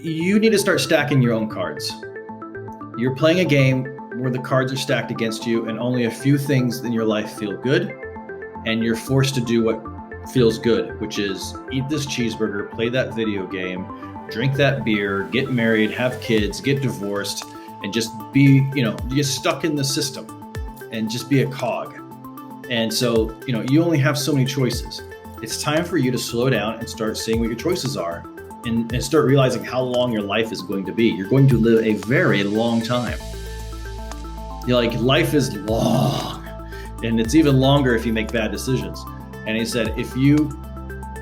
you need to start stacking your own cards. You're playing a game where the cards are stacked against you and only a few things in your life feel good, and you're forced to do what feels good, which is eat this cheeseburger, play that video game, drink that beer, get married, have kids, get divorced, and just be, just stuck in the system and just be a cog. And so, you only have so many choices. It's time for you to slow down and start seeing what your choices are and start realizing how long your life is going to be. You're going to live a very long time. Life is long, and it's even longer if you make bad decisions. And he said, if you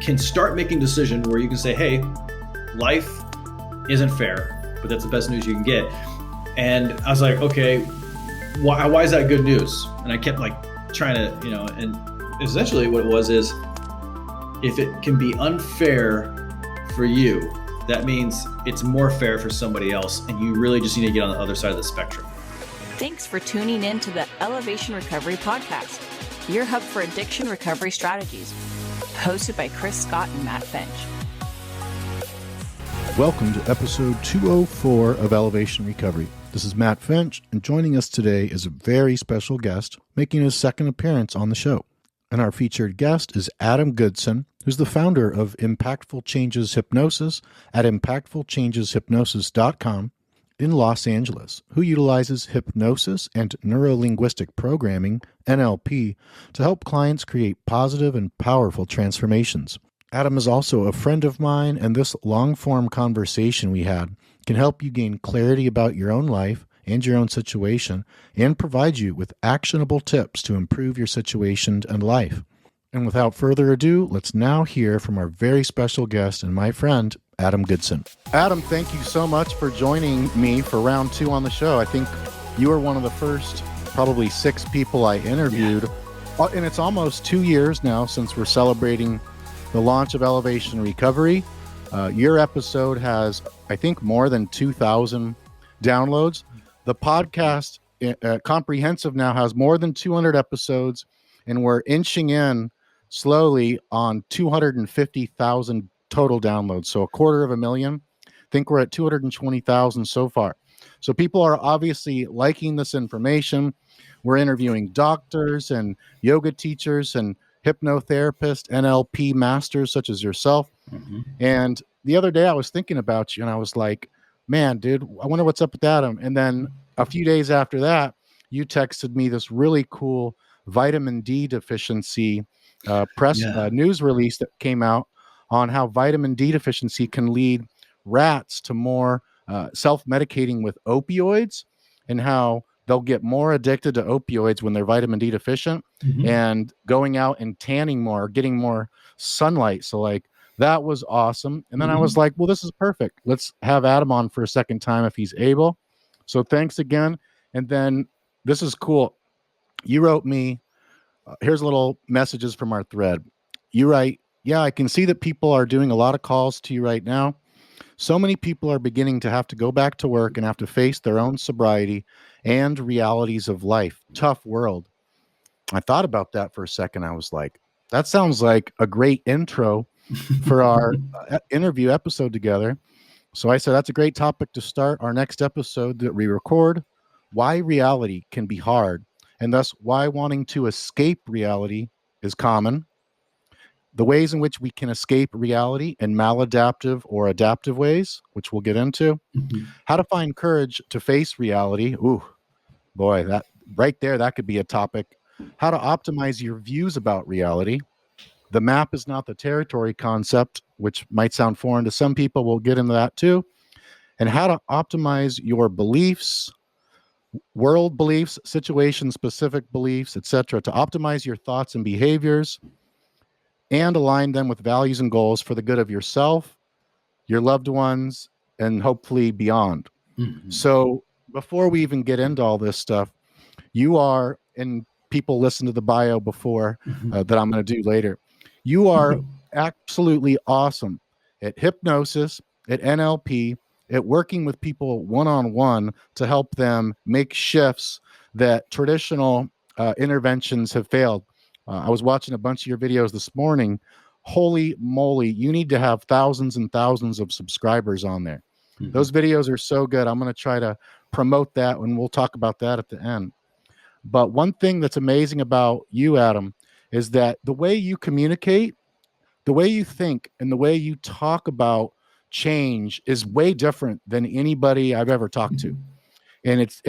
can start making decisions where you can say, hey, life isn't fair, but that's the best news you can get. And I was like, okay, why is that good news? And I kept trying to, and essentially what it was is, if it can be unfair for you, that means it's more fair for somebody else, and you really just need to get on the other side of the spectrum. Thanks for tuning in to the Elevation Recovery Podcast, your hub for addiction recovery strategies, hosted by Chris Scott and Matt Finch. Welcome to episode 204 of Elevation Recovery. This is Matt Finch, and joining us today is a very special guest making his second appearance on the show. And our featured guest is Adam Goodson, who's the founder of Impactful Changes Hypnosis at impactfulchangeshypnosis.com in Los Angeles, who utilizes hypnosis and neuro-linguistic programming, NLP, to help clients create positive and powerful transformations. Adam is also a friend of mine, and this long-form conversation we had can help you gain clarity about your own life and your own situation, and provide you with actionable tips to improve your situation and life. And without further ado, let's now hear from our very special guest and my friend, Adam Goodson. Adam, thank you so much for joining me for round 2 on the show. I think you were one of the first, probably 6 people I interviewed. Yeah. And it's almost 2 years now since we're celebrating the launch of Elevation Recovery. Your episode has, I think, more than 2,000 downloads. The podcast, Comprehensive, now has more than 200 episodes, and we're inching in slowly on 250,000 total downloads. So 250,000. I think we're at 220,000 so far. So people are obviously liking this information. We're interviewing doctors and yoga teachers and hypnotherapists, NLP masters such as yourself. Mm-hmm. And the other day I was thinking about you, and I was like, man, dude, I wonder what's up with Adam. And then a few days after that, you texted me this really cool vitamin D deficiency news release that came out on how vitamin D deficiency can lead rats to more self-medicating with opioids, and how they'll get more addicted to opioids when they're vitamin D deficient, mm-hmm. and going out and tanning more, getting more sunlight. So that was awesome. And then I was like, well, this is perfect. Let's have Adam on for a second time if he's able. So thanks again. And then this is cool. You wrote me, here's little messages from our thread. You write, yeah, I can see that people are doing a lot of calls to you right now. So many people are beginning to have to go back to work and have to face their own sobriety and realities of life. Tough world. I thought about that for a second. I was like, that sounds like a great intro for our interview episode together. So I said, that's a great topic to start our next episode that we record. Why reality can be hard, and thus why wanting to escape reality is common. The ways in which we can escape reality in maladaptive or adaptive ways, which we'll get into. Mm-hmm. How to find courage to face reality. Ooh, boy, that right there, that could be a topic. How to optimize your views about reality. The map is not the territory concept, which might sound foreign to some people. We'll get into that too. And how to optimize your beliefs, world beliefs, situation-specific beliefs, etc., to optimize your thoughts and behaviors and align them with values and goals for the good of yourself, your loved ones, and hopefully beyond. Mm-hmm. So before we even get into all this stuff, you are, and people listen to the bio before that I'm going to do later, you are absolutely awesome at hypnosis, at NLP, at working with people one-on-one to help them make shifts that traditional interventions have failed. I was watching a bunch of your videos this morning. Holy moly, you need to have thousands and thousands of subscribers on there. Those videos are so good. I'm going to try to promote that, and we'll talk about that at the end. But one thing that's amazing about you, Adam, is that the way you communicate, the way you think, and the way you talk about change is way different than anybody I've ever talked to. And it's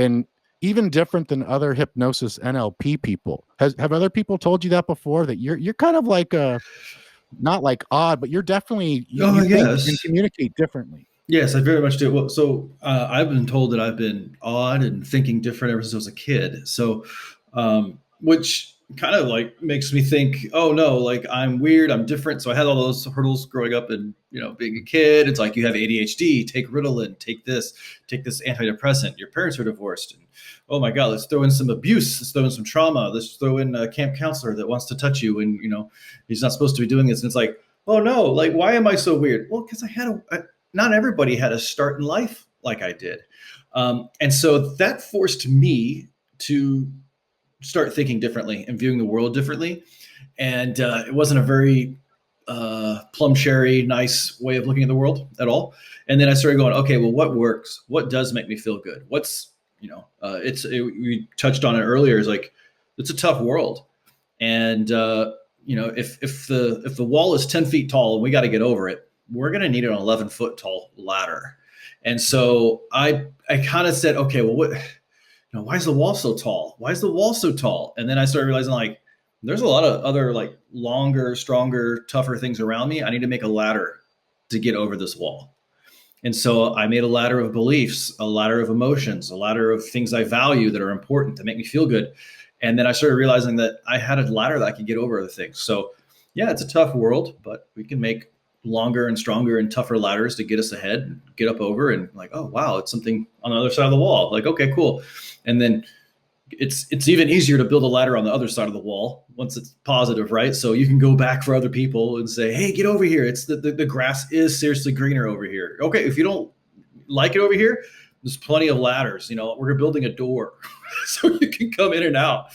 even different than other hypnosis NLP people. Have other people told you that before, that you're kind of like not like odd, but you're definitely you think and communicate differently? Yes, I very much do. Well, so I've been told that I've been odd and thinking different ever since I was a kid. So, which kind of like makes me think, oh no, like I'm weird, I'm different. So I had all those hurdles growing up and, being a kid. It's like, you have ADHD, take Ritalin, take this antidepressant. Your parents are divorced. And, oh my God, let's throw in some abuse. Let's throw in some trauma. Let's throw in a camp counselor that wants to touch you when, he's not supposed to be doing this. And it's like, oh no, like, why am I so weird? Well, because not everybody had a start in life like I did. And so that forced me to start thinking differently and viewing the world differently. And it wasn't a very plum cherry, nice way of looking at the world at all. And then I started going, okay, well, what works? What does make me feel good? We touched on it earlier, is like, it's a tough world. And, if the wall is 10 feet tall and we got to get over it, we're going to need an 11-foot tall ladder. And so I kind of said, okay, well, why is the wall so tall? Why is the wall so tall? And then I started realizing, like, there's a lot of other, like, longer, stronger, tougher things around me. I need to make a ladder to get over this wall. And so I made a ladder of beliefs, a ladder of emotions, a ladder of things I value that are important to make me feel good. And then I started realizing that I had a ladder that I could get over other things. So yeah, it's a tough world, but we can make longer and stronger and tougher ladders to get us ahead and get up over, and like, oh wow, it's something on the other side of the wall. Like, okay, cool. And then it's even easier to build a ladder on the other side of the wall once it's positive, right? So you can go back for other people and say, hey, get over here. It's the grass is seriously greener over here. Okay, if you don't like it over here, there's plenty of ladders. We're building a door so you can come in and out.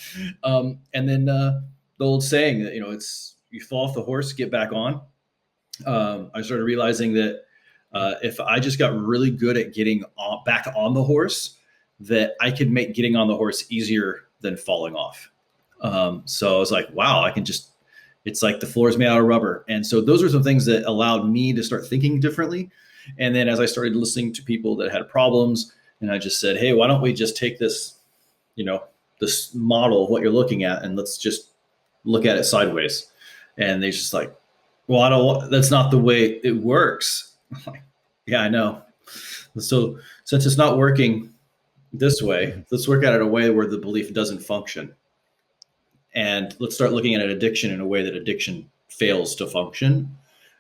And then the old saying that, it's, you fall off the horse, get back on. I started realizing that if I just got really good at getting back on the horse, that I could make getting on the horse easier than falling off. So I was like, wow, it's like the floor is made out of rubber. And so those are some things that allowed me to start thinking differently. And then as I started listening to people that had problems, and I just said, hey, why don't we just take this, this model of what you're looking at, and let's just look at it sideways. And they just like, well, that's not the way it works. I'm like, yeah, I know. So since it's not working this way, let's work at it a way where the belief doesn't function. And let's start looking at an addiction in a way that addiction fails to function.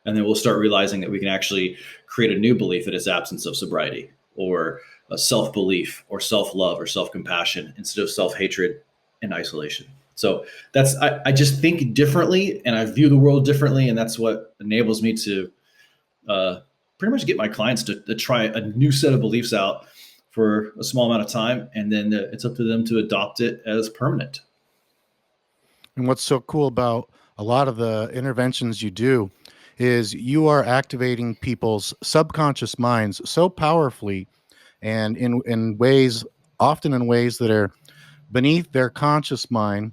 And then we'll start realizing that we can actually create a new belief that is absence of sobriety, or a self-belief, or self-love, or self-compassion, instead of self-hatred and isolation. So I just think differently, and I view the world differently. And that's what enables me to pretty much get my clients to try a new set of beliefs out for a small amount of time. And then it's up to them to adopt it as permanent. And what's so cool about a lot of the interventions you do is you are activating people's subconscious minds so powerfully, and in ways, often in ways that are beneath their conscious mind.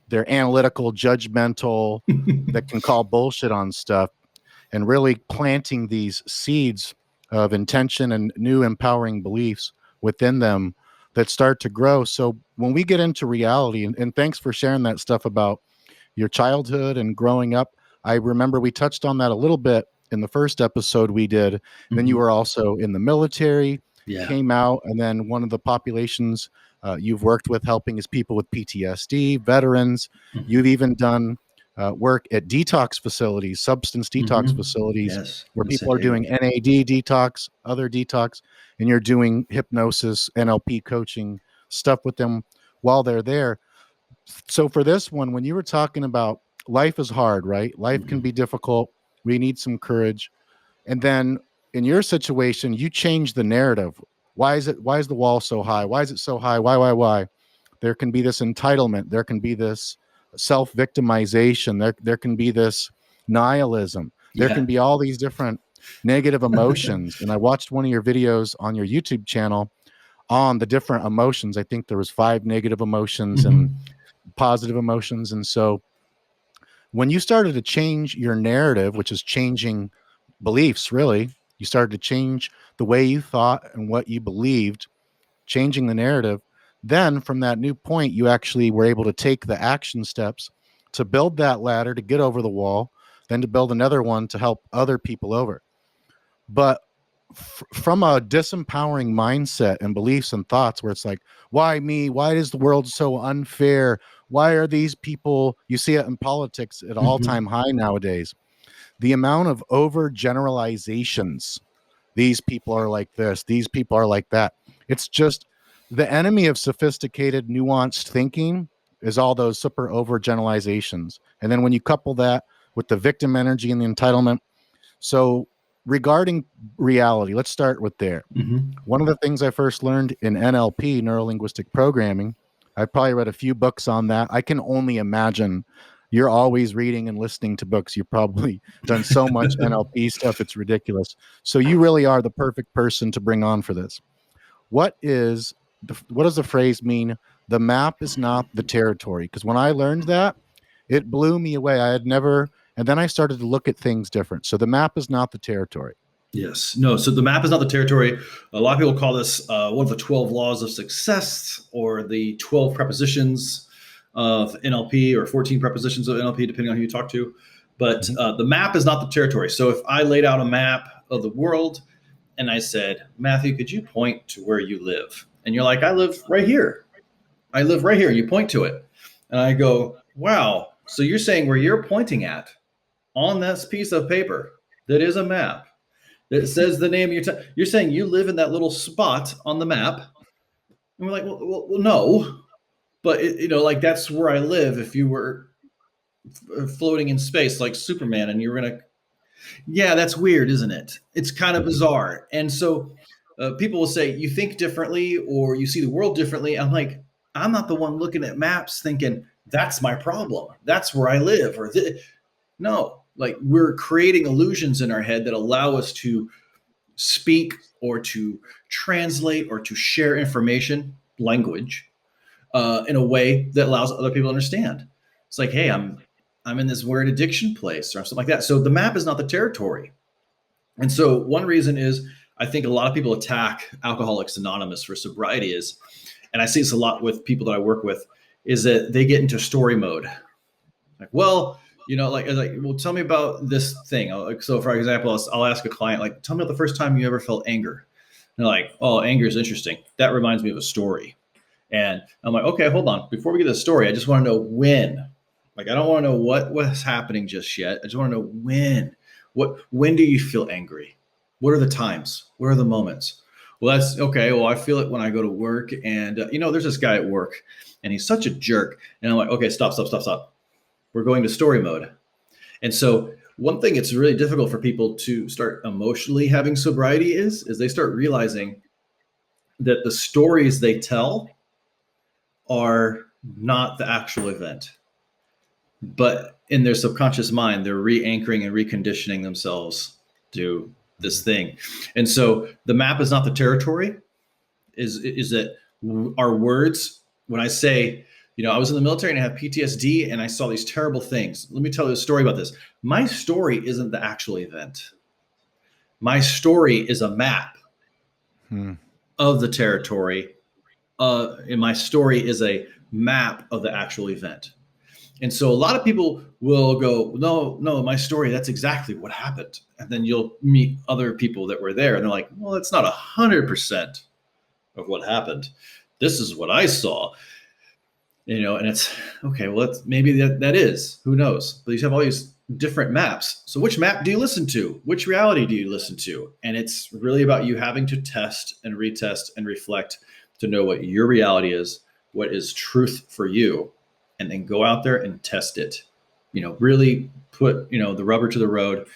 They're analytical, judgmental, that can call bullshit on stuff, and really planting these seeds of intention and new empowering beliefs within them that start to grow. So when we get into reality, and thanks for sharing that stuff about your childhood and growing up. I remember we touched on that a little bit in the first episode we did. Mm-hmm. Then you were also in the military, came out, and then one of the populations you've worked with helping is people with PTSD, veterans. Mm-hmm. You've even done work at detox facilities, substance detox facilities, where people are doing NAD detox, other detox, and you're doing hypnosis, NLP coaching stuff with them while they're there. So for this one, when you were talking about life is hard, right? Life can be difficult. We need some courage. And then in your situation, you change the narrative. Why is the wall so high? Why is it so high? Why? There can be this entitlement. There can be this self-victimization. There can be this nihilism. There can be all these different negative emotions. And I watched one of your videos on your YouTube channel on the different emotions. I think there was 5 negative emotions and positive emotions. And so when you started to change your narrative, which is changing beliefs, really, you started to change the way you thought and what you believed, changing the narrative. Then from that new point, you actually were able to take the action steps to build that ladder to get over the wall, then to build another one to help other people over. But from a disempowering mindset and beliefs and thoughts where it's like, why me? Why is the world so unfair? Why are these people, you see it in politics at all-time high nowadays, the amount of overgeneralizations. These people are like this, these people are like that. It's just the enemy of sophisticated, nuanced thinking is all those super overgeneralizations. And then when you couple that with the victim energy and the entitlement. So regarding reality, let's start with there. One of the things I first learned in NLP, neuro-linguistic programming, I probably read a few books on that. I can only imagine you're always reading and listening to books. You've probably done so much NLP stuff, it's ridiculous. So you really are the perfect person to bring on for this. What does the phrase mean? The map is not the territory. Because when I learned that, it blew me away. I had never, and then I started to look at things different. So the map is not the territory. Yes. No. So the map is not the territory. A lot of people call this one of the 12 laws of success, or the 12 prepositions of NLP, or 14 prepositions of NLP, depending on who you talk to. But the map is not the territory. So if I laid out a map of the world and I said, Matthew, could you point to where you live? And you're like, I live right here. I live right here. You point to it. And I go, wow. So you're saying where you're pointing at on this piece of paper that is a map, that says the name of your town. You're saying you live in that little spot on the map. And we're like, well no, but like that's where I live. If you were floating in space like Superman and you were going to, yeah, that's weird, isn't it? It's kind of bizarre. And so people will say, you think differently or you see the world differently. I'm like, I'm not the one looking at maps thinking that's my problem. That's where I live. No, like we're creating illusions in our head that allow us to speak or to translate or to share information, language, in a way that allows other people to understand. It's like, hey, I'm in this weird addiction place or something like that. So the map is not the territory. And so one reason is I think a lot of people attack Alcoholics Anonymous for sobriety is, and I see this a lot with people that I work with, is that they get into story mode. Like, well, well, tell me about this thing. So for example, I'll ask a client, like, tell me about the first time you ever felt anger. And they're like, oh, anger is interesting. That reminds me of a story. And I'm like, okay, hold on. Before we get to the story, I just want to know when. Like, I don't want to know what was happening just yet. I just want to know when. When do you feel angry? What are the times? What are the moments? Well, that's okay. Well, I feel it when I go to work, and there's this guy at work, and he's such a jerk. And I'm like, okay, stop. We're going to story mode. And so one thing it's really difficult for people to start emotionally having sobriety is they start realizing that the stories they tell are not the actual event. But in their subconscious mind, they're re-anchoring and reconditioning themselves to this thing. And so the map is not the territory, is that our words, when I say, I was in the military and I have PTSD and I saw these terrible things. Let me tell you a story about this. My story isn't the actual event. My story is a map of the territory. And my story is a map of the actual event. And so a lot of people will go, no, my story, that's exactly what happened. And then you'll meet other people that were there and they're like, well, it's not 100% of what happened. This is what I saw. And it's okay. Well, maybe that is, who knows? But you have all these different maps. So which map do you listen to? Which reality do you listen to? And it's really about you having to test and retest and reflect to know what your reality is, what is truth for you, and then go out there and test it. Really put, the rubber to the road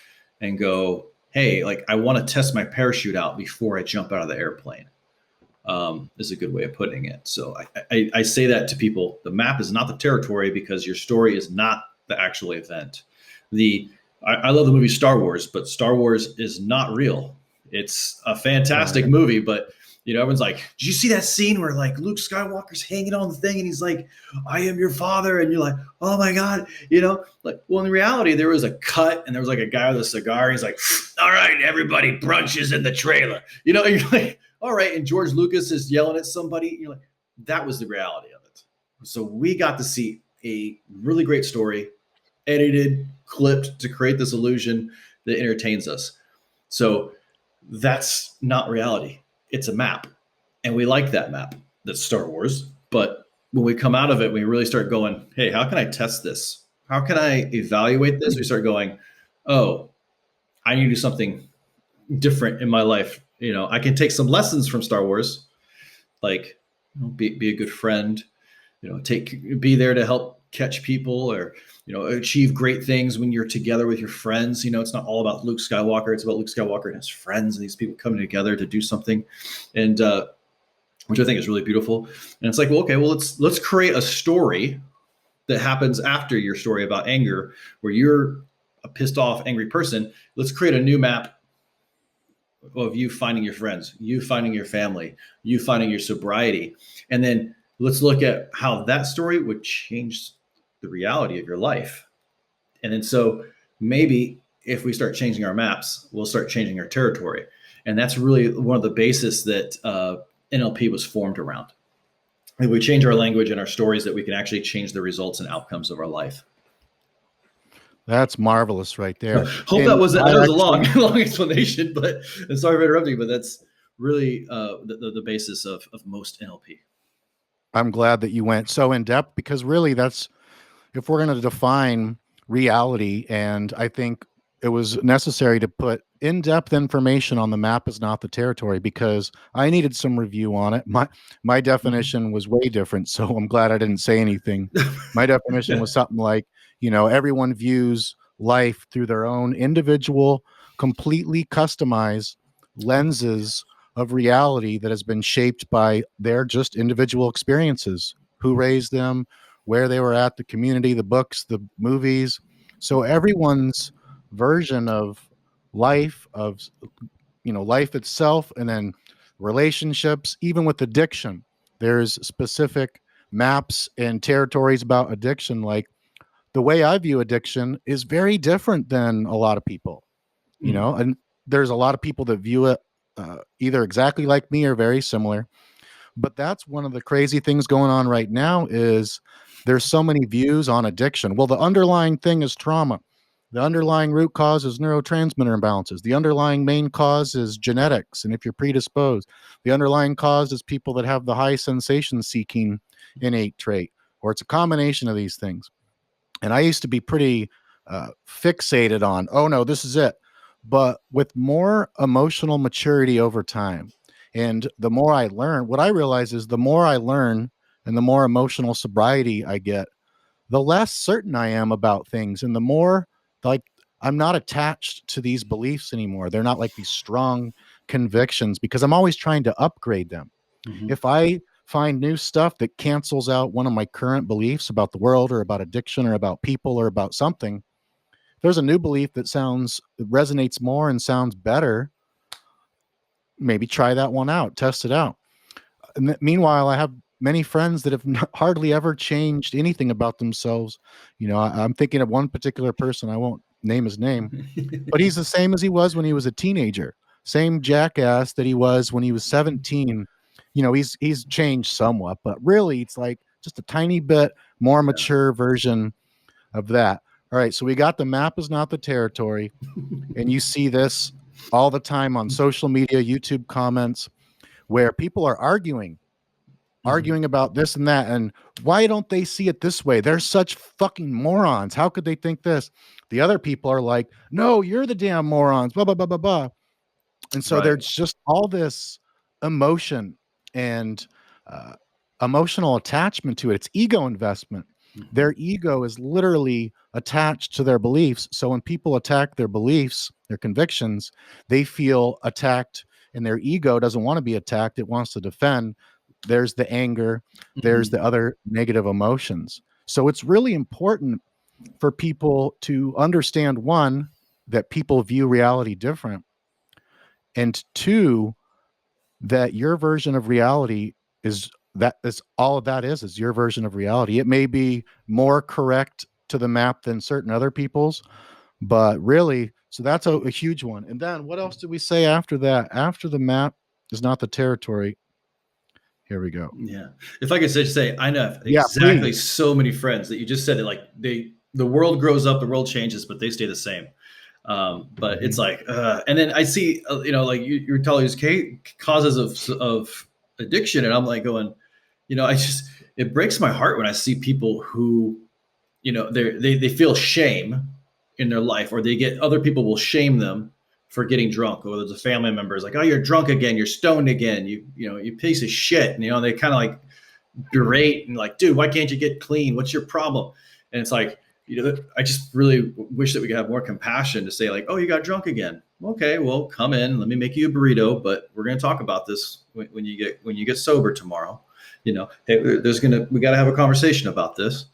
and go, hey, like I want to test my parachute out before I jump out of the airplane. Is a good way of putting it. So I say that to people. The map is not the territory because your story is not the actual event. The I love the movie Star Wars, but Star Wars is not real. It's a fantastic movie, but everyone's like, did you see that scene where like Luke Skywalker's hanging on the thing and he's like, I am your father, and you're like, oh my god, like, well, in reality there was a cut and there was like a guy with a cigar and he's like, all right, everybody, brunch is in the trailer, and you're like, all right, and George Lucas is yelling at somebody, and you're like, that was the reality of it. So we got to see a really great story, edited, clipped to create this illusion that entertains us. So that's not reality. It's a map. And we like that map. That's Star Wars. But when we come out of it, we really start going, hey, how can I test this? How can I evaluate this? We start going, oh, I need to do something different in my life. I can take some lessons from Star Wars, like be a good friend, be there to help catch people, or achieve great things when you're together with your friends. It's not all about Luke Skywalker. It's about Luke Skywalker and his friends and these people coming together to do something, and which I think is really beautiful. And it's like, well, okay, well, let's create a story that happens after your story about anger, where you're a pissed off, angry person. Let's create a new map of you finding your friends, you finding your family, you finding your sobriety, and then let's look at how that story would change the reality of your life. And then so maybe if we start changing our maps, we'll start changing our territory. And that's really one of the basis that NLP was formed around. If we change our language and our stories, that we can actually change the results and outcomes of our life. That's marvelous right there. Hope that was a long explanation, but sorry for interrupting, but that's really the basis of most NLP. I'm glad that you went so in depth, because really that's, if we're going to define reality, and I think it was necessary to put in-depth information on the map is not the territory, because I needed some review on it. My definition was way different, so I'm glad I didn't say anything. My definition was something like, everyone views life through their own individual, completely customized lenses of reality that has been shaped by their just individual experiences, who raised them, where they were at, the community, the books, the movies. So everyone's version of life, life itself, and then relationships, even with addiction, there's specific maps and territories about addiction. Like, the way I view addiction is very different than a lot of people, and there's a lot of people that view it either exactly like me or very similar. But that's one of the crazy things going on right now, is there's so many views on addiction. Well, the underlying thing is trauma. The underlying root cause is neurotransmitter imbalances. The underlying main cause is genetics, and if you're predisposed. The underlying cause is people that have the high sensation-seeking innate trait, or it's a combination of these things. And I used to be pretty fixated on, oh no, this is it. But with more emotional maturity over time, and the more I learn, what I realize is the more I learn and the more emotional sobriety I get, the less certain I am about things. And the more, like, I'm not attached to these beliefs anymore. They're not like these strong convictions, because I'm always trying to upgrade them. Mm-hmm. If I find new stuff that cancels out one of my current beliefs about the world, or about addiction, or about people, or about something, there's a new belief that resonates more and sounds better, maybe try that one out, test it out. And meanwhile, I have many friends that have hardly ever changed anything about themselves. I'm thinking of one particular person. I won't name his name, but he's the same as he was when he was a teenager. Same jackass that he was when he was 17. He's changed somewhat, but really it's like just a tiny bit more mature version of that. All right, so we got the map is not the territory, and you see this all the time on social media, YouTube comments, where people are arguing about this and that, and why don't they see it this way? They're such fucking morons. How could they think this? The other people are like, no, you're the damn morons, blah, blah, blah, blah, blah. And so there's just all this emotion and emotional attachment to it. It's ego investment. Their ego is literally attached to their beliefs. So when people attack their beliefs, their convictions, they feel attacked, and their ego doesn't want to be attacked. It wants to defend. There's the anger. There's the other negative emotions. So it's really important for people to understand, one, that people view reality different, and two, that your version of reality is all of that is your version of reality. It may be more correct to the map than certain other people's, but really, so that's a huge one. And then what else did we say after that? After the map is not the territory. Here we go. Yeah. If I could just say, I know Yeah, exactly please. so many friends that you just said it, like the world grows up, the world changes, but they stay the same. But it's like, and then I see, like you're telling us causes of addiction. And I'm like going, it breaks my heart when I see people who, they feel shame in their life, or they get, other people will shame them for getting drunk, or there's a family member is like, oh, you're drunk again, you're stoned again, you piece of shit. And they kind of like berate and like, dude, why can't you get clean? What's your problem? And it's like, I just really wish that we could have more compassion to say like, oh, you got drunk again. Okay, well, come in, let me make you a burrito, but we're going to talk about this when you get sober tomorrow. Hey, we got to have a conversation about this,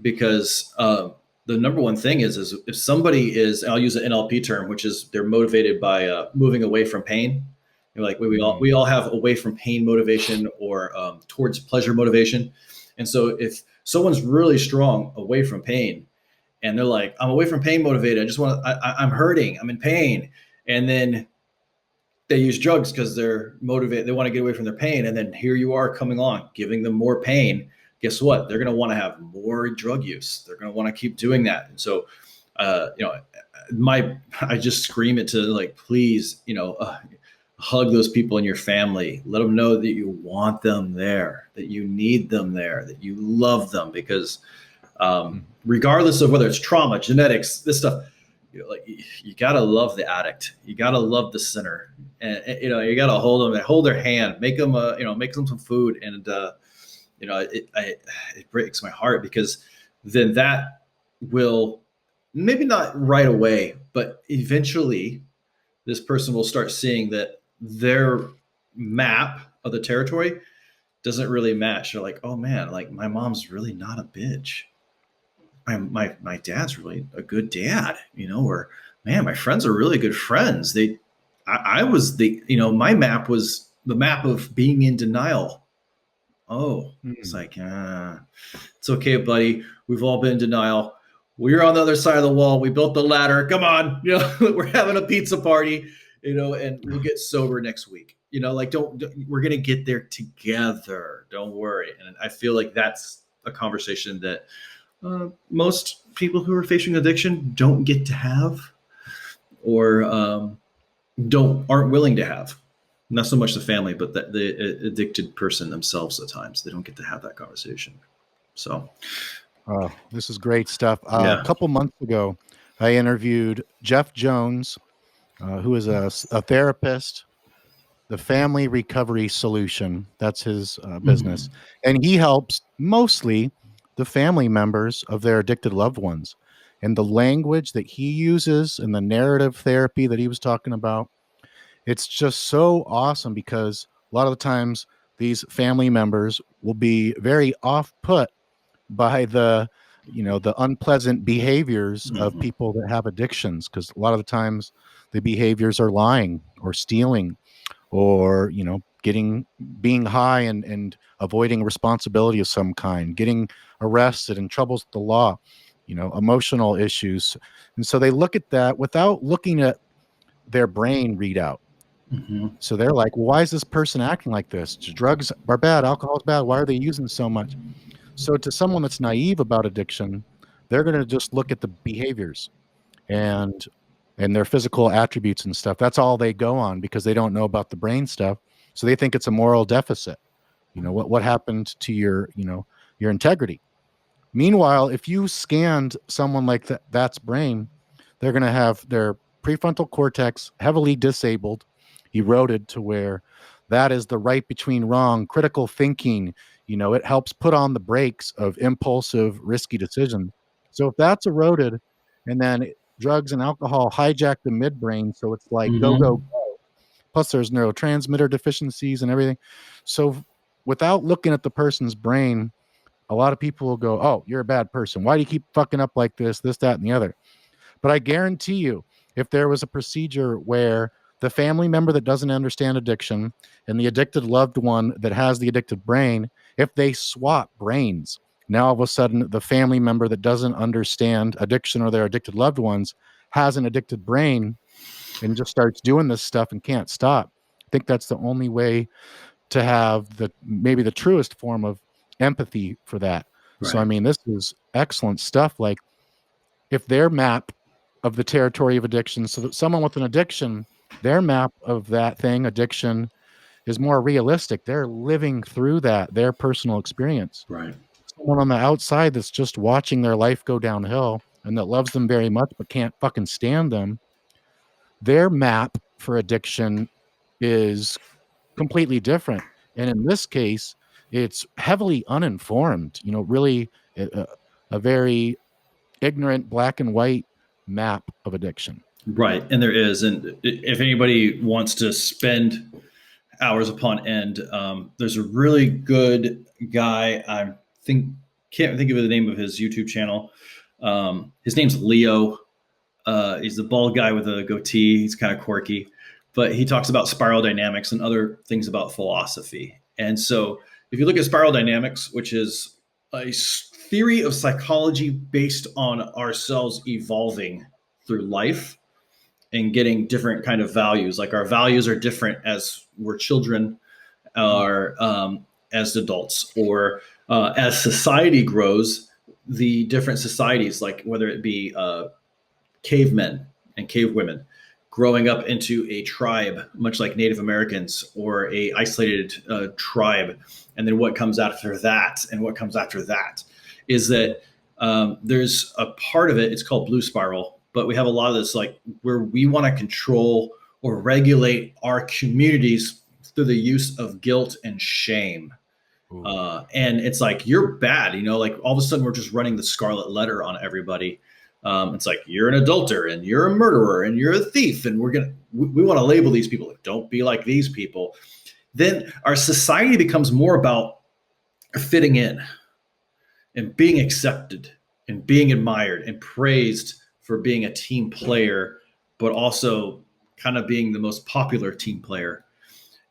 because the number one thing is if somebody is, I'll use an NLP term, which is they're motivated by moving away from pain. Like we all have away from pain motivation, or towards pleasure motivation. And so if someone's really strong away from pain, and they're like, I'm away from pain motivated, I'm hurting, I'm in pain, and then they use drugs because they're motivated, they want to get away from their pain, and then here you are coming on, giving them more pain. Guess what? They're going to want to have more drug use. They're going to want to keep doing that. And so, I just scream it to like, please, hug those people in your family. Let them know that you want them there, that you need them there, that you love them, because regardless of whether it's trauma, genetics, this stuff, you gotta love the addict. You gotta love the sinner, and you gotta hold them, hold their hand, make them, make them some food, and it breaks my heart, because then that will, maybe not right away, but eventually this person will start seeing that their map of the territory doesn't really match. They're like, oh man, like my mom's really not a bitch. My dad's really a good dad, or man, my friends are really good friends. I was my map was the map of being in denial. Oh, it's like, it's okay, buddy. We've all been in denial. We're on the other side of the wall. We built the ladder. Come on. We're having a pizza party, and we'll get sober next week. Don't we're going to get there together. Don't worry. And I feel like that's a conversation that most people who are facing addiction don't get to have, or aren't willing to have. Not so much the family, but the addicted person themselves. At times they don't get to have that conversation. So this is great stuff. Yeah. A couple months ago, I interviewed Jeff Jones, who is a therapist, the Family Recovery Solution. That's his business. And he helps mostly the family members of their addicted loved ones. And the language that he uses and the narrative therapy that he was talking about, it's just so awesome, because a lot of the times these family members will be very off-put by the unpleasant behaviors of people that have addictions, because a lot of the times the behaviors are lying or stealing, or being high and avoiding responsibility of some kind, getting arrested and troubles with the law, emotional issues. And so they look at that without looking at their brain readout. So they're like, well, why is this person acting like this? Drugs are bad, alcohol is bad, why are they using so much? So to someone that's naive about addiction, they're going to just look at the behaviors and their physical attributes and stuff. That's all they go on, because they don't know about the brain stuff. So they think it's a moral deficit. What happened to your integrity? Meanwhile, if you scanned someone like that's brain, they're going to have their prefrontal cortex heavily disabled, eroded to where that is the right between wrong, critical thinking. It helps put on the brakes of impulsive, risky decisions. So if that's eroded, and then drugs and alcohol hijack the midbrain, so it's like go, go, go. Plus there's neurotransmitter deficiencies and everything. So without looking at the person's brain, a lot of people will go, oh, you're a bad person. Why do you keep fucking up like this, that, and the other? But I guarantee you, if there was a procedure where the family member that doesn't understand addiction and the addicted loved one that has the addicted brain, if they swap brains, now all of a sudden the family member that doesn't understand addiction or their addicted loved ones has an addicted brain and just starts doing this stuff and can't stop. I think that's the only way to have maybe the truest form of empathy for that. Right. So, I mean, this is excellent stuff. Like, if their map of the territory of addiction, so that someone with an addiction, their map of that thing, addiction, is more realistic. They're living through that, their personal experience. Right. Someone on the outside that's just watching their life go downhill and that loves them very much but can't fucking stand them, their map for addiction is completely different. And in this case, it's heavily uninformed, really a very ignorant black and white map of addiction. Right. And there is. And if anybody wants to spend hours upon end, there's a really good guy. Can't think of the name of his YouTube channel. His name's Leo. He's the bald guy with a goatee. He's kind of quirky, but he talks about spiral dynamics and other things about philosophy. And so if you look at spiral dynamics, which is a theory of psychology based on ourselves evolving through life and getting different kind of values, like our values are different as we're children or as adults, or as society grows, the different societies, like whether it be cavemen and cavewomen growing up into a tribe, much like Native Americans, or a isolated tribe. And then what comes after that and what comes after that is that there's a part of it, it's called blue spiral, but we have a lot of this like where we want to control or regulate our communities through the use of guilt and shame. And it's like, you're bad, like all of a sudden we're just running the scarlet letter on everybody. It's like, you're an adulterer and you're a murderer and you're a thief. And we want to label these people. Don't be like these people. Then our society becomes more about fitting in and being accepted and being admired and praised for being a team player, but also kind of being the most popular team player.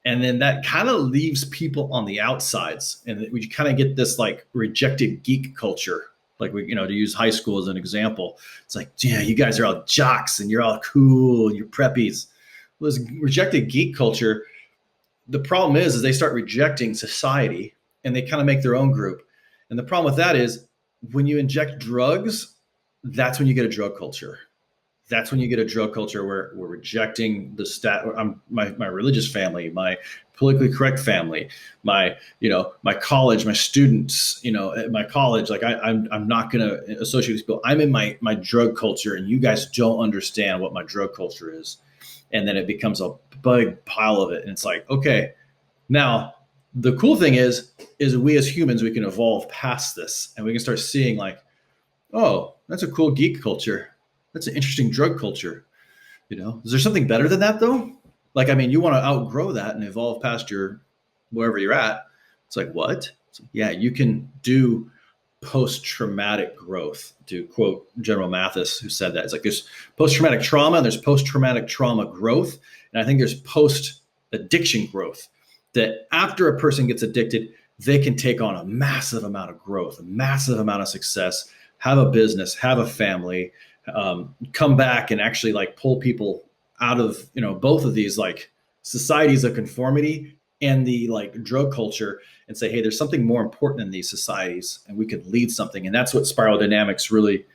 And then that kind of leaves people on the outsides. And we kind of get this like rejected geek culture. Like to use high school as an example, it's like, yeah, you guys are all jocks and you're all cool and you're preppies. Well, this rejected geek culture, the problem is they start rejecting society and they kind of make their own group. And the problem with that is when you inject drugs, that's when you get a drug culture. That's when you get a drug culture where we're rejecting my religious family, my politically correct family, my college, my students, at my college, like I'm not going to associate with people. I'm in my drug culture and you guys don't understand what my drug culture is. And then it becomes a big pile of it. And it's like, okay, now the cool thing is we as humans, we can evolve past this and we can start seeing like, oh, that's a cool geek culture. That's an interesting drug culture. Is there something better than that though? Like, I mean, you want to outgrow that and evolve past your wherever you're at. It's like, what? It's like, yeah, you can do post-traumatic growth, to quote General Mathis, who said that. It's like there's post-traumatic trauma and there's post-traumatic trauma growth. And I think there's post-addiction growth, that after a person gets addicted, they can take on a massive amount of growth, a massive amount of success, have a business, have a family, come back and actually like pull people out of, both of these like societies of conformity and the like drug culture and say, hey, there's something more important in these societies and we could lead something. And that's what spiral dynamics really,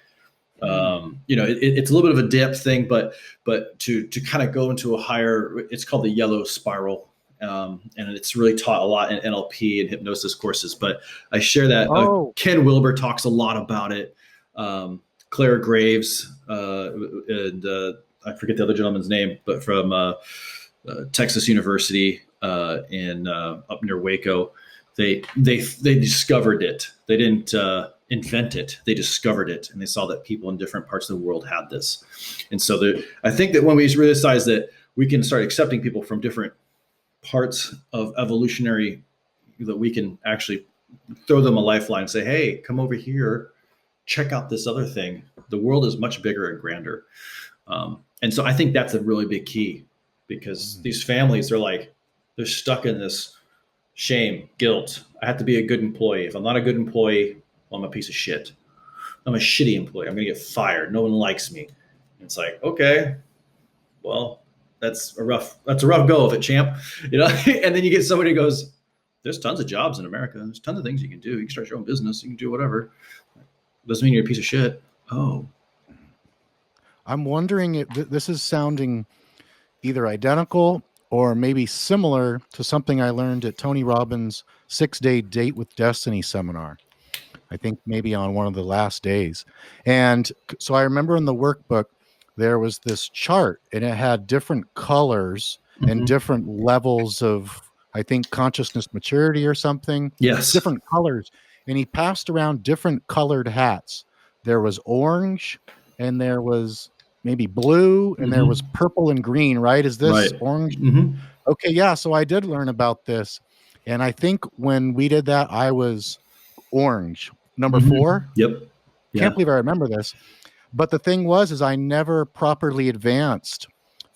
it's a little bit of a depth thing, but to kind of go into a higher, it's called the yellow spiral. And it's really taught a lot in NLP and hypnosis courses, but I share that. Ken Wilber talks a lot about it. Claire Graves, and I forget the other gentleman's name, but from Texas University in up near Waco, they discovered it. They didn't invent it; they discovered it, and they saw that people in different parts of the world had this. And so, I think that when we realize that we can start accepting people from different parts of evolutionary, that we can actually throw them a lifeline, say, hey, come over here, check out this other thing. The world is much bigger and grander. And so I think that's a really big key, because these families, they're stuck in this shame, guilt. I have to be a good employee. If I'm not a good employee, well, I'm a piece of shit. I'm a shitty employee. I'm going to get fired. No one likes me. And it's like, okay, well, that's a rough go of it, champ. And then you get somebody who goes, there's tons of jobs in America. There's tons of things you can do. You can start your own business. You can do whatever. Doesn't mean you're a piece of shit. Oh. I'm wondering if this is sounding either identical or maybe similar to something I learned at Tony Robbins' 6-day Date with Destiny seminar. I think maybe on one of the last days. And so I remember in the workbook, there was this chart and it had different colors and different levels of, I think, consciousness maturity or something. Yes. Different colors. And he passed around different colored hats. There was orange and there was maybe blue and there was purple and green, right? Is this orange? Okay, yeah. So I did learn about this. And I think when we did that, I was orange, number 4. Yep. Yeah. Can't believe I remember this. But the thing is I never properly advanced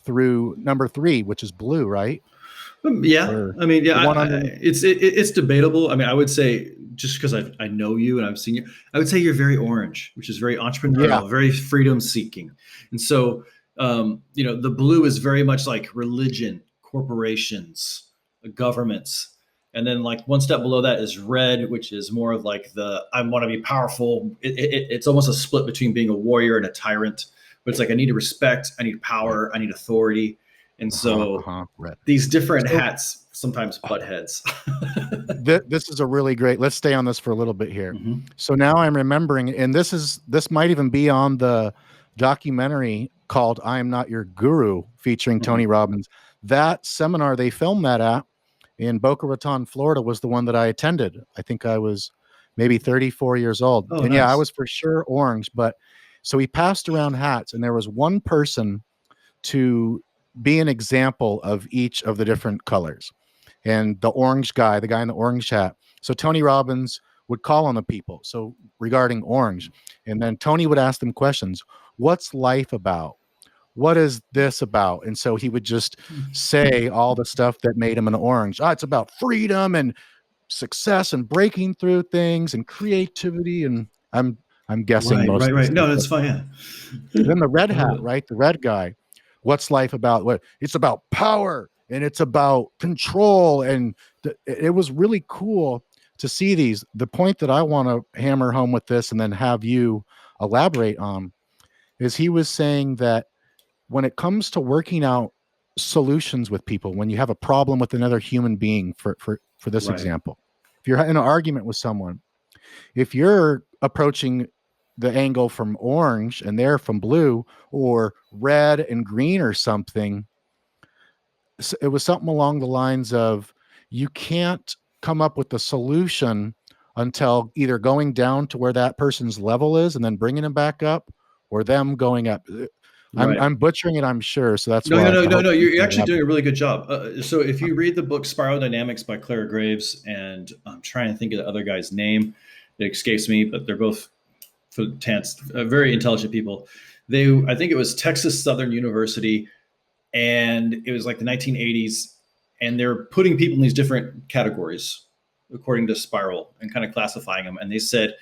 through number 3, which is blue, right? Yeah. Or I mean, yeah, it's debatable. I mean, I would say, just because I know you and I've seen you, I would say you're very orange, which is very entrepreneurial, very freedom seeking. And so, the blue is very much like religion, corporations, governments. And then like one step below that is red, which is more of like I want to be powerful. It's almost a split between being a warrior and a tyrant, but it's like, I need respect, I need power, I need authority. And so these different hats sometimes butt heads. This is a really great, let's stay on this for a little bit here. So now I'm remembering, and this might even be on the documentary called I Am Not Your Guru, featuring Tony Robbins. That seminar, they filmed that at in Boca Raton, Florida, was the one that I attended. I think I was maybe 34 years old. And yeah, I was for sure orange. But so he passed around hats, and there was one person to be an example of each of the different colors. And the orange guy, the guy in the orange hat. So Tony Robbins would call on the people. So regarding orange, and then Tony would ask them questions. What's life about? What is this about? And so he would just say all the stuff that made him an orange. It's about freedom and success and breaking through things and creativity. And I'm guessing most. Right. No, that's fine. Yeah. Then the red hat, right? The red guy. What's life about? What? It's about power and it's about control. And it was really cool to see these. The point that I want to hammer home with this and then have you elaborate on is he was saying that when it comes to working out solutions with people, when you have a problem with another human being, for this example, if you're in an argument with someone, if you're approaching the angle from orange and they're from blue or red and green or something, it was something along the lines of, you can't come up with the solution until either going down to where that person's level is and then bringing them back up, or them going up. I'm butchering it, I'm sure. So that's no. You're actually doing a really good job. So if you read the book Spiral Dynamics by Clara Graves, and I'm trying to think of the other guy's name, it escapes me, but they're both very intelligent people. I think it was Texas Southern University, and it was like the 1980s, and they're putting people in these different categories according to Spiral and kind of classifying them. And they said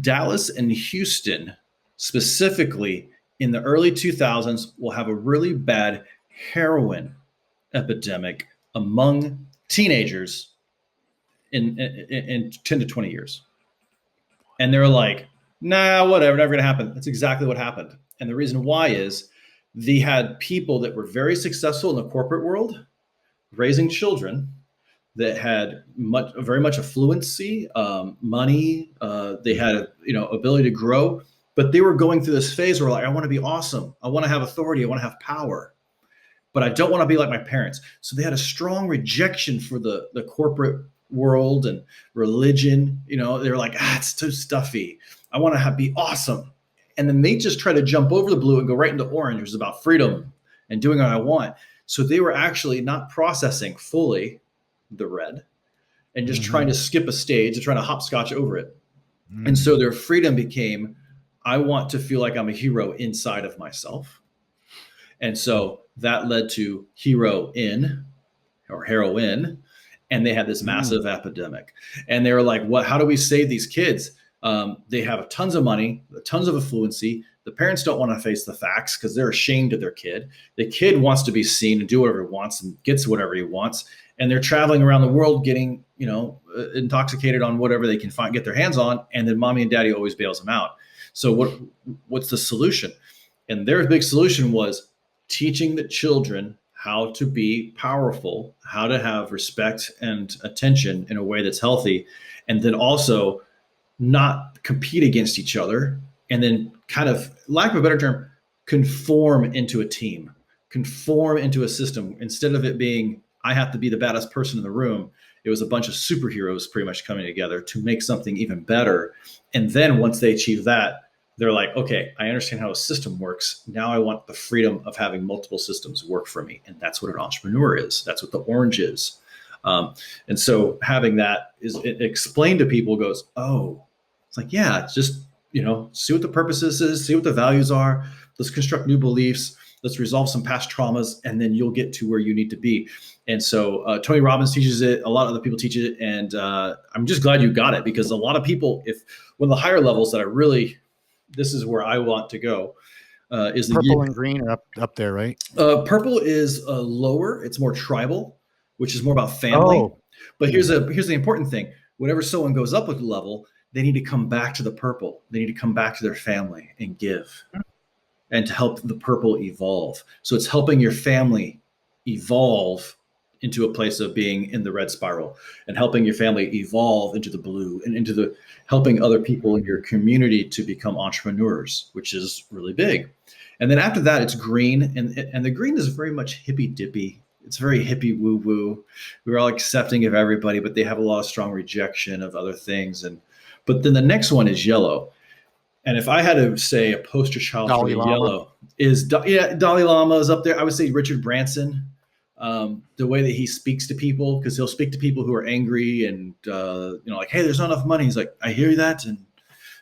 Dallas and Houston specifically in the early 2000s will have a really bad heroin epidemic among teenagers in 10 to 20 years. And they're like, nah, whatever, never going to happen. That's exactly what happened. And the reason why is they had people that were very successful in the corporate world, raising children that had very much affluency, money. They had ability to grow. But they were going through this phase where, like, I want to be awesome. I want to have authority. I want to have power. But I don't want to be like my parents. So they had a strong rejection for the corporate world and religion. They were like, it's too stuffy. I want to be awesome. And then they just try to jump over the blue and go right into orange, which is about freedom and doing what I want. So they were actually not processing fully the red. and just trying to skip a stage and trying to hopscotch over it. Mm. And so their freedom became, I want to feel like I'm a hero inside of myself. And so that led to heroin or heroin. And they had this massive epidemic. And they were like, what, how do we save these kids? They have tons of money, tons of affluency. The parents don't want to face the facts because they're ashamed of their kid. The kid wants to be seen and do whatever he wants and gets whatever he wants. And they're traveling around the world getting, intoxicated on whatever they can find, get their hands on. And then mommy and daddy always bails them out. So what's the solution? And their big solution was teaching the children how to be powerful, how to have respect and attention in a way that's healthy. And then also not compete against each other, and then kind of, lack of a better term, conform into a team, conform into a system. Instead of it being, I have to be the baddest person in the room, it was a bunch of superheroes pretty much coming together to make something even better. And then once they achieve that, they're like, okay, I understand how a system works. Now I want the freedom of having multiple systems work for me. And that's what an entrepreneur is. That's what the orange is. And so having that is, it explained to people, goes, oh, it's like, yeah, it's just, see what the purpose is, see what the values are. Let's construct new beliefs. Let's resolve some past traumas, and then you'll get to where you need to be. And so Tony Robbins teaches it. A lot of other people teach it. And I'm just glad you got it, because a lot of people, one of the higher levels that this is where I want to go, is purple and green are up there, right? Purple is lower. It's more tribal, which is more about family. Oh. But here's the important thing. Whenever someone goes up with a level, they need to come back to the purple. They need to come back to their family and give, and to help the purple evolve. So it's helping your family evolve into a place of being in the red spiral, and helping your family evolve into the blue, and into helping other people in your community to become entrepreneurs, which is really big. And then after that, it's green. And the green is very much hippy dippy. It's very hippie woo woo. We're all accepting of everybody, but they have a lot of strong rejection of other things. But then the next one is yellow. And if I had to say a poster child for yellow is, Dalai Lama is up there. I would say Richard Branson. The way that he speaks to people, because he'll speak to people who are angry and, like, hey, there's not enough money. He's like, I hear that. And,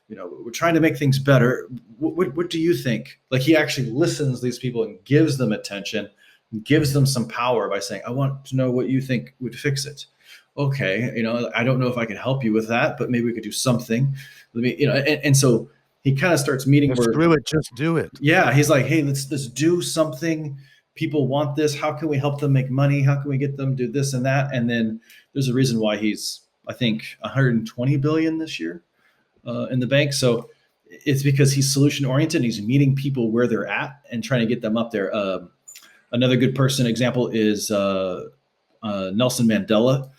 we're trying to make things better. What do you think? Like, he actually listens to these people and gives them attention, and gives them some power by saying, I want to know what you think would fix it. Okay. I don't know if I can help you with that, but maybe we could do something. Let me, and so he kind of starts meeting. Screw it, just do it. Yeah. He's like, hey, let's do something. People want this. How can we help them make money? How can we get them to do this and that? And then there's a reason why he's, I think, 120 billion this year in the bank. So it's because he's solution oriented. He's meeting people where they're at and trying to get them up there. Another good example is Nelson Mandela,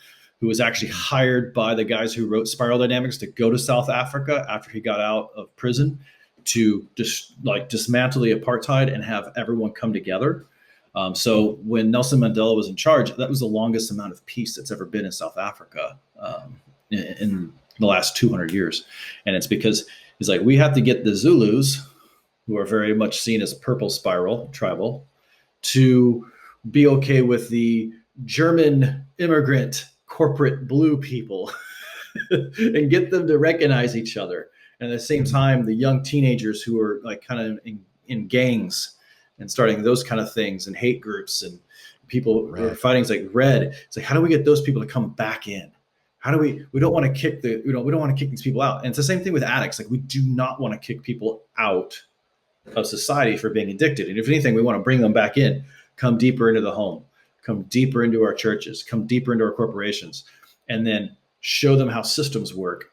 who was actually hired by the guys who wrote Spiral Dynamics to go to South Africa after he got out of prison to dismantle the apartheid and have everyone come together. So when Nelson Mandela was in charge, that was the longest amount of peace that's ever been in South Africa in the last 200 years. And it's because he's like, we have to get the Zulus, who are very much seen as purple spiral tribal, to be okay with the German immigrant corporate blue people and get them to recognize each other. And at the same time, the young teenagers who are like kind of in gangs and starting those kind of things and hate groups and people who are fighting, like red. It's like, how do we get those people to come back in? How do we don't want to kick we don't want to kick these people out. And it's the same thing with addicts. Like, we do not want to kick people out of society for being addicted. And if anything, we want to bring them back in, come deeper into the home, come deeper into our churches, come deeper into our corporations, and then show them how systems work,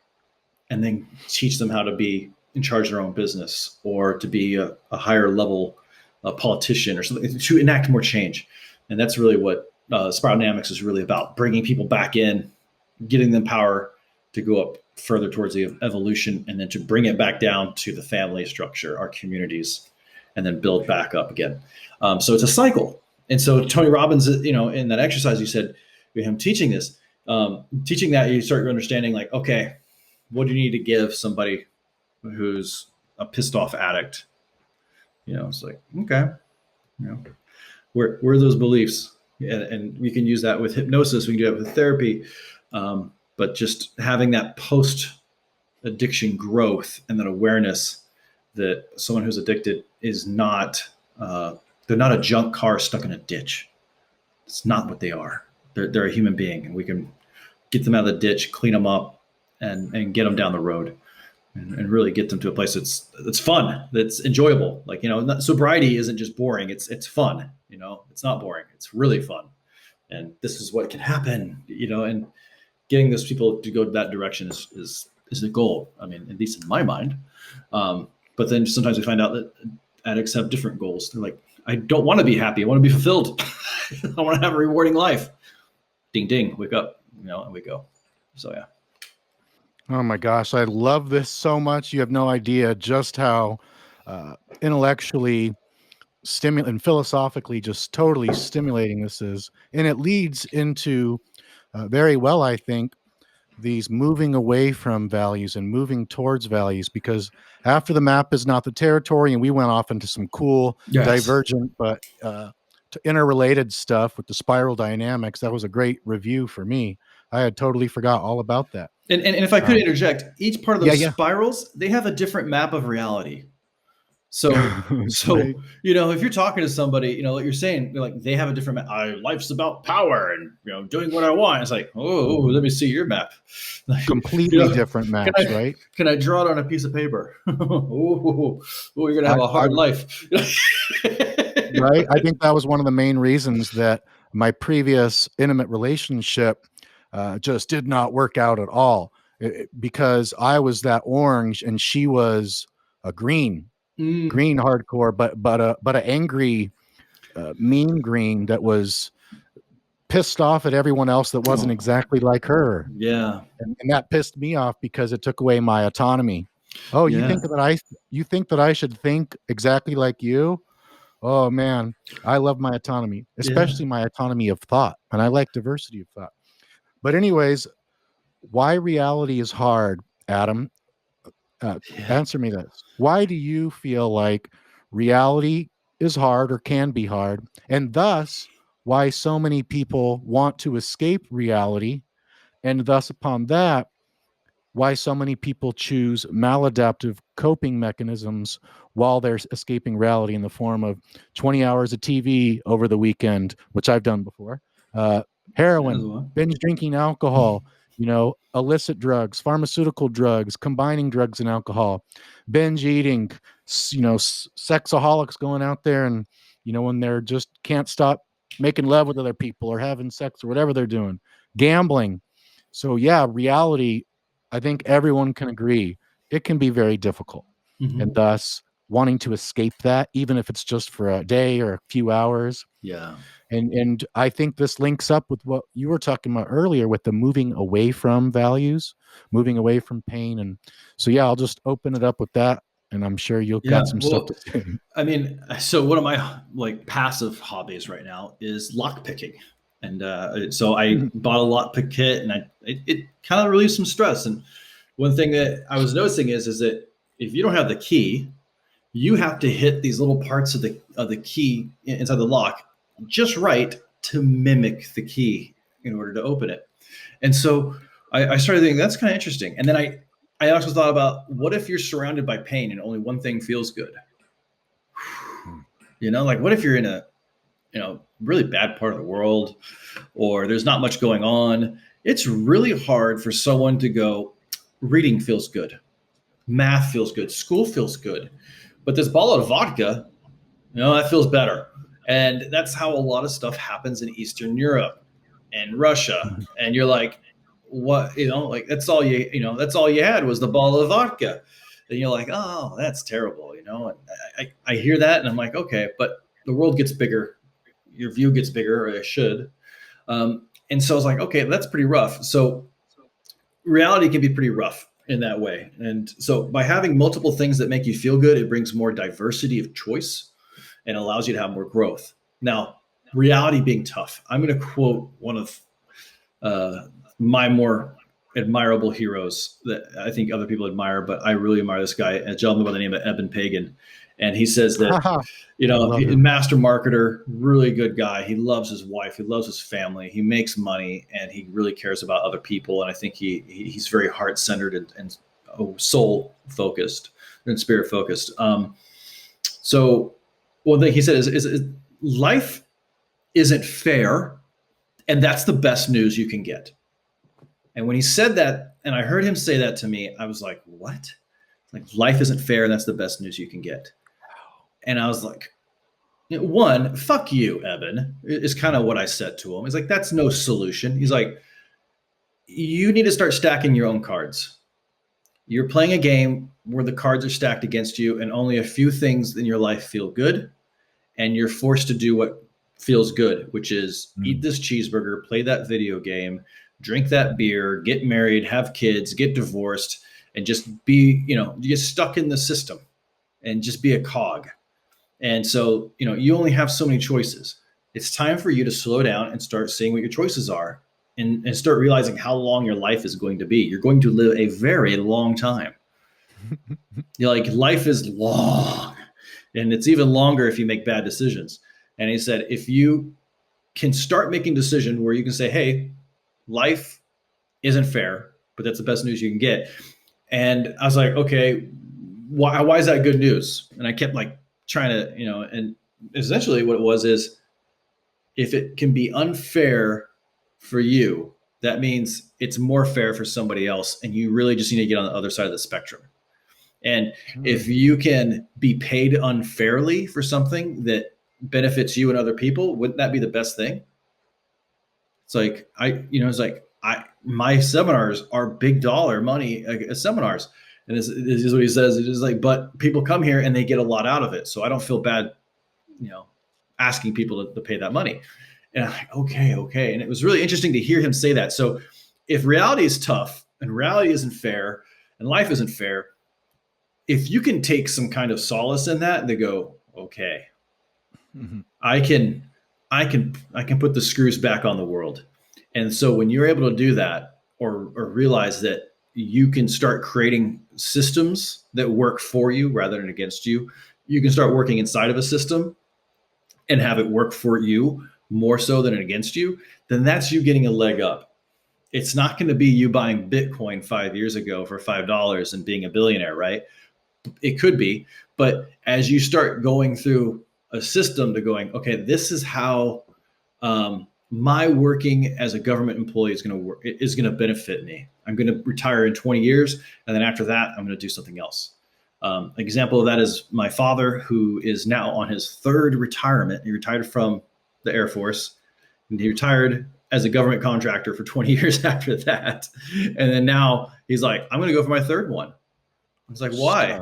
and then teach them how to be in charge of their own business, or to be a higher level politician or something, to enact more change. And that's really what Spiral Dynamics is really about: bringing people back in, getting them power to go up further towards the evolution, and then to bring it back down to the family structure, our communities, and then build back up again. So it's a cycle. And so Tony Robbins, in that exercise, you said, him teaching this, teaching that, you start understanding, like, okay, what do you need to give somebody who's a pissed off addict? It's like, okay, where are those beliefs? And we can use that with hypnosis. We can do that with therapy. But just having that post addiction growth and that awareness that someone who's addicted is not, they're not a junk car stuck in a ditch. It's not what they are. They're a human being, and we can get them out of the ditch, clean them up, and get them down the road, and really get them to a place that's fun, that's enjoyable. Like, sobriety isn't just boring. It's fun. It's not boring. It's really fun. And this is what can happen, and getting those people to go that direction is the goal. I mean, at least in my mind. But then sometimes we find out that addicts have different goals. They're like, I don't want to be happy. I want to be fulfilled. I want to have a rewarding life. Ding, ding, wake up, and we go. So, yeah. Oh my gosh, I love this so much. You have no idea just how intellectually and philosophically just totally stimulating this is. And it leads into very well, I think, these moving away from values and moving towards values, because after the map is not the territory, and we went off into some cool, divergent, but interrelated stuff with the spiral dynamics. That was a great review for me. I had totally forgot all about that. And if I could interject, each part of those Yeah. spirals, they have a different map of reality. So, Right. if you're talking to somebody, like you're saying, like they have a different map. Life's about power and, doing what I want. It's like, oh, let me see your map. Like, Completely different maps, right? Can I draw it on a piece of paper? Oh, you're going to have a hard life. Right. I think that was one of the main reasons that my previous intimate relationship just did not work out at all, because I was that orange and she was a green hardcore, but an angry, mean green that was pissed off at everyone else that wasn't exactly like her. Yeah. And that pissed me off because it took away my autonomy. Oh, Yeah. you think that I should think exactly like you? Oh man, I love my autonomy, especially my autonomy of thought. And I like diversity of thought. But anyways, why reality is hard, Adam? Answer me this. Why do you feel like reality is hard or can be hard? And thus, why so many people want to escape reality? And thus, upon that, why so many people choose maladaptive coping mechanisms while they're escaping reality in the form of 20 hours of TV over the weekend, which I've done before, heroin, binge drinking alcohol, illicit drugs, pharmaceutical drugs, combining drugs and alcohol, binge eating, sexaholics going out there and, when they're just can't stop making love with other people or having sex or whatever they're doing, gambling. So yeah, reality, I think everyone can agree, it can be very difficult. And thus wanting to escape that, even if it's just for a day or a few hours. Yeah. And I think this links up with what you were talking about earlier with the moving away from values, moving away from pain. And so, yeah, I'll just open it up with that. And I'm sure you'll got some stuff to say. I mean, so one of my passive hobbies right now is lock picking. And so I bought a lockpick kit, and it kind of relieved some stress. And one thing that I was noticing is that if you don't have the key, you have to hit these little parts of the key inside the lock just right to mimic the key in order to open it. And so I started thinking that's kind of interesting. And then I also thought about, what if you're surrounded by pain and only one thing feels good? What if you're in a really bad part of the world, or there's not much going on? It's really hard for someone to go, reading feels good, math feels good, school feels good, but this bottle of vodka, that feels better. And that's how a lot of stuff happens in Eastern Europe and Russia. And you're like, what, that's all you had was the bottle of vodka. And you're like, oh, that's terrible. And I hear that and I'm like, okay, but the world gets bigger. Your view gets bigger, or it should. And so I was like, okay, that's pretty rough. So reality can be pretty rough in that way. And so by having multiple things that make you feel good, it brings more diversity of choice and allows you to have more growth. Now, reality being tough. I'm going to quote one of my more admirable heroes that I think other people admire, but I really admire this guy, a gentleman by the name of Eben Pagan. And he says that, master marketer, really good guy. He loves his wife. He loves his family. He makes money, and he really cares about other people. And I think he's very heart-centered and soul-focused and spirit-focused. So one thing he said is life isn't fair, and that's the best news you can get. And when he said that, and I heard him say that to me, I was like, what? Like, life isn't fair, and that's the best news you can get. And I was like, one, fuck you, Eben, is kind of what I said to him. He's like, that's no solution. He's like, you need to start stacking your own cards. You're playing a game where the cards are stacked against you, and only a few things in your life feel good. And you're forced to do what feels good, which is eat this cheeseburger, play that video game, drink that beer, get married, have kids, get divorced, and just be, you get stuck in the system and just be a cog. And so, you only have so many choices. It's time for you to slow down and start seeing what your choices are and start realizing how long your life is going to be. You're going to live a very long time. Life is long, and it's even longer if you make bad decisions. And he said, if you can start making decisions where you can say, hey, life isn't fair, but that's the best news you can get. And I was like, okay, why is that good news? And I kept trying to, and essentially what it was is, if it can be unfair for you, that means it's more fair for somebody else. And you really just need to get on the other side of the spectrum. And if you can be paid unfairly for something that benefits you and other people, wouldn't that be the best thing? It's like, my seminars are big dollar money seminars. And this is what he says. It is like, but people come here and they get a lot out of it. So I don't feel bad, asking people to pay that money. And I'm like, okay. And it was really interesting to hear him say that. So if reality is tough and reality isn't fair and life isn't fair, if you can take some kind of solace in that, they go, okay, I can put the screws back on the world. And so when you're able to do that, or realize that you can start creating systems that work for you rather than against you, you can start working inside of a system and have it work for you more so than against you, then that's you getting a leg up. It's not going to be you buying Bitcoin 5 years ago for $5 and being a billionaire, right? It could be, but as you start going through a system to going, okay, this is how my working as a government employee is going to benefit me. I'm going to retire in 20 years. And then after that, I'm going to do something else. An example of that is my father, who is now on his third retirement. He retired from the Air Force, and he retired as a government contractor for 20 years after that. And then now he's like, I'm going to go for my third one. I was like, why?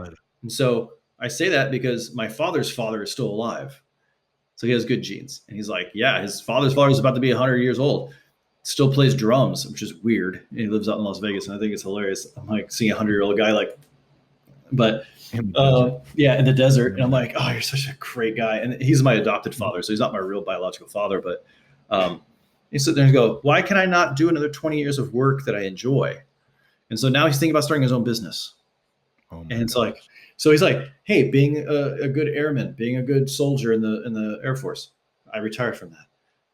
And so I say that because my father's father is still alive. So he has good genes. And he's like, yeah, his father's father is about to be 100 years old, still plays drums, which is weird. And he lives out in Las Vegas. And I think it's hilarious. I'm like seeing a 100-year-old guy in the desert. And I'm like, oh, you're such a great guy. And he's my adopted father. So he's not my real biological father. But he's sitting there and go, why can I not do another 20 years of work that I enjoy? And so now he's thinking about starting his own business. And it's like, so he's like, hey, being a good airman, being a good soldier in the Air Force, I retired from that.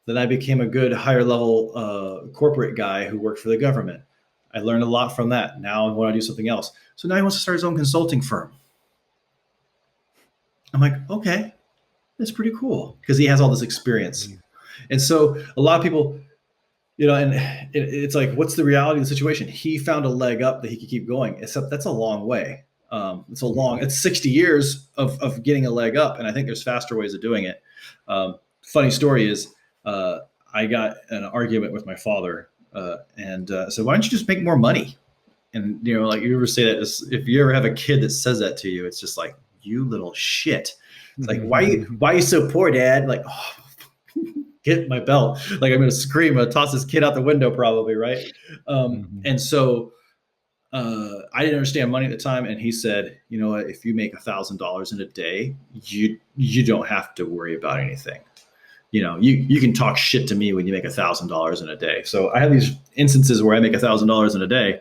Then I became a good higher level corporate guy who worked for the government. I learned a lot from that. Now I want to do something else. So now he wants to start his own consulting firm. I'm like, okay, that's pretty cool, because he has all this experience. And so a lot of people, and it's like, what's the reality of the situation? He found a leg up that he could keep going, except that's a long way. It's 60 years of getting a leg up. And I think there's faster ways of doing it. Funny story is, I got an argument with my father, and said, why don't you just make more money? And, like you ever say that, if you ever have a kid that says that to you, it's just like, you little shit. It's like, why are you so poor, Dad? Like, oh, get my belt. Like, I'm going to scream, I'm going to toss this kid out the window probably. Right. And so, I didn't understand money at the time. And he said, you know what, if you make $1,000 in a day, you don't have to worry about anything. You can talk shit to me when you make $1,000 in a day. So I have these instances where I make $1,000 in a day,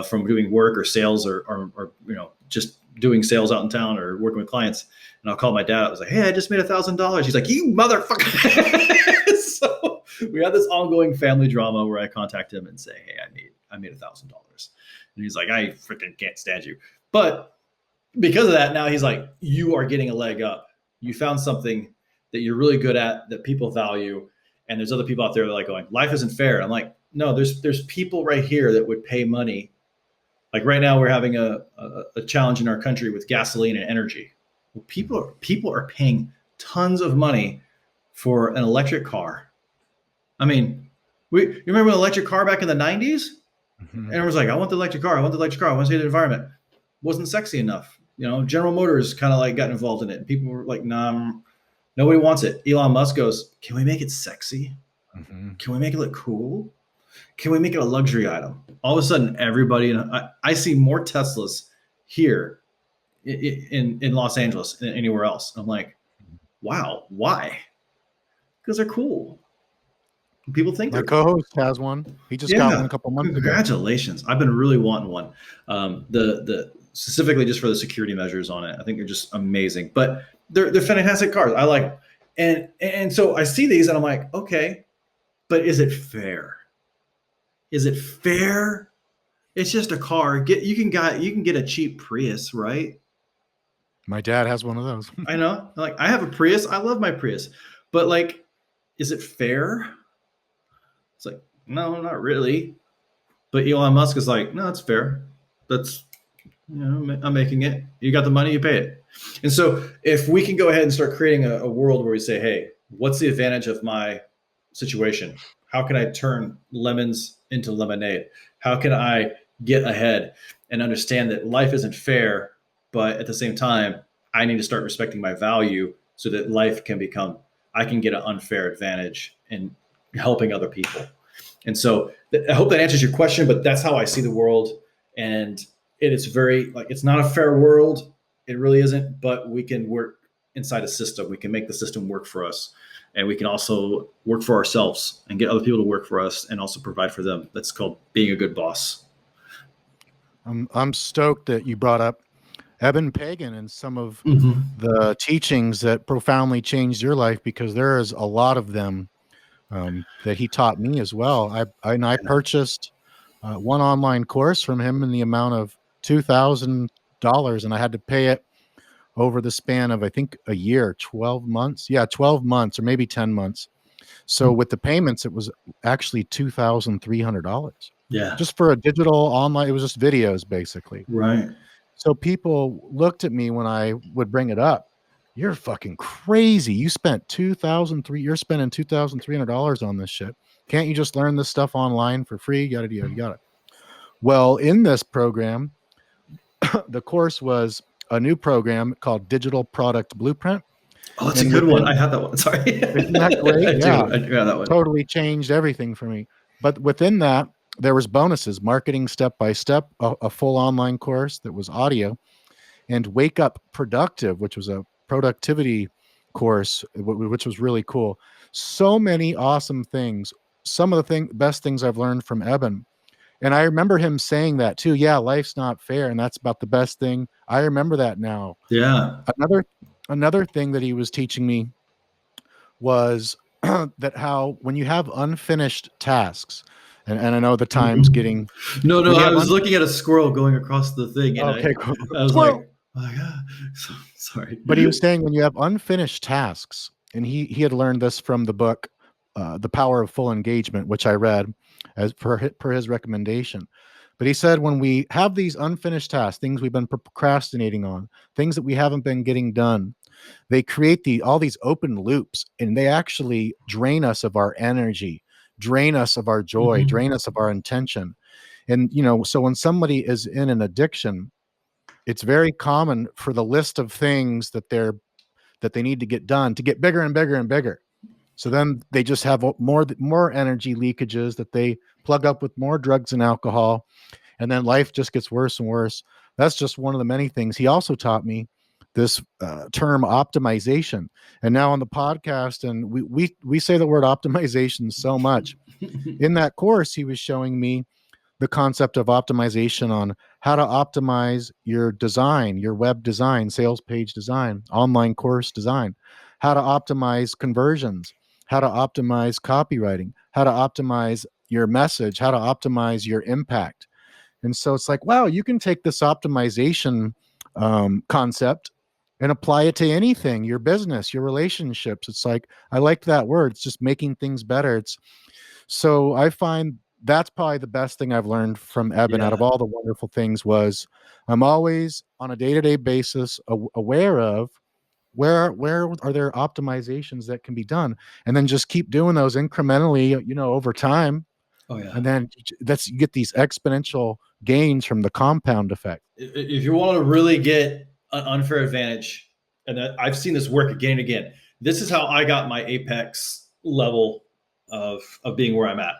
from doing work or sales or just doing sales out in town or working with clients, and I'll call my dad. I was like, "Hey, I just made $1,000." He's like, "You motherfucker!" So we have this ongoing family drama where I contact him and say, "Hey, I made $1,000," and he's like, "I freaking can't stand you." But because of that, now he's like, "You are getting a leg up. You found something that you're really good at that people value." And there's other people out there that are like going, "Life isn't fair." I'm like, no, there's people right here that would pay money. Like right now, we're having a challenge in our country with gasoline and energy. Well, people are paying tons of money for an electric car. I mean, you remember an electric car back in the 90s? And it was like, I want the electric car. I want the electric car. I want to save the environment. Wasn't sexy enough. General Motors kind of like got involved in it. And people were like, nah, nobody wants it. Elon Musk goes, can we make it sexy? Can we make it look cool? Can we make it a luxury item? All of a sudden, everybody, I see more Teslas here in Los Angeles than anywhere else. I'm like, wow, why? Because they're cool. People think my co-host has one. He just got one a couple months ago. Congratulations. I've been really wanting one. The specifically just for the security measures on it. I think they're just amazing. But they're fantastic cars. I like them. And so I see these and I'm like, okay, but is it fair? Is it fair? It's just a car. You can get a cheap Prius, right? My dad has one of those. I know. Like I have a Prius. I love my Prius. But like, is it fair? It's like, no, not really. But Elon Musk is like, no, it's fair. That's, I'm making it. You got the money, you pay it. And so if we can go ahead and start creating a world where we say, hey, what's the advantage of my situation? How can I turn lemons into lemonade? How can I get ahead and understand that life isn't fair, but at the same time, I need to start respecting my value so that life I can get an unfair advantage in helping other people. And so I hope that answers your question, but that's how I see the world. And it is very, like, it's not a fair world. It really isn't, but we can work inside a system. We can make the system work for us. And we can also work for ourselves and get other people to work for us and also provide for them. That's called being a good boss. I'm stoked that you brought up Eben Pagan and some of the teachings that profoundly changed your life, because there is a lot of them that he taught me as well. I purchased one online course from him in the amount of $2,000, and I had to pay it over the span of, I think, a year, 12 months. Yeah, 12 months or maybe 10 months. So with the payments, it was actually $2,300. Yeah. Just for a digital online, it was just videos basically. Right. So people looked at me when I would bring it up. You're fucking crazy. You spent you're spending $2,300 on this shit. Can't you just learn this stuff online for free? Yada, yada, yada. Well, in this program, the course was a new program called Digital Product Blueprint. Oh, that's a good one. I had that one. Sorry. Isn't that great? I do have that one. Totally changed everything for me. But within that, there was bonuses, marketing step by step, a full online course that was audio, and Wake Up Productive, which was a productivity course, which was really cool. So many awesome things. Some of the best things I've learned from Eben. And I remember him saying that too. Yeah, life's not fair, and that's about the best thing. I remember that now. Yeah. Another thing that he was teaching me was that how when you have unfinished tasks, and I know the time's getting... No, I was looking at a squirrel going across the thing. And okay, cool. I was like, oh my God. Sorry. But he was saying when you have unfinished tasks, and he had learned this from the book, The Power of Full Engagement, which I read as per his recommendation. But he said when we have these unfinished tasks, things we've been procrastinating on, things that we haven't been getting done, they create all these open loops, and they actually drain us of our energy, drain us of our joy, drain us of our intention. And, so when somebody is in an addiction, it's very common for the list of things that they need to get done to get bigger and bigger and bigger. So then they just have more energy leakages that they plug up with more drugs and alcohol, and then life just gets worse and worse. That's just one of the many things. He also taught me this term optimization. And now on the podcast, and we say the word optimization so much. In that course, he was showing me the concept of optimization on how to optimize your design, your web design, sales page design, online course design, how to optimize conversions, how to optimize copywriting, how to optimize your message, how to optimize your impact. And so it's like, wow, you can take this optimization concept and apply it to anything, your business, your relationships. It's like, I like that word. It's just making things better. So I find that's probably the best thing I've learned from Eben out Yeah. of all the wonderful things was I'm always on a day-to-day basis aware of where are there optimizations that can be done, and then just keep doing those incrementally, over time. Oh yeah. And then you get these exponential gains from the compound effect. If you want to really get an unfair advantage, and I've seen this work again and again, this is how I got my apex level of being where I'm at.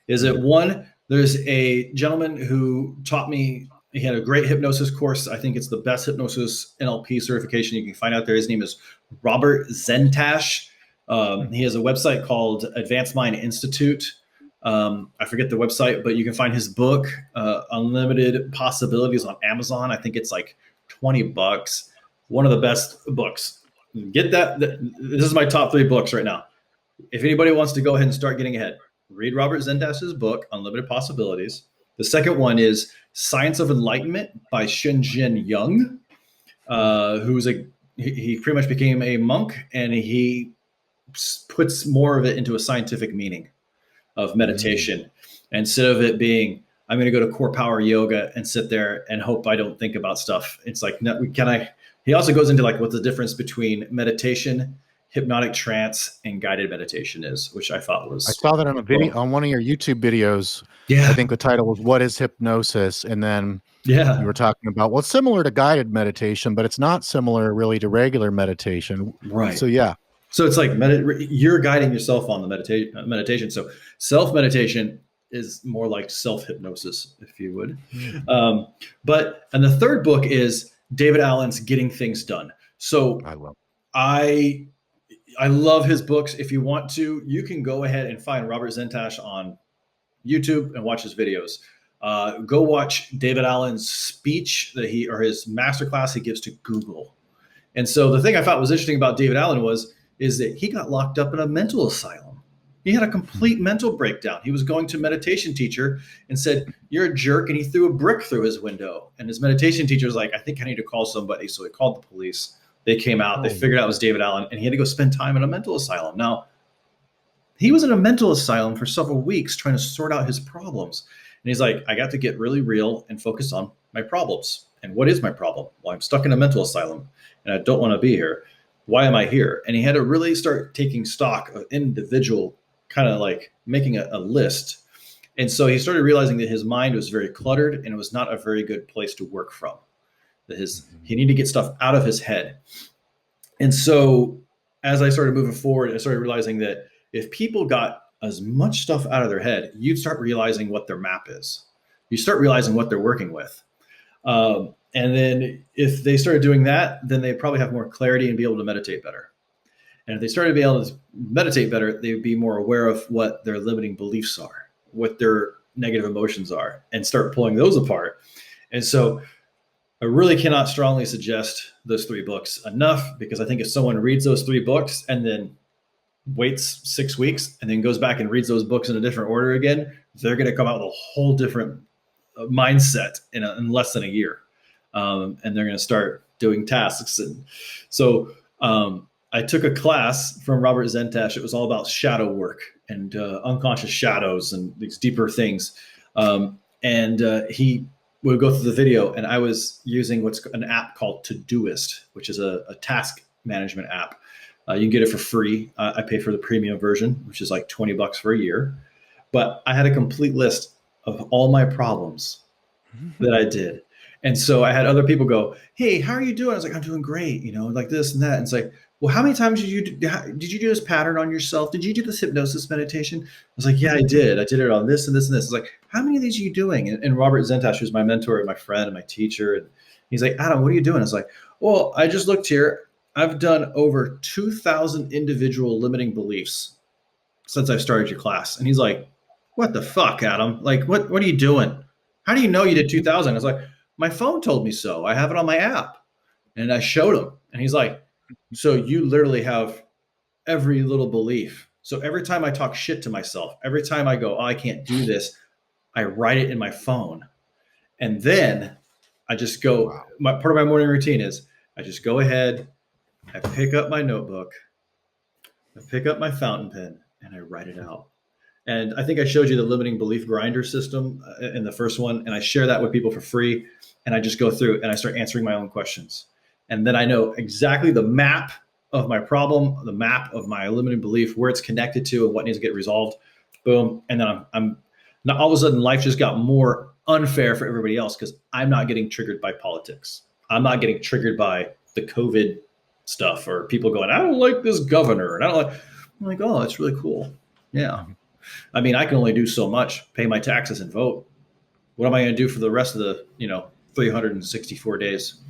Is it one, there's a gentleman who taught me, he had a great hypnosis course. I think it's the best hypnosis NLP certification you can find out there. His name is Robert Zentash. He has a website called Advanced Mind Institute. I forget the website, but you can find his book, Unlimited Possibilities, on Amazon. I think it's like $20. One of the best books. Get that. This is my top 3 books right now. If anybody wants to go ahead and start getting ahead, read Robert Zentash's book, Unlimited Possibilities. The second one is Science of Enlightenment by Shinjin Young, he pretty much became a monk, and he puts more of it into a scientific meaning of meditation. Instead of it being, I'm going to go to core power yoga and sit there and hope I don't think about stuff. It's like, he also goes into like what the difference between meditation, hypnotic trance, and guided meditation is, which I thought was. I saw that on a video, on one of your YouTube videos. Yeah. I think the title was "What is Hypnosis?" And then Yeah, you were talking about, well, it's similar to guided meditation, but it's not similar really to regular meditation. right. So yeah. So it's like you're guiding yourself on the meditation. So self-meditation is more like self-hypnosis, if you would. And the third book is David Allen's Getting Things Done. So I love his books. If you want to, you can go ahead and find Robert Zentash on YouTube and watch his videos. Go watch David Allen's speech or his masterclass he gives to Google. And so the thing I thought was interesting about David Allen is that he got locked up in a mental asylum. He had a complete mental breakdown. He was going to a meditation teacher and said, "You're a jerk," and he threw a brick through his window. And his meditation teacher was like, "I think I need to call somebody." So he called the police. They came out, they figured out it was David Allen, and he had to go spend time in a mental asylum. Now, he was in a mental asylum for several weeks trying to sort out his problems. And he's like, I got to get really real and focus on my problems. And what is my problem? Well, I'm stuck in a mental asylum and I don't want to be here. Why am I here? And he had to really start taking stock of individual, kind of like making a list. And so he started realizing that his mind was very cluttered and it was not a very good place to work from. That he needed to get stuff out of his head. And so as I started moving forward, I started realizing that if people got as much stuff out of their head, you'd start realizing what their map is. You start realizing what they're working with. And then if they started doing that, then they'd probably have more clarity and be able to meditate better. And if they started to be able to meditate better, they'd be more aware of what their limiting beliefs are, what their negative emotions are, and start pulling those apart. And so I really cannot strongly suggest those 3 books enough, because I think if someone reads those 3 books and then waits 6 weeks and then goes back and reads those books in a different order again, they're going to come out with a whole different mindset in less than a year. And they're going to start doing tasks. And so I took a class from Robert Zentash. It was all about shadow work and unconscious shadows and these deeper things. He would go through the video, and I was using an app called Todoist, which is a task management app. You can get it for free. I pay for the premium version, which is like $20 for a year. But I had a complete list of all my problems that I did. And so I had other people go, "Hey, how are you doing?" I was like, "I'm doing great," like this and that. And it's like, "Well, how many times did you do this pattern on yourself? Did you do this hypnosis meditation?" I was like, "Yeah, I did. I did it on this and this and this." It's like, "How many of these are you doing?" And Robert Zentash, who's my mentor and my friend and my teacher, and he's like, "Adam, what are you doing?" I was like, "Well, I just looked here. I've done over 2,000 individual limiting beliefs since I've started your class." And he's like, what the fuck, Adam? Like, what are you doing? How do you know you did 2000? I was like, my phone told me so. I have it on my app. And I showed him. And he's like, so you literally have every little belief. So every time I talk shit to myself, every time I go, oh, I can't do this, I write it in my phone. And then I just go, Wow. part of my morning routine is I just go ahead, I pick up my notebook, I pick up my fountain pen, and I write it out. And I think I showed you the limiting belief grinder system in the first one. And I share that with people for free. And I just go through and I start answering my own questions. And then I know exactly the map of my problem, the map of my limiting belief, where it's connected to and what needs to get resolved. Boom. And then I'm not, all of a sudden life just got more unfair for everybody else because I'm not getting triggered by politics. I'm not getting triggered by the COVID stuff or people going, I don't like this governor. And I'm like, oh, that's really cool. Yeah. I mean, I can only do so much, pay my taxes and vote. What am I going to do for the rest of the, 364 days?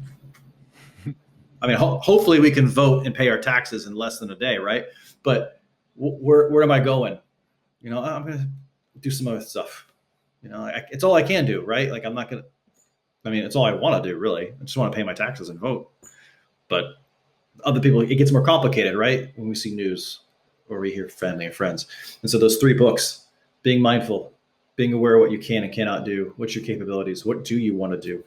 I mean, hopefully we can vote and pay our taxes in less than a day, right? But where am I going? I'm going to do some other stuff. It's all I can do, right? Like I'm not going to, it's all I want to do, really. I just want to pay my taxes and vote. But other people, it gets more complicated, right? When we see news or we hear family and friends. And so those 3 books, being mindful, being aware of what you can and cannot do, what's your capabilities, what do you want to do?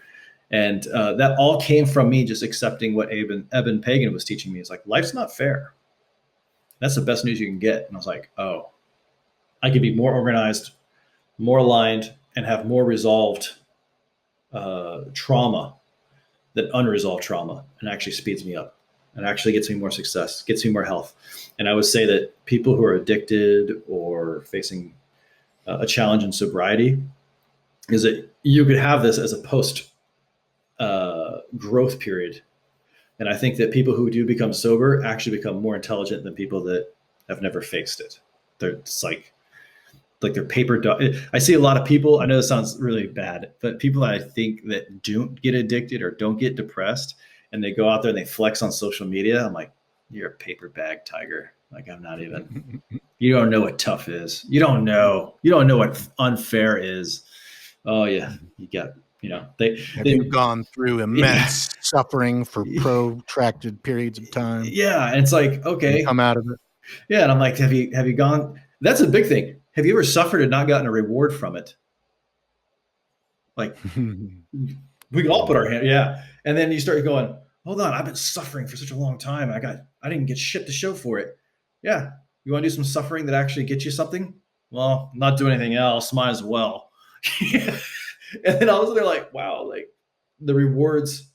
And that all came from me just accepting what Eben Pagan was teaching me. It's like, life's not fair. That's the best news you can get. And I was like, oh, I could be more organized, more aligned, and have more resolved trauma than unresolved trauma, and actually speeds me up and actually gets me more success, gets me more health. And I would say that people who are addicted or facing a challenge in sobriety is that you could have this as a post growth period. And I think that people who do become sober actually become more intelligent than people that have never faced it. It's like they're paper dog. I see a lot of people, I know this sounds really bad, but people that I think that don't get addicted or don't get depressed and they go out there and they flex on social media. I'm like, you're a paper bag tiger. Like I'm not even, you don't know what tough is. You don't know what unfair is. Oh yeah. You got, They've gone through immense suffering for protracted periods of time. Yeah. And it's like, okay. Come out of it. Yeah. And I'm like, have you gone? That's a big thing. Have you ever suffered and not gotten a reward from it? Like we can all put our hand. Yeah. And then you start going, hold on, I've been suffering for such a long time. I didn't get shit to show for it. Yeah. You want to do some suffering that actually gets you something? Well, not do anything else. Might as well. And then all of a sudden they're like, wow, like the rewards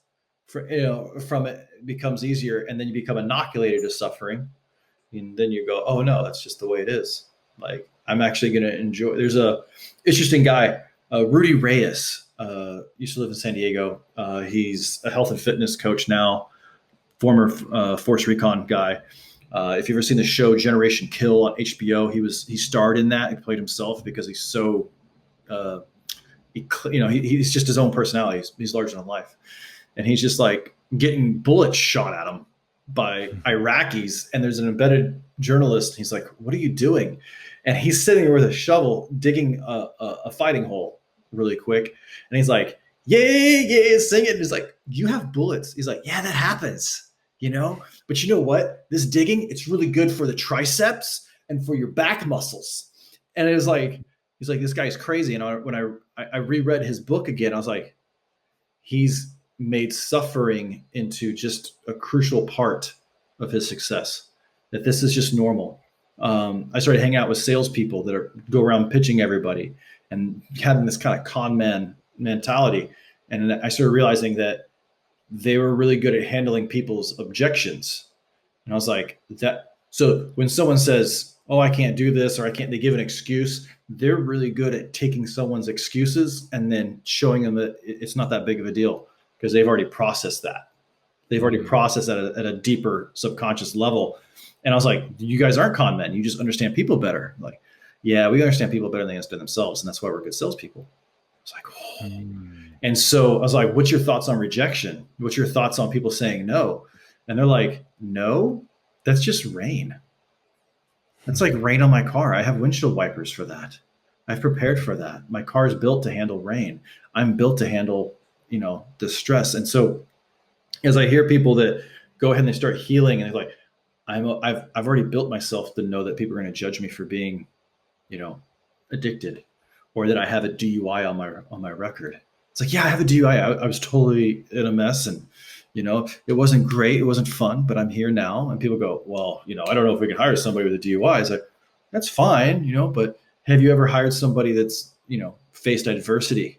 from it becomes easier. And then you become inoculated to suffering. And then you go, oh no, that's just the way it is. Like I'm actually going to enjoy. There's a interesting guy, Rudy Reyes, used to live in San Diego. He's a health and fitness coach now, former Force Recon guy. If you've ever seen the show Generation Kill on HBO, he starred in that. He played himself because he's so, he's just his own personality. He's larger than life. And he's just like getting bullets shot at him by Iraqis. And there's an embedded journalist. He's like, what are you doing? And he's sitting there with a shovel digging a fighting hole really quick. And he's like, yeah, sing it. And he's like, you have bullets. He's like, yeah, that happens, but you know what? This digging, it's really good for the triceps and for your back muscles. And it was like, he's like, this guy's crazy. And when I reread his book again, I was like, he's made suffering into just a crucial part of his success, that this is just normal. I started hanging out with salespeople that go around pitching everybody and having this kind of con man mentality. And I started realizing that they were really good at handling people's objections. And I was like, so when someone says, oh, I can't do this, or they give an excuse, they're really good at taking someone's excuses and then showing them that it's not that big of a deal because they've already processed that. They've already processed that at a deeper subconscious level. And I was like, you guys aren't con men. You just understand people better. Like, yeah, we understand people better than they understand themselves. And that's why we're good salespeople. It's like, oh. And so I was like, what's your thoughts on rejection? What's your thoughts on people saying no? And they're like, no, that's just rain. That's like rain on my car. I have windshield wipers for that. I've prepared for that. My car is built to handle rain. I'm built to handle, distress. And so as I hear people that go ahead and they start healing and they're like, I've already built myself to know that people are going to judge me for being, you know, addicted, or that I have a DUI on my record. It's like, yeah, I have a DUI. I was totally in a mess, and it wasn't great, it wasn't fun, but I'm here now. And people go, well, I don't know if we can hire somebody with a DUI. It's like, that's fine, but have you ever hired somebody that's faced adversity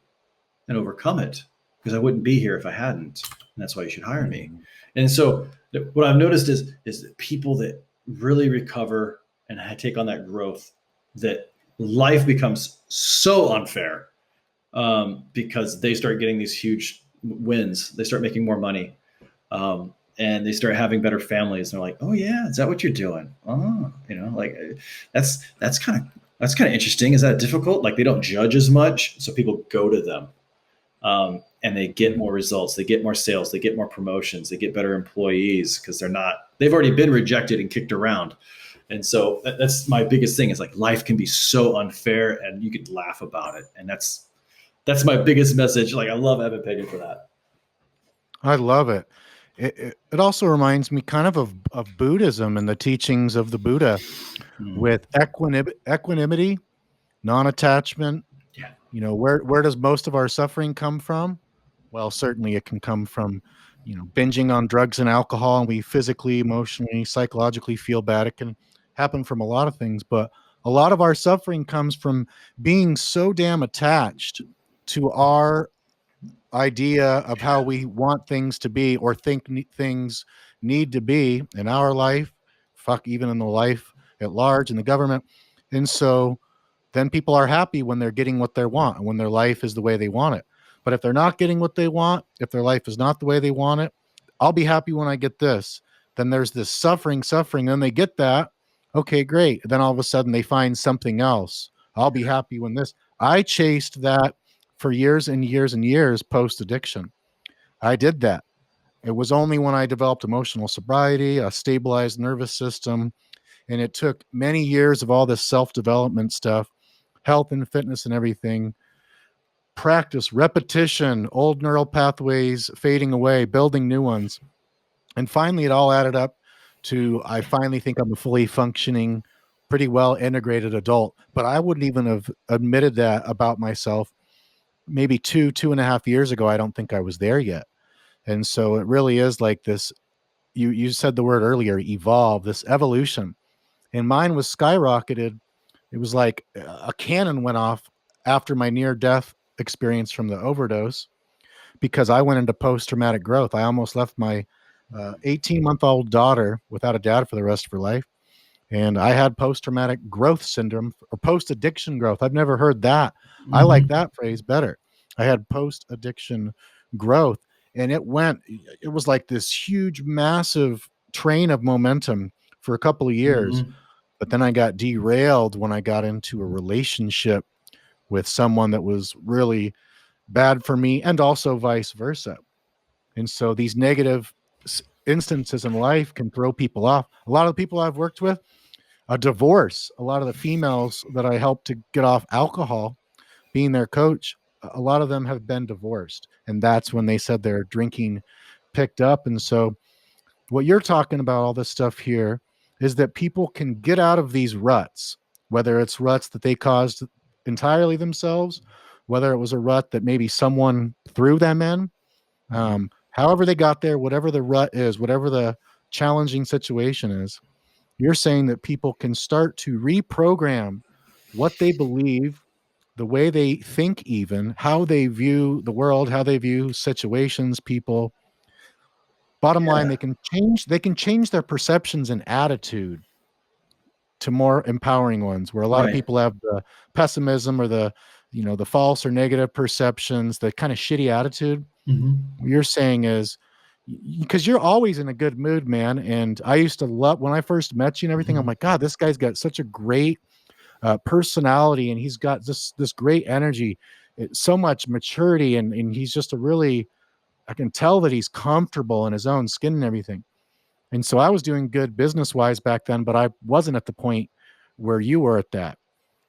and overcome it? Because I wouldn't be here if I hadn't, and that's why you should hire me. And so what I've noticed is that people that really recover and take on that growth, that life becomes so unfair, because they start getting these huge wins. They start making more money, and they start having better families. And they're like, oh yeah, is that what you're doing? Oh, like that's kind of interesting. Is that difficult? Like, they don't judge as much, so people go to them. And they get more results, they get more sales, they get more promotions, they get better employees, because they've already been rejected and kicked around. And so that's my biggest thing, is like, life can be so unfair and you can laugh about it. And that's my biggest message. Like, I love Evan Pagan for that. I love it. It also reminds me kind of Buddhism and the teachings of the Buddha, with equanimity, non-attachment. Yeah. Where does most of our suffering come from? Well, certainly it can come from, binging on drugs and alcohol, and we physically, emotionally, psychologically feel bad. It can happen from a lot of things, but a lot of our suffering comes from being so damn attached to our idea of how we want things to be, or think things need to be in our life, even in the life at large, in the government. And so then people are happy when they're getting what they want, and when their life is the way they want it. But if they're not getting what they want, if their life is not the way they want it, I'll be happy when I get this. Then there's this suffering, then they get that. Okay, great. Then all of a sudden they find something else. I'll be happy when this. I chased that for years and years and years post-addiction. I did that. It was only when I developed emotional sobriety, a stabilized nervous system, and it took many years of all this self-development stuff, health and fitness and everything, practice, repetition, old neural pathways fading away, building new ones. And finally, it all added up to, I finally think I'm a fully functioning, pretty well integrated adult. But I wouldn't even have admitted that about myself maybe 2.5 years ago. I don't think I was there yet. And so it really is like this, you said the word earlier, evolve, this evolution. And mine was skyrocketed. It was like a cannon went off after my near-death experience from the overdose, because I went into post-traumatic growth. I almost left my 18-month-old daughter without a dad for the rest of her life. And I had post-traumatic growth syndrome, or post-addiction growth. I've never heard that. I like that phrase better. I had post-addiction growth, and it was like this huge, massive train of momentum for a couple of years. But then I got derailed when I got into a relationship with someone that was really bad for me, and also vice versa. And so these negative instances in life can throw people off. A lot of the people I've worked with, a divorce, a lot of the females that I helped to get off alcohol, being their coach, a lot of them have been divorced. And that's when they said their drinking picked up. And so what you're talking about, all this stuff here, is that people can get out of these ruts, whether it's ruts that they caused entirely themselves, whether it was a rut that maybe someone threw them in, however they got there, whatever the rut is, whatever the challenging situation is. You're saying that people can start to reprogram what they believe, the way they think, even how they view the world, how they view situations, people. Bottom line, they can change their perceptions and attitude to more empowering ones, where a lot of people have the pessimism, or the false or negative perceptions, the kind of shitty attitude. What you're saying is, because you're always in a good mood, man. And I used to love, when I first met you and everything, I'm like, God, this guy's got such a great personality, and he's got this great energy, so much maturity, and he's just I can tell that he's comfortable in his own skin and everything. And so I was doing good business wise back then, but I wasn't at the point where you were at that.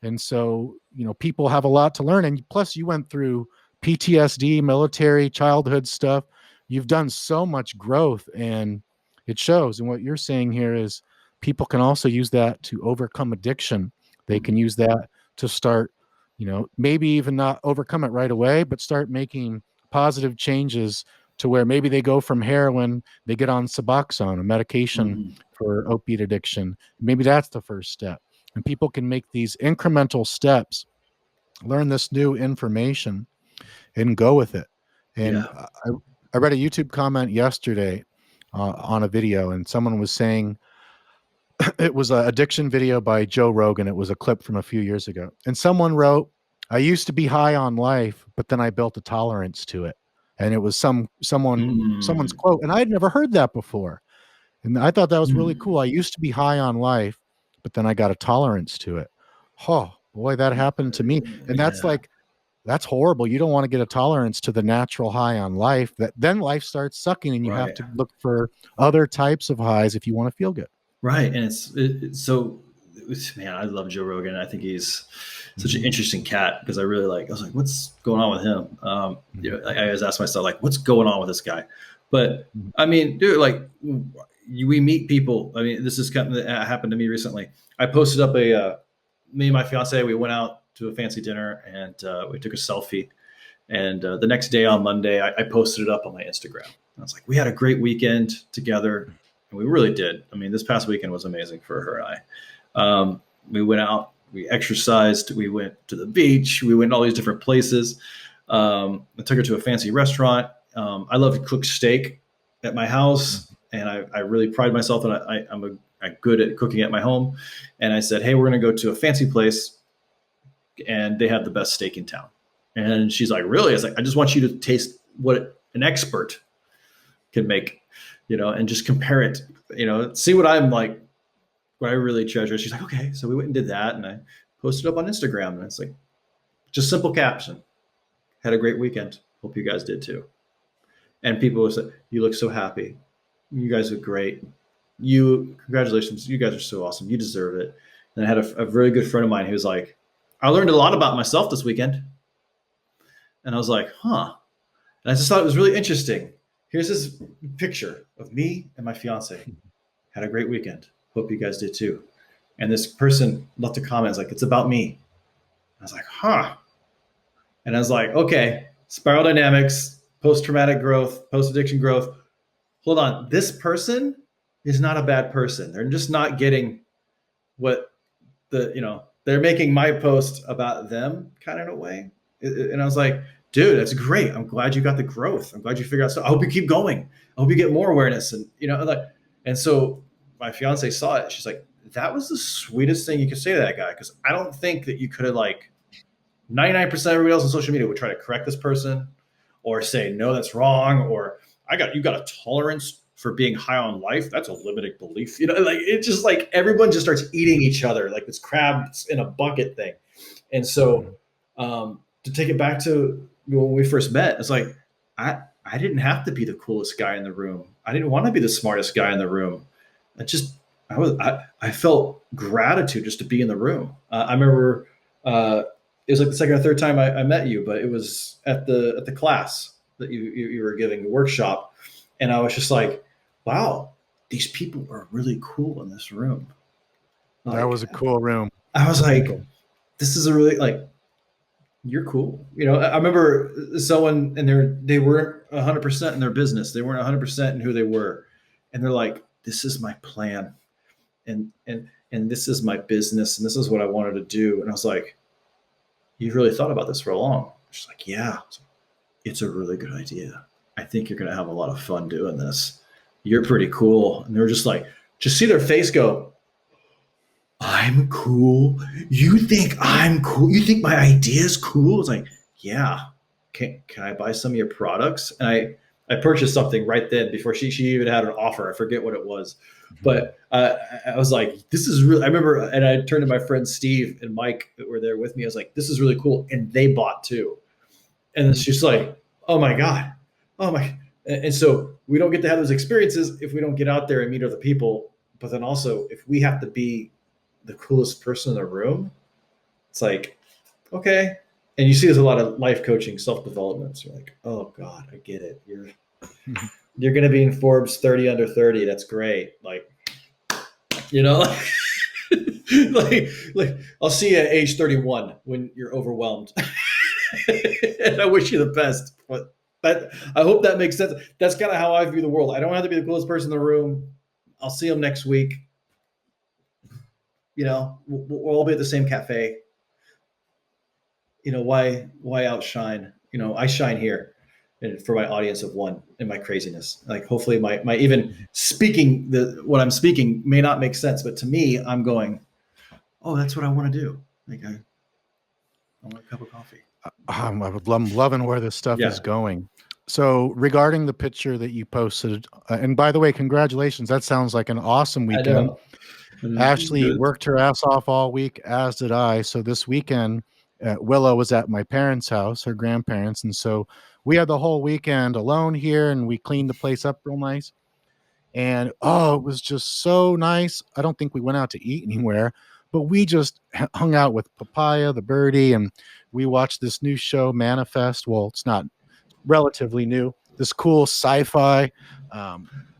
And so, people have a lot to learn. And plus you went through PTSD, military, childhood stuff. You've done so much growth, and it shows. And what you're saying here is people can also use that to overcome addiction. They can use that to start, maybe even not overcome it right away, but start making positive changes to where maybe they go from heroin, they get on Suboxone, a medication for opiate addiction. Maybe that's the first step. And people can make these incremental steps, learn this new information, and go with it. And I read a YouTube comment yesterday on a video, and someone was saying it was an addiction video by Joe Rogan. It was a clip from a few years ago. And someone wrote, "I used to be high on life, but then I built a tolerance to it." And it was someone's quote. And I had never heard that before. And I thought that was really cool. I used to be high on life, but then I got a tolerance to it. Oh boy, that happened to me. And that's horrible. You don't want to get a tolerance to the natural high on life. Then life starts sucking, and you have to look for other types of highs if you want to feel good. Right. And man, I love Joe Rogan. I think he's such an interesting cat, because I was like, what's going on with him? I always ask myself, like, what's going on with this guy? But I mean, dude, like, we meet people. I mean, this is kind of that happened to me recently. I posted up me and my fiance, we went out to a fancy dinner, and we took a selfie. And the next day on Monday, I posted it up on my Instagram. I was like, we had a great weekend together. And we really did. I mean, this past weekend was amazing for her and I. We went out, we exercised, we went to the beach, we went all these different places. I took her to a fancy restaurant. I love to cook steak at my house, and I really pride myself, and I'm good at cooking at my home. And I said, hey, we're going to go to a fancy place, and they have the best steak in town. And she's like, really? I was like, I just want you to taste what an expert can make, and just compare it, see what I'm like, what I really treasure. She's like, okay. So we went and did that, and I posted up on Instagram, and it's like, just simple caption. Had a great weekend. Hope you guys did too. And people would say, you look so happy. You guys are great. Congratulations. You guys are so awesome. You deserve it. And I had a very good friend of mine who was like, I learned a lot about myself this weekend. And I was like, huh. And I just thought it was really interesting. Here's this picture of me and my fiance. Had a great weekend. Hope you guys did too. And this person left a comment, like, it's about me. I was like, huh. And I was like, okay, spiral dynamics, post-traumatic growth, post-addiction growth. Hold on. This person is not a bad person. They're just not getting what they're making my post about them kind of in a way. And I was like, dude, that's great. I'm glad you got the growth. I'm glad you figured out stuff. I hope you keep going. I hope you get more awareness. And so my fiance saw it. She's like, that was the sweetest thing you could say to that guy. Because I don't think that you could have, like, 99% of everybody else on social media would try to correct this person or say, no, that's wrong. Or you got a tolerance for being high on life. That's a limiting belief. It's just like everyone just starts eating each other, like this crabs in a bucket thing. And so to take it back to when we first met, it's like, I didn't have to be the coolest guy in the room. I didn't want to be the smartest guy in the room. I felt gratitude just to be in the room. I remember it was like the second or third time I met you, but it was at the class that you were giving, the workshop. And I was just like, wow, these people are really cool in this room. That was a cool room. I was like, this is a really, like, you're cool. I remember someone, and they weren't 100% in their business. They weren't 100% in who they were. And they're like, this is my plan. And this is my business. And this is what I wanted to do. And I was like, you've really thought about this for a long. She's like, yeah, it's a really good idea. I think you're going to have a lot of fun doing this. You're pretty cool. And they're just like, just see their face go, I'm cool. You think I'm cool? You think my idea is cool? It's like, yeah. Can I buy some of your products? And I purchased something right then before she even had an offer. I forget what it was, but I was like, this is really, I remember, and I turned to my friends, Steve and Mike, that were there with me. I was like, this is really cool. And they bought too. And it's just like, oh my God. Oh my. And so we don't get to have those experiences if we don't get out there and meet other people. But then also, if we have to be the coolest person in the room, It's like, okay. And you see there's a lot of life coaching, self-development. So you're like, oh God, I get it. You're going to be in Forbes 30 under 30. That's great. Like, like I'll see you at age 31 when you're overwhelmed. And I wish you the best. But I hope that makes sense. That's kind of how I view the world. I don't have to be the coolest person in the room. I'll see them next week. We'll all be at the same cafe. Why outshine? I shine here, and for my audience of one in my craziness. Like, hopefully my even speaking, what I'm speaking may not make sense, but to me, I'm going, oh, that's what I want to do. Like, I want a cup of coffee. I'm loving where this stuff is going. So regarding the picture that you posted, and by the way, congratulations. That sounds like an awesome weekend. Ashley worked her ass off all week, as did I. So this weekend, Willow was at my parents' house, her grandparents. And so we had the whole weekend alone here, and we cleaned the place up real nice. And it was just so nice. I don't think we went out to eat anywhere, but we just hung out with Papaya, the birdie, and we watched this new show, Manifest. Well, it's not relatively new. This cool sci-fi,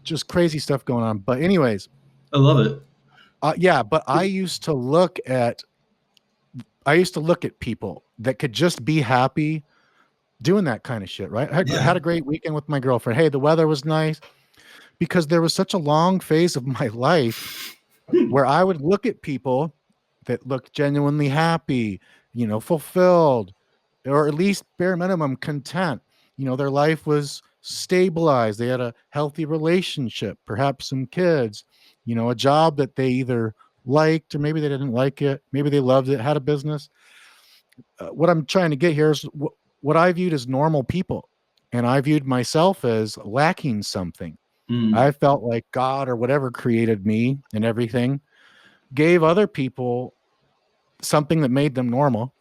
just crazy stuff going on. But anyways, I love it. But I used to look at people that could just be happy doing that kind of shit, right? I had a great weekend with my girlfriend. Hey, the weather was nice, because there was such a long phase of my life where I would look at people that looked genuinely happy, fulfilled, or at least bare minimum content. Their life was stabilized. They had a healthy relationship, perhaps some kids, a job that they either liked, or maybe they didn't like it. Maybe they loved it, had a business. What I'm trying to get here is what I viewed as normal people. And I viewed myself as lacking something. I felt like God or whatever created me and everything gave other people something that made them normal.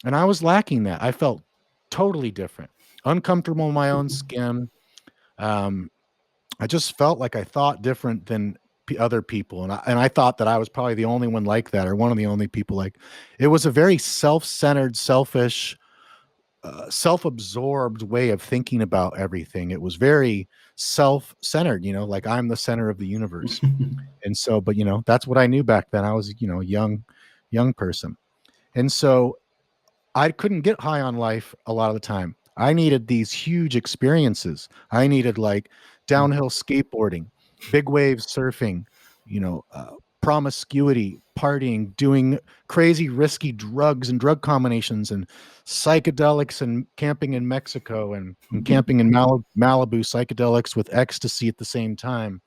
And I was lacking that. I felt totally different, uncomfortable in my own skin. I just felt like I thought different than other people. And I thought that I was probably the only one like that, or one of the only people like. It was a very self-centered, selfish, self-absorbed way of thinking about everything. It was very self-centered, like I'm the center of the universe. And so, but that's what I knew back then. I was, a young person. And so I couldn't get high on life a lot of the time. I needed these huge experiences. I needed like downhill skateboarding, big wave surfing, promiscuity, partying, doing crazy risky drugs and drug combinations, and psychedelics, and camping in Mexico, and camping in Malibu, psychedelics with ecstasy at the same time.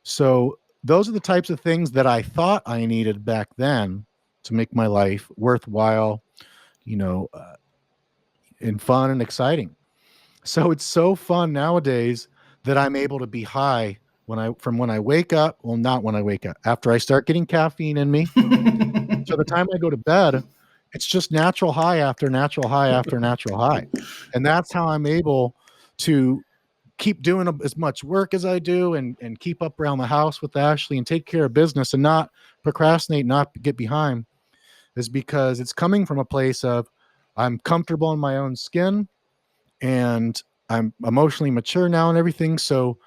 So those are the types of things that I thought I needed back then to make my life worthwhile, and fun and exciting. So it's so fun nowadays that I'm able to be high when I wake up. Well, not when I wake up. After I start getting caffeine in me, so the time I go to bed, it's just natural high after natural high after natural high. And that's how I'm able to keep doing as much work as I do, and keep up around the house with Ashley, and take care of business, and not procrastinate, not get behind, is because it's coming from a place of I'm comfortable in my own skin, and I'm emotionally mature now and everything. So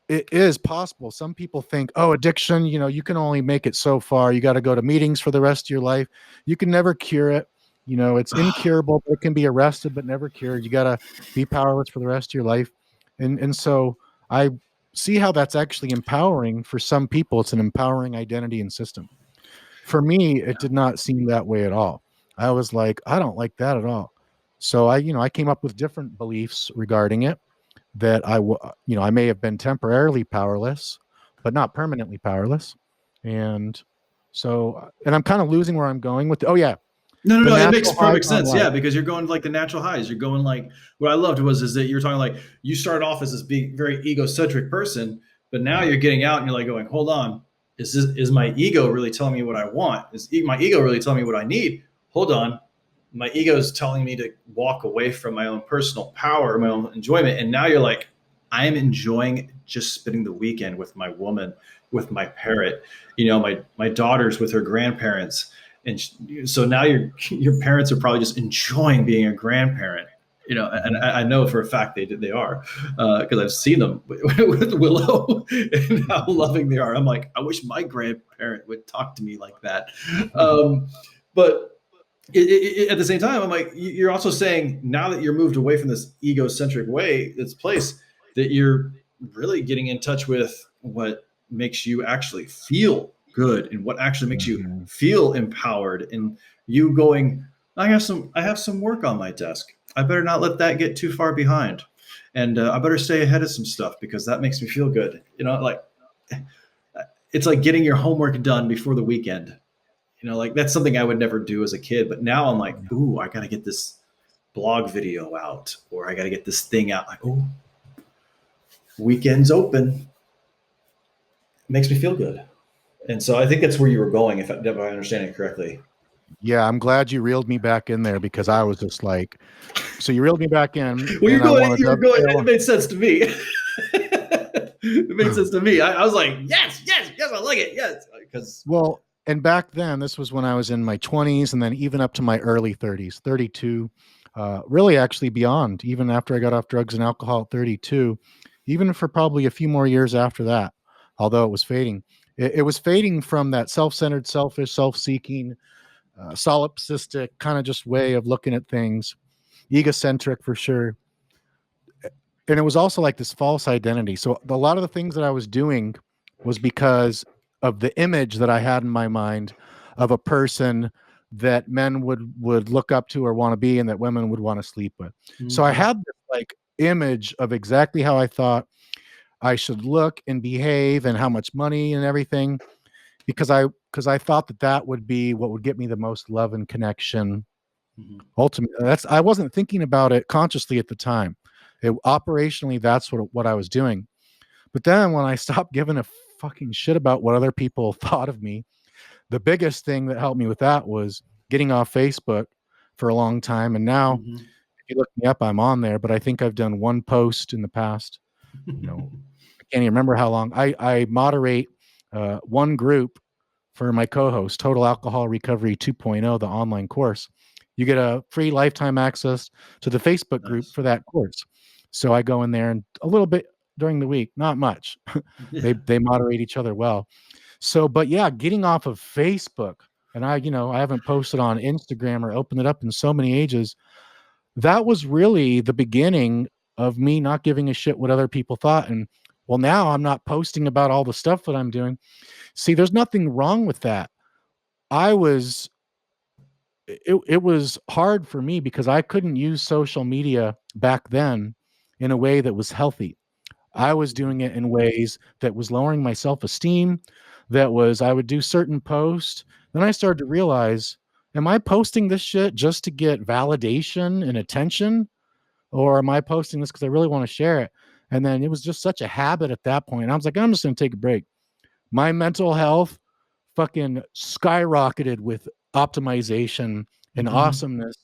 it is possible. Some people think, addiction, you can only make it so far. You got to go to meetings for the rest of your life. You can never cure it. It's incurable, but it can be arrested, but never cured. You got to be powerless for the rest of your life. And so I see how that's actually empowering for some people. It's an empowering identity and system. For me, it did not seem that way at all. I was like, I don't like that at all. So I came up with different beliefs regarding it, that I may have been temporarily powerless, but not permanently powerless. And so, and I'm kind of losing where I'm going with No, it makes perfect sense. Yeah, because you're going like the natural highs. You're going like, what I loved is that you're talking like, you started off as this being very egocentric person, but now you're getting out and you're like going, hold on, is my ego really telling me what I want? Is my ego really telling me what I need? Hold on. My ego is telling me to walk away from my own personal power, my own enjoyment. And now you're like, I am enjoying just spending the weekend with my woman, with my parrot, my daughters with her grandparents. And so now your parents are probably just enjoying being a grandparent, and I know for a fact they are, because I've seen them with Willow and how loving they are. I'm like, I wish my grandparent would talk to me like that. But at the same time, I'm like, you're also saying now that you're moved away from this egocentric this place, that you're really getting in touch with what makes you actually feel good and what actually makes you feel empowered, and you going, I have some work on my desk. I better not let that get too far behind, and I better stay ahead of some stuff because that makes me feel good. Like it's like getting your homework done before the weekend. Like that's something I would never do as a kid, but now I'm like, ooh, I got to get this blog video out, or I got to get this thing out. Like, oh, weekend's open. It makes me feel good. And so I think that's where you were going, if I understand it correctly. Yeah, I'm glad you reeled me back in there, because I was just like, so you reeled me back in. Well, it made sense to me. It made sense to me. I was like, yes, I like it. Yes. Well, and back then, this was when I was in my 20s, and then even up to my early 30s, 32, really actually beyond, even after I got off drugs and alcohol at 32, even for probably a few more years after that, although it was fading. It was fading from that self-centered, selfish, self-seeking, solipsistic kind of just way of looking at things, egocentric for sure. And it was also like this false identity. So a lot of the things that I was doing was because of the image that I had in my mind of a person that men would look up to or want to be, and that women would want to sleep with. Mm-hmm. So I had this like image of exactly how I thought I should look and behave and how much money and everything, because I thought that would be what would get me the most love and connection. Mm-hmm. Ultimately, I wasn't thinking about it consciously at the time. Operationally, that's what I was doing. But then when I stopped giving a fucking shit about what other people thought of me, the biggest thing that helped me with that was getting off Facebook for a long time. And now, mm-hmm. if you look me up, I'm on there, but I think I've done one post in the past. I can't even remember how long. I moderate one group for my co-host, Total Alcohol Recovery 2.0, the online course. You get a free lifetime access to the Facebook group for that course. So I go in there and a little bit during the week, not much. They moderate each other well. So, but yeah, getting off of Facebook, and I haven't posted on Instagram or opened it up in so many ages. That was really the beginning of me not giving a shit what other people thought. And well, now I'm not posting about all the stuff that I'm doing. See, there's nothing wrong with that. It was hard for me because I couldn't use social media back then in a way that was healthy. I was doing it in ways that was lowering my self-esteem. I would do certain posts. Then I started to realize, am I posting this shit just to get validation and attention? Or am I posting this because I really want to share it? And then it was just such a habit at that point. I was like, I'm just going to take a break. My mental health fucking skyrocketed with optimization and awesomeness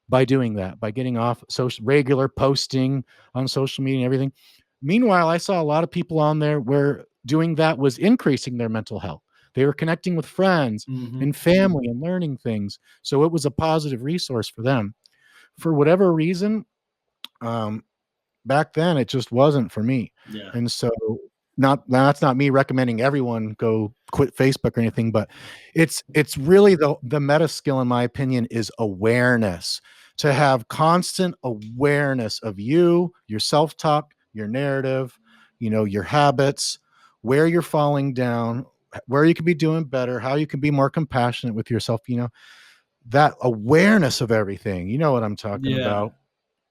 by doing that, by getting off regular posting on social media and everything. Meanwhile, I saw a lot of people on there where doing that was increasing their mental health. They were connecting with friends and family and learning things. So it was a positive resource for them. For whatever reason, back then, it just wasn't for me. Yeah. And so that's not me recommending everyone go quit Facebook or anything, but it's really the meta skill, in my opinion, is awareness. To have constant awareness of you, your self-talk, your narrative, your habits, where you're falling down, where you can be doing better, how you can be more compassionate with yourself, that awareness of everything. You know what I'm talking about.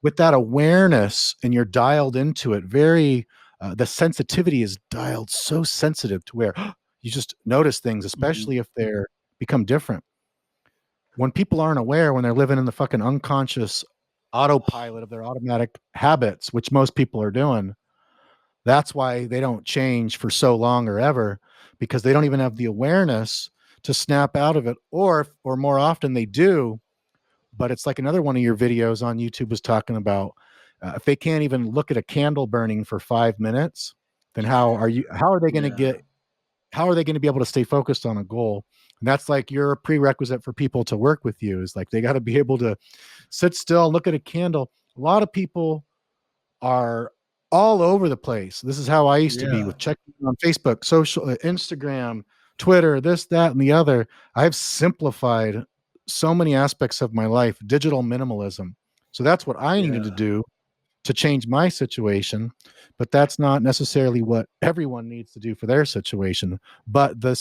With that awareness, and you're dialed into it the sensitivity is dialed so sensitive to where you just notice things, especially if they're become different. When people aren't aware, when they're living in the fucking unconscious autopilot of their automatic habits, which most people are doing, that's why they don't change for so long or ever, because they don't even have the awareness to snap out of it. Or more often they do, but it's like another one of your videos on YouTube was talking about, if they can't even look at a candle burning for 5 minutes, then how are they going to be able to stay focused on a goal? And that's like your prerequisite for people to work with you, is like they got to be able to sit still, look at a candle. A lot of people are all over the place. This is how I used to be Yeah. with checking on Facebook, social, Instagram, Twitter, this, that, and the other. I've simplified so many aspects of my life, digital minimalism. So that's what I needed to Yeah. do to change my situation, but that's not necessarily what everyone needs to do for their situation. But the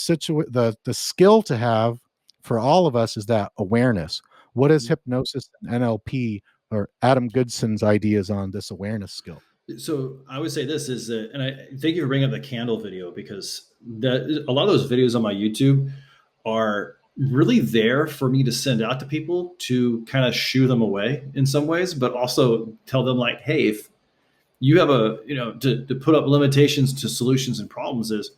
skill to have for all of us is that awareness. What is hypnosis and NLP, or Adam Goodson's ideas on this awareness skill? So I would say this is that, and I thank you for bringing up the candle video, because that a lot of those videos on my YouTube are really there for me to send out to people to kind of shoo them away in some ways, but also tell them like, hey, if you have to put up limitations to solutions and problems, is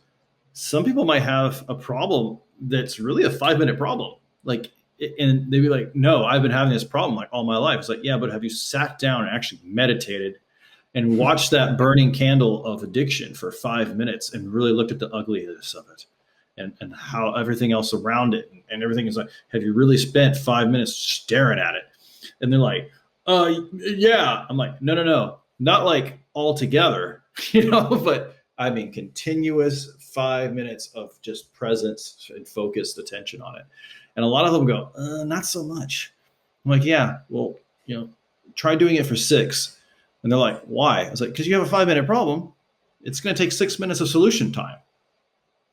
some people might have a problem that's really a 5-minute problem. Like, and they'd be like, no, I've been having this problem like all my life. It's like, yeah, but have you sat down and actually meditated and watched that burning candle of addiction for 5 minutes and really looked at the ugliness of it and how everything else around it and everything is like, have you really spent 5 minutes staring at it? And they're like, yeah. I'm like, no, not like all together, but I mean, continuous 5 minutes of just presence and focused attention on it. And a lot of them go, not so much. I'm like, yeah, well, try doing it for 6. And they're like, why? I was like, because you have a 5-minute problem. It's going to take 6 minutes of solution time.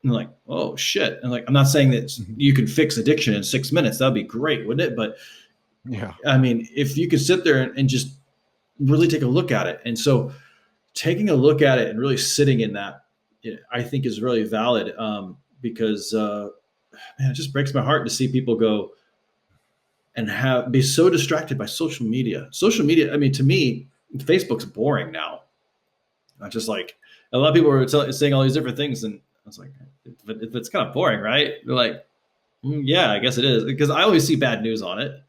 And they're like, oh, shit. And like, I'm not saying that you can fix addiction in 6 minutes. That'd be great, wouldn't it? But Yeah, I mean, if you could sit there and just really take a look at it. And so taking a look at it and really sitting in that, I think is really valid, because, man, it just breaks my heart to see people go and be so distracted by social media. Social media, I mean, to me, Facebook's boring now. I just like, a lot of people are saying all these different things, and I was like, if it's kind of boring, right? They're like, yeah, I guess it is, because I always see bad news on it.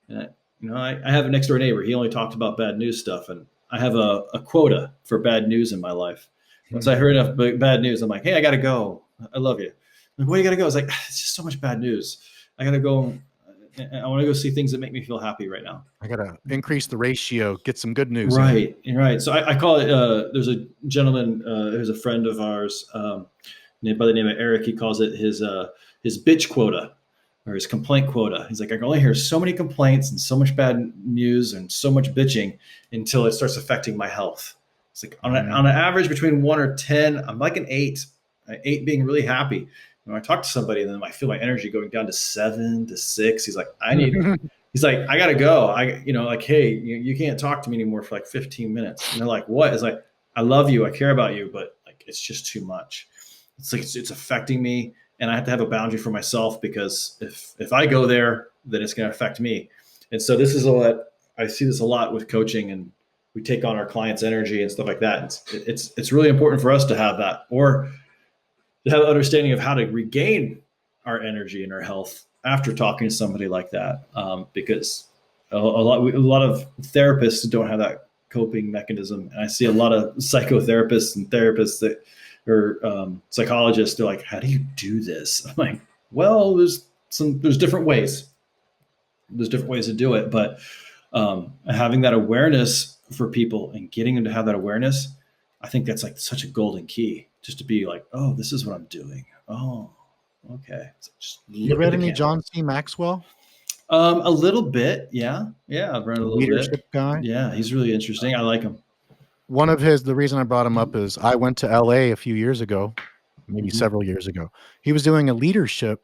And I have a next door neighbor. He only talked about bad news stuff, and I have a quota for bad news in my life. Once I heard enough bad news, I'm like, hey, I gotta go. I love you. I'm like, where you gotta go? It's like, it's just so much bad news. I gotta go. I want to go see things that make me feel happy right now. I gotta increase the ratio, get some good news. Right. So I call it, there's a gentleman who's a friend of ours, by the name of Eric. He calls it his bitch quota, or his complaint quota. He's like, I can only hear so many complaints and so much bad news and so much bitching until it starts affecting my health. It's like on an average between 1 or 10, I'm like an 8, 8 being really happy. When I talk to somebody, then I feel my energy going down to 7 to 6. He's like, he's like, I gotta go. Like, hey, you can't talk to me anymore for like 15 minutes. And they're like, what? It's like, I love you, I care about you, but like, it's just too much. It's like, it's affecting me, and I have to have a boundary for myself, because if I go there, then it's going to affect me. And so this is I see this a lot with coaching, and we take on our clients' energy and stuff like that. It's really important for us to have that, or to have an understanding of how to regain our energy and our health after talking to somebody like that, because a lot of therapists don't have that coping mechanism, and I see a lot of psychotherapists and therapists that or psychologists. They're like, how do you do this? I'm like, well, there's different ways. There's different ways to do it, but having that awareness for people and getting them to have that awareness, I think that's like such a golden key. Just to be like, oh, this is what I'm doing. Oh, okay. So just You read any John C. Maxwell? A little bit, yeah. I've read a little leadership guy. Yeah, he's really interesting. I like him. One of the reason I brought him up is I went to LA a few years ago, maybe several years ago. He was doing a leadership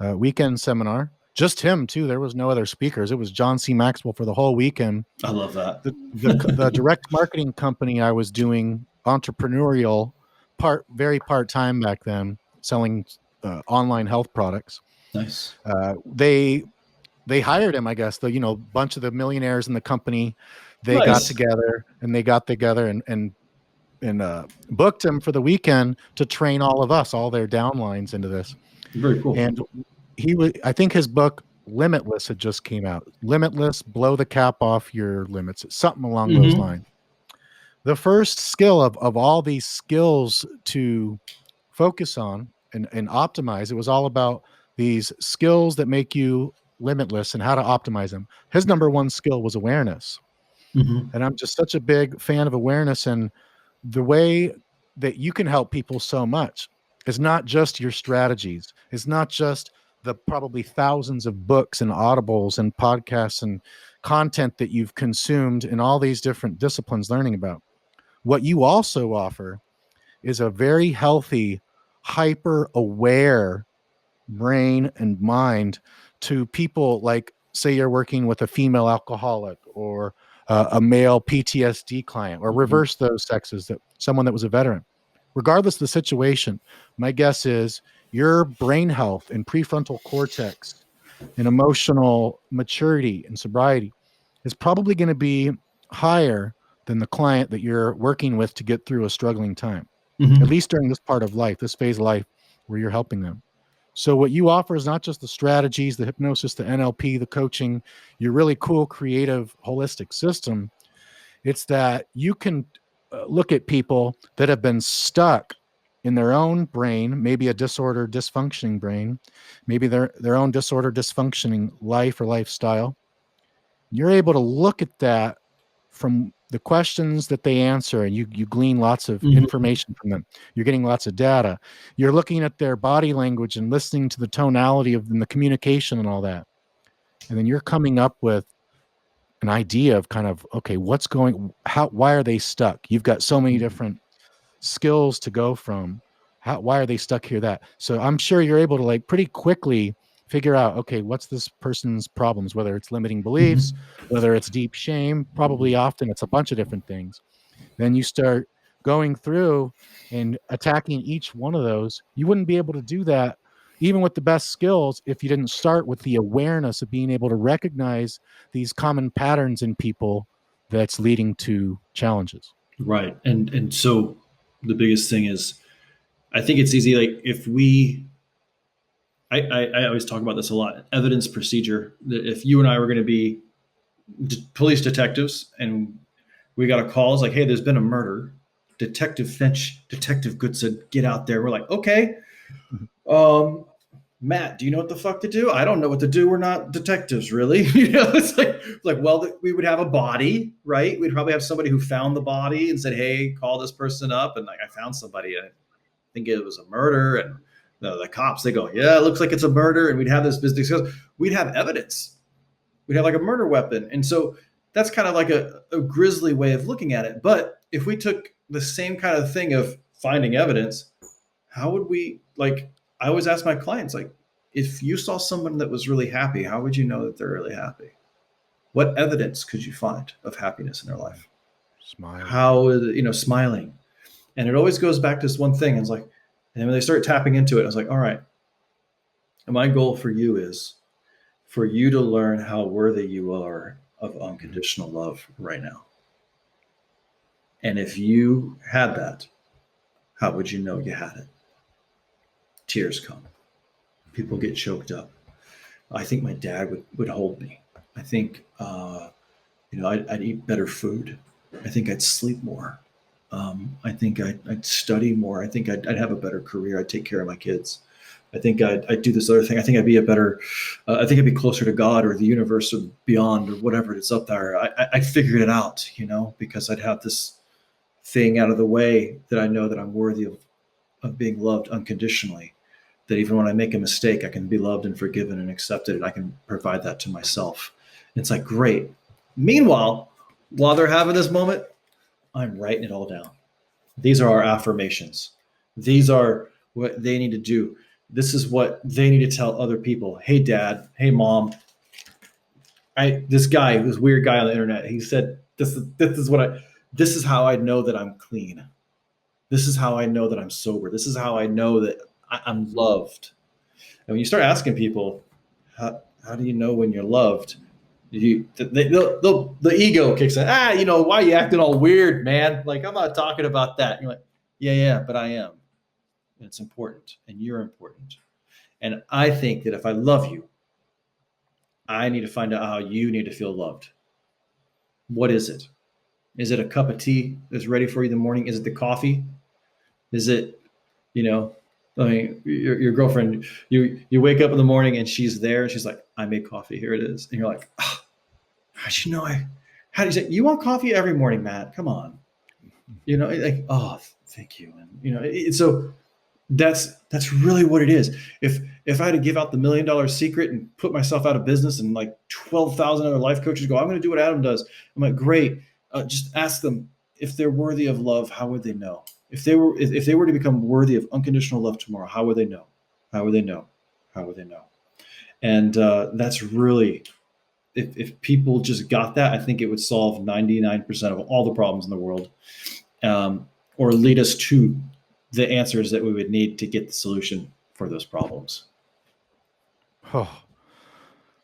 weekend seminar. Just him too. There was no other speakers. It was John C. Maxwell for the whole weekend. I love that. The direct marketing company I was doing, entrepreneurial, very part-time back then, selling online health products. Nice. They hired him, I guess. Bunch of the millionaires in the company, they Nice. got together and booked him for the weekend to train all of us, all their downlines into this. Very cool. And I think his book Limitless had just came out. Limitless, blow the cap off your limits, something along those lines. The first skill of all these skills to focus on and optimize, it was all about these skills that make you limitless and how to optimize them. His number one skill was awareness. Mm-hmm. And I'm just such a big fan of awareness, and the way that you can help people so much is not just your strategies. It's not just the probably thousands of books and audibles and podcasts and content that you've consumed in all these different disciplines learning about. What you also offer is a very healthy, hyper aware brain and mind to people, like, say you're working with a female alcoholic or a male PTSD client, or Mm-hmm. reverse those sexes, that someone that was a veteran. Regardless of the situation, my guess is your brain health and prefrontal cortex and emotional maturity and sobriety is probably going to be higher than the client that you're working with to get through a struggling time, at Mm-hmm. least during this part of life, this phase of life where you're helping them. So what you offer is not just the strategies, the hypnosis, the NLP, the coaching, your really cool, creative, holistic system. It's that you can look at people that have been stuck in their own brain, maybe a disorder, dysfunctioning brain, maybe their own disorder, dysfunctioning life or lifestyle. You're able to look at that from the questions that they answer, and you glean lots of Mm-hmm. information from them. You're getting lots of data. You're looking at their body language and listening to the tonality of and the communication and all that. And then you're coming up with an idea of kind of, okay, why are they stuck? You've got so many different skills to go from. Why are they stuck here? That. So I'm sure you're able to, like, pretty quickly figure out, okay, what's this person's problems, whether it's limiting beliefs, whether it's deep shame, probably often it's a bunch of different things. Then you start going through and attacking each one of those. You wouldn't be able to do that even with the best skills if you didn't start with the awareness of being able to recognize these common patterns in people that's leading to challenges. Right. And so the biggest thing is, I think it's easy. Like, if we, I always talk about this a lot, evidence procedure, that if you and I were going to be police detectives and we got a call, it's like, hey, there's been a murder. Detective Finch, Detective Goodson, get out there. We're like, okay, um, Matt, do you know what the fuck to do? I don't know what to do. We're not detectives, really. It's like, well, we would have a body, right? We'd probably have somebody who found the body and said, hey, call this person up. And like, I found somebody. I think it was a murder. And the cops, they go, yeah, it looks like it's a murder. And we'd have this business. We'd have evidence. We'd have like a murder weapon. And so that's kind of like a grisly way of looking at it. But if we took the same kind of thing of finding evidence, how would we, like, I always ask my clients, like, if you saw someone that was really happy, how would you know that they're really happy? What evidence could you find of happiness in their life? Smiling. How is it, smiling? And it always goes back to this one thing. It's like, and when they start tapping into it, I was like, all right, and my goal for you is for you to learn how worthy you are of unconditional love right now. And if you had that, how would you know you had it? Tears come. People get choked up. I think my dad would hold me. I think, I'd eat better food. I think I'd sleep more. I think I'd study more. I think I'd have a better career. I'd take care of my kids. I think I'd do this other thing. I think I'd be I think I'd be closer to God or the universe or beyond or whatever it's up there. I figured it out, because I'd have this thing out of the way that I know that I'm worthy of being loved unconditionally. That even when I make a mistake, I can be loved and forgiven and accepted, and I can provide that to myself. And it's like, great. Meanwhile, while they're having this moment, I'm writing it all down. These are our affirmations. These are what they need to do. This is what they need to tell other people. Hey, dad. Hey, mom. This weird guy on the internet, he said, this is how I know that I'm clean. This is how I know that I'm sober. This is how I know that I'm loved. And when you start asking people, how do you know when you're loved? The ego kicks in. Why are you acting all weird, man? Like, I'm not talking about that. And you're like, yeah, but I am. And it's important. And you're important. And I think that if I love you, I need to find out how you need to feel loved. What is it? Is it a cup of tea that's ready for you in the morning? Is it the coffee? Is it, I mean, your girlfriend, you wake up in the morning and she's there and she's like, I made coffee. Here it is. And you're like, oh, how'd you know how do you say, you want coffee every morning, Matt? Come on. Like, oh, thank you. And, so that's really what it is. If I had to give out the $1 million secret and put myself out of business and like 12,000 other life coaches go, I'm going to do what Adam does. I'm like, great. Just ask them if they're worthy of love. How would they know? If they were to become worthy of unconditional love tomorrow, how would they know? How would they know? How would they know? And that's really, if people just got that, I think it would solve 99% of all the problems in the world, or lead us to the answers that we would need to get the solution for those problems. Oh,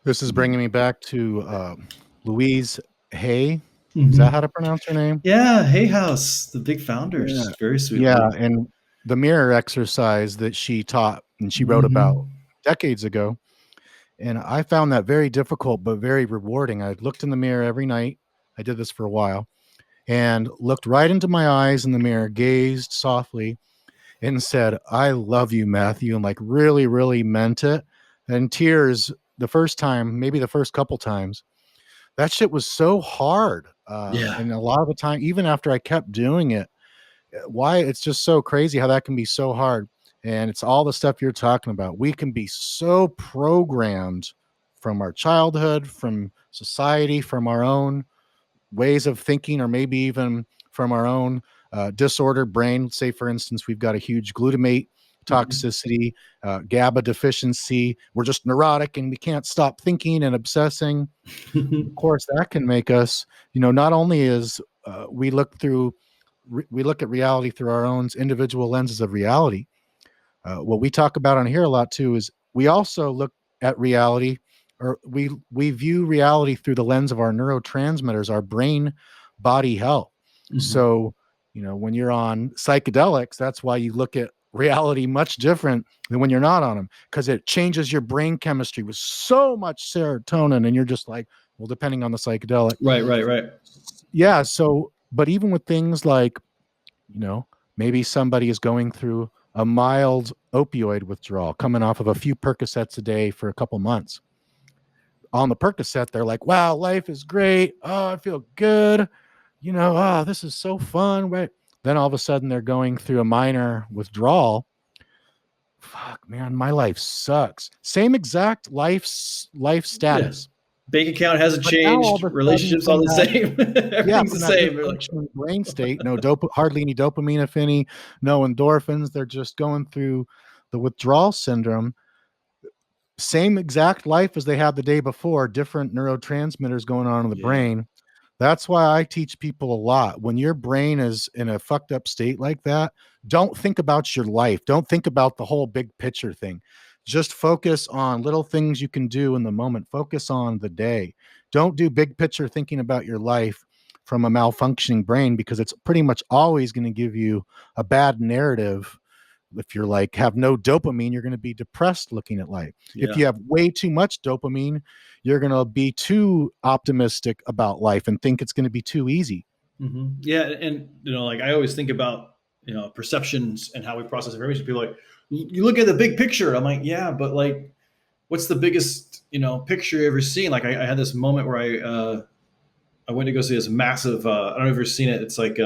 this is bringing me back to Louise Hay. Mm-hmm. Is that how to pronounce her name? Yeah, Hay House, the big founders. Yeah. Very sweet. Yeah, and the mirror exercise that she taught and she wrote about decades ago. And I found that very difficult, but very rewarding. I looked in the mirror every night. I did this for a while and looked right into my eyes in the mirror, gazed softly and said, I love you, Matthew. And like really, really meant it. And tears the first time, maybe the first couple times, that shit was so hard. And a lot of the time, even after I kept doing it, why it's just so crazy how that can be so hard. And it's all the stuff you're talking about. We can be so programmed from our childhood, from society, from our own ways of thinking, or maybe even from our own disordered brain. Say, for instance, we've got a huge glutamate toxicity, GABA deficiency. We're just neurotic and we can't stop thinking and obsessing. Of course, that can make us, not only is we look at reality through our own individual lenses of reality. What we talk about on here a lot too is we also look at reality, or we view reality through the lens of our neurotransmitters, our brain body health. So, when you're on psychedelics, that's why you look at reality much different than when you're not on them, because it changes your brain chemistry with so much serotonin, and you're just like, well, depending on the psychedelic. Right. Yeah. So, but even with things like, maybe somebody is going through a mild opioid withdrawal, coming off of a few Percocets a day for a couple months. On the Percocet, they're like, wow, life is great. Oh, I feel good. This is so fun. Right. Then all of a sudden they're going through a minor withdrawal. Fuck, man, my life sucks. Same exact life status. Yeah. Bank account hasn't But now changed. Relationships all the same. Everything's the same. Brain state, hardly any dopamine, if any, no endorphins. They're just going through the withdrawal syndrome. Same exact life as they had the day before, different neurotransmitters going on in the brain. That's why I teach people a lot. When your brain is in a fucked up state like that, don't think about your life. Don't think about the whole big picture thing. Just focus on little things you can do in the moment. Focus on the day. Don't do big picture thinking about your life from a malfunctioning brain, because it's pretty much always going to give you a bad narrative. If you're like, have no dopamine, you're going to be depressed looking at life. If you have way too much dopamine, you're going to be too optimistic about life and think it's going to be too easy. Yeah. And, like I always think about, perceptions and how we process information. People are like, you look at the big picture. I'm like, yeah, but like, what's the biggest, picture you ever seen? Like I had this moment where I went to go see this massive, I don't know if you've ever seen it. It's like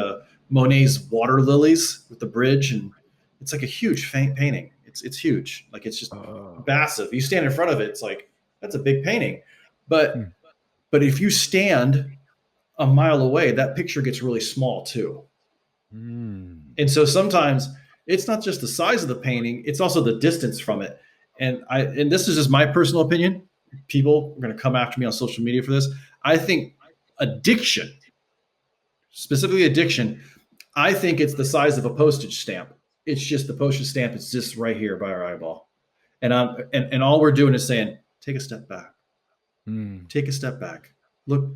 Monet's Water Lilies with the bridge, and it's like a huge painting. It's huge. Like it's just massive. You stand in front of it, it's like, that's a big painting. But if you stand a mile away, that picture gets really small too. And so sometimes it's not just the size of the painting, it's also the distance from it. And this is just my personal opinion. People are going to come after me on social media for this. I think addiction, specifically addiction, I think it's the size of a postage stamp. It's just the postage stamp. It's just right here by our eyeball. And all we're doing is saying, take a step back. Take a step back. Look,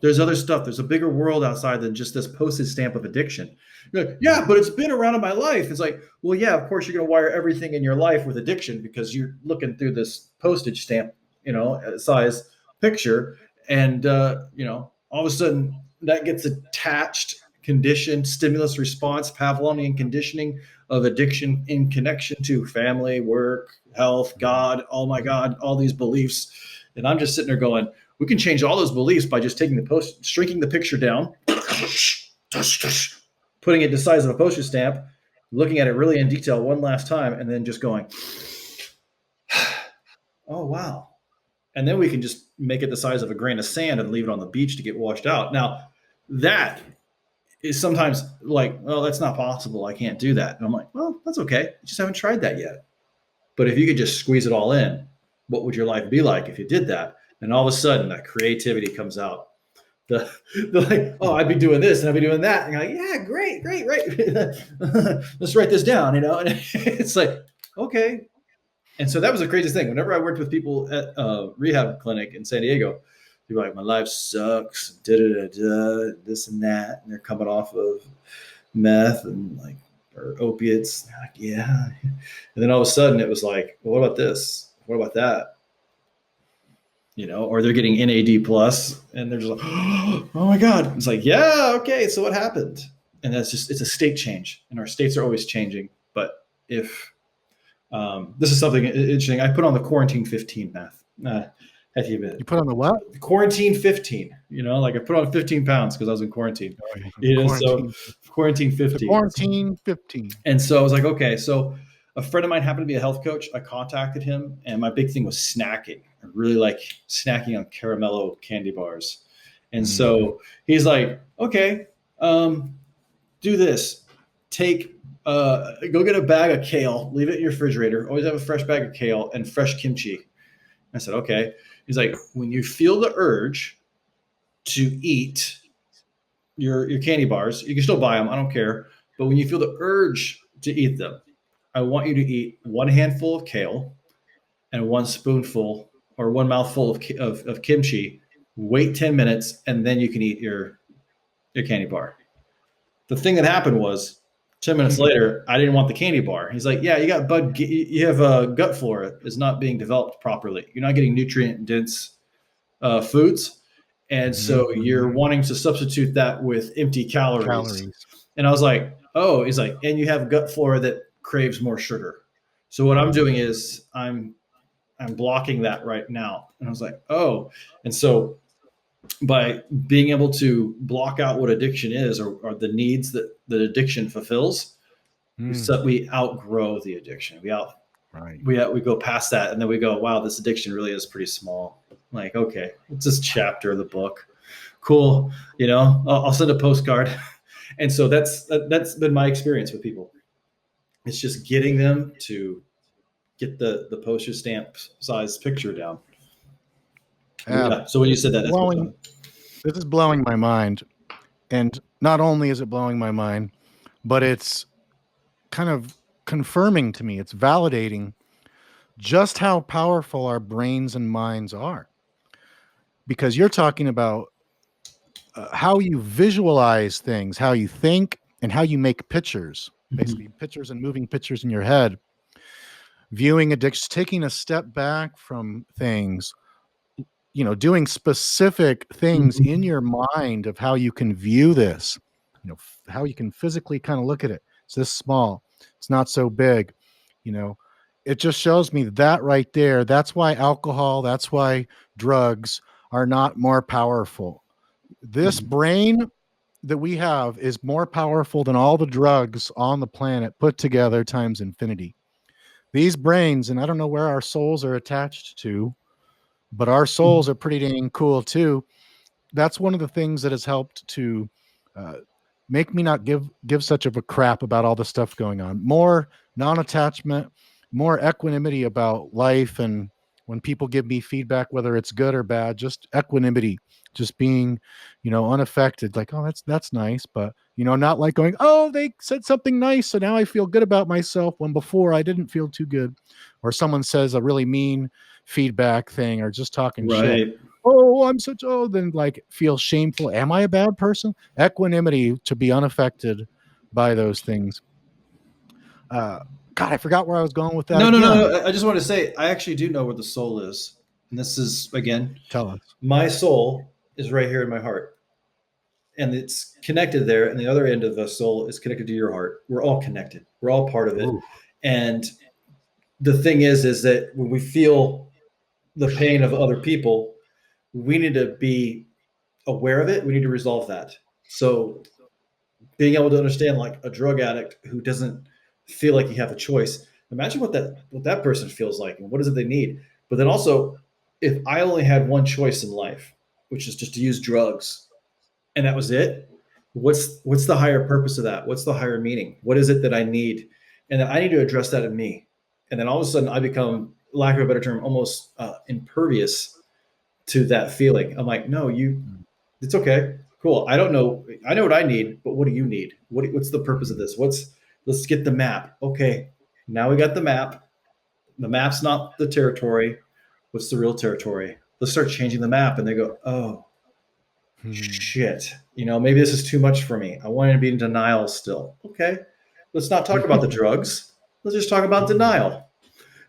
there's other stuff. There's a bigger world outside than just this postage stamp of addiction. You're like, yeah, but it's been around in my life. It's like, well, yeah, of course you're going to wire everything in your life with addiction because you're looking through this postage stamp, size picture. And, all of a sudden that gets attached, conditioned stimulus response, Pavlovian conditioning of addiction in connection to family, work, health, God, oh my God, all these beliefs. And I'm just sitting there going, we can change all those beliefs by just taking the post, shrinking the picture down, putting it the size of a postage stamp, looking at it really in detail one last time, and then just going, oh, wow. And then we can just make it the size of a grain of sand and leave it on the beach to get washed out. Now, that is sometimes like, well, that's not possible. I can't do that. And I'm like, well, that's okay. I just haven't tried that yet. But if you could just squeeze it all in, what would your life be like if you did that? And all of a sudden, that creativity comes out. The like, oh, I'd be doing this and I'd be doing that. And you're like, yeah, great. Let's write this down, And it's like, okay. And so that was the craziest thing. Whenever I worked with people at a rehab clinic in San Diego, they're like, my life sucks, this and that. And they're coming off of meth and like, or opiates. Like, yeah. And then all of a sudden it was like, well, what about this? What about that? Or they're getting NAD plus and they're just like, oh my God. It's like, yeah, okay. So what happened? And that's just, it's a state change, and our states are always changing. But if this is something interesting, I put on the quarantine 15 math. You put on the what? Quarantine 15, like I put on 15 pounds because I was in quarantine. So quarantine 15. Quarantine 15. And so I was like, okay, so a friend of mine happened to be a health coach. I contacted him, and my big thing was snacking. I really like snacking on caramello candy bars. And so he's like, okay, do this. Go get a bag of kale, leave it in your refrigerator. Always have a fresh bag of kale and fresh kimchi. I said, okay. He's like, when you feel the urge to eat your candy bars, you can still buy them. I don't care. But when you feel the urge to eat them, I want you to eat one handful of kale and one spoonful or one mouthful of kimchi. Wait 10 minutes, and then you can eat your candy bar. The thing that happened was 10 minutes later, I didn't want the candy bar. He's like, yeah, you have a gut flora is not being developed properly. You're not getting nutrient dense foods. And so you're wanting to substitute that with empty calories. And I was like, oh, he's like, and you have gut flora that craves more sugar. So what I'm doing is I'm blocking that right now. And I was like, oh, and so by being able to block out what addiction is or the needs that the addiction fulfills, we outgrow the addiction. We go past that, and then we go, wow, this addiction really is pretty small. Like, okay, it's this chapter of the book. Cool. I'll send a postcard. And so that's been my experience with people. It's just getting them to get the postage stamp size picture down. Yeah. So when you said that, this is blowing my mind. And not only is it blowing my mind, but it's kind of confirming to me, it's validating just how powerful our brains and minds are. Because you're talking about how you visualize things, how you think, and how you make pictures, basically pictures and moving pictures in your head, viewing addiction, taking a step back from things, doing specific things in your mind of how you can view this, how you can physically kind of look at it. It's this small, it's not so big, it just shows me that right there. That's why alcohol, that's why drugs are not more powerful. This brain that we have is more powerful than all the drugs on the planet put together times infinity. These brains, and I don't know where our souls are attached to, but our souls are pretty dang cool too. That's one of the things that has helped to make me not give such of a crap about all the stuff going on. More non-attachment, more equanimity about life, and when people give me feedback, whether it's good or bad, just equanimity, just being, unaffected. Like, oh, that's nice, but not like going, oh, they said something nice, so now I feel good about myself when before I didn't feel too good. Or someone says a really mean feedback thing, or just talking shit. Oh, then like feel shameful. Am I a bad person? Equanimity, to be unaffected by those things. God, I forgot where I was going with that. No. I just want to say, I actually do know where the soul is. And this is, again, tell us. My soul is right here in my heart. and it's connected there. And the other end of the soul is connected to your heart. We're all connected. We're all part of it. Ooh. And the thing is that when we feel the pain of other people, we need to be aware of it. We need to resolve that. So being able to understand, like a drug addict who doesn't feel like you have a choice, imagine what that person feels like and what is it they need. But then also, if I only had one choice in life, which is just to use drugs, and that was it, what's the higher purpose of that? What's the higher meaning? What is it that I need? And then I need to address that in me. And then all of a sudden I become, lack of a better term, almost impervious to that feeling. I'm like, no, it's okay. Cool. I don't know. I know what I need, but what do you need? What's the purpose of this? Let's get the map. Okay. Now we got the map. The map's not the territory. What's the real territory? Let's start changing the map. And they go, oh, shit. Maybe this is too much for me. I wanted to be in denial still. Okay. Let's not talk about the drugs. Let's just talk about denial.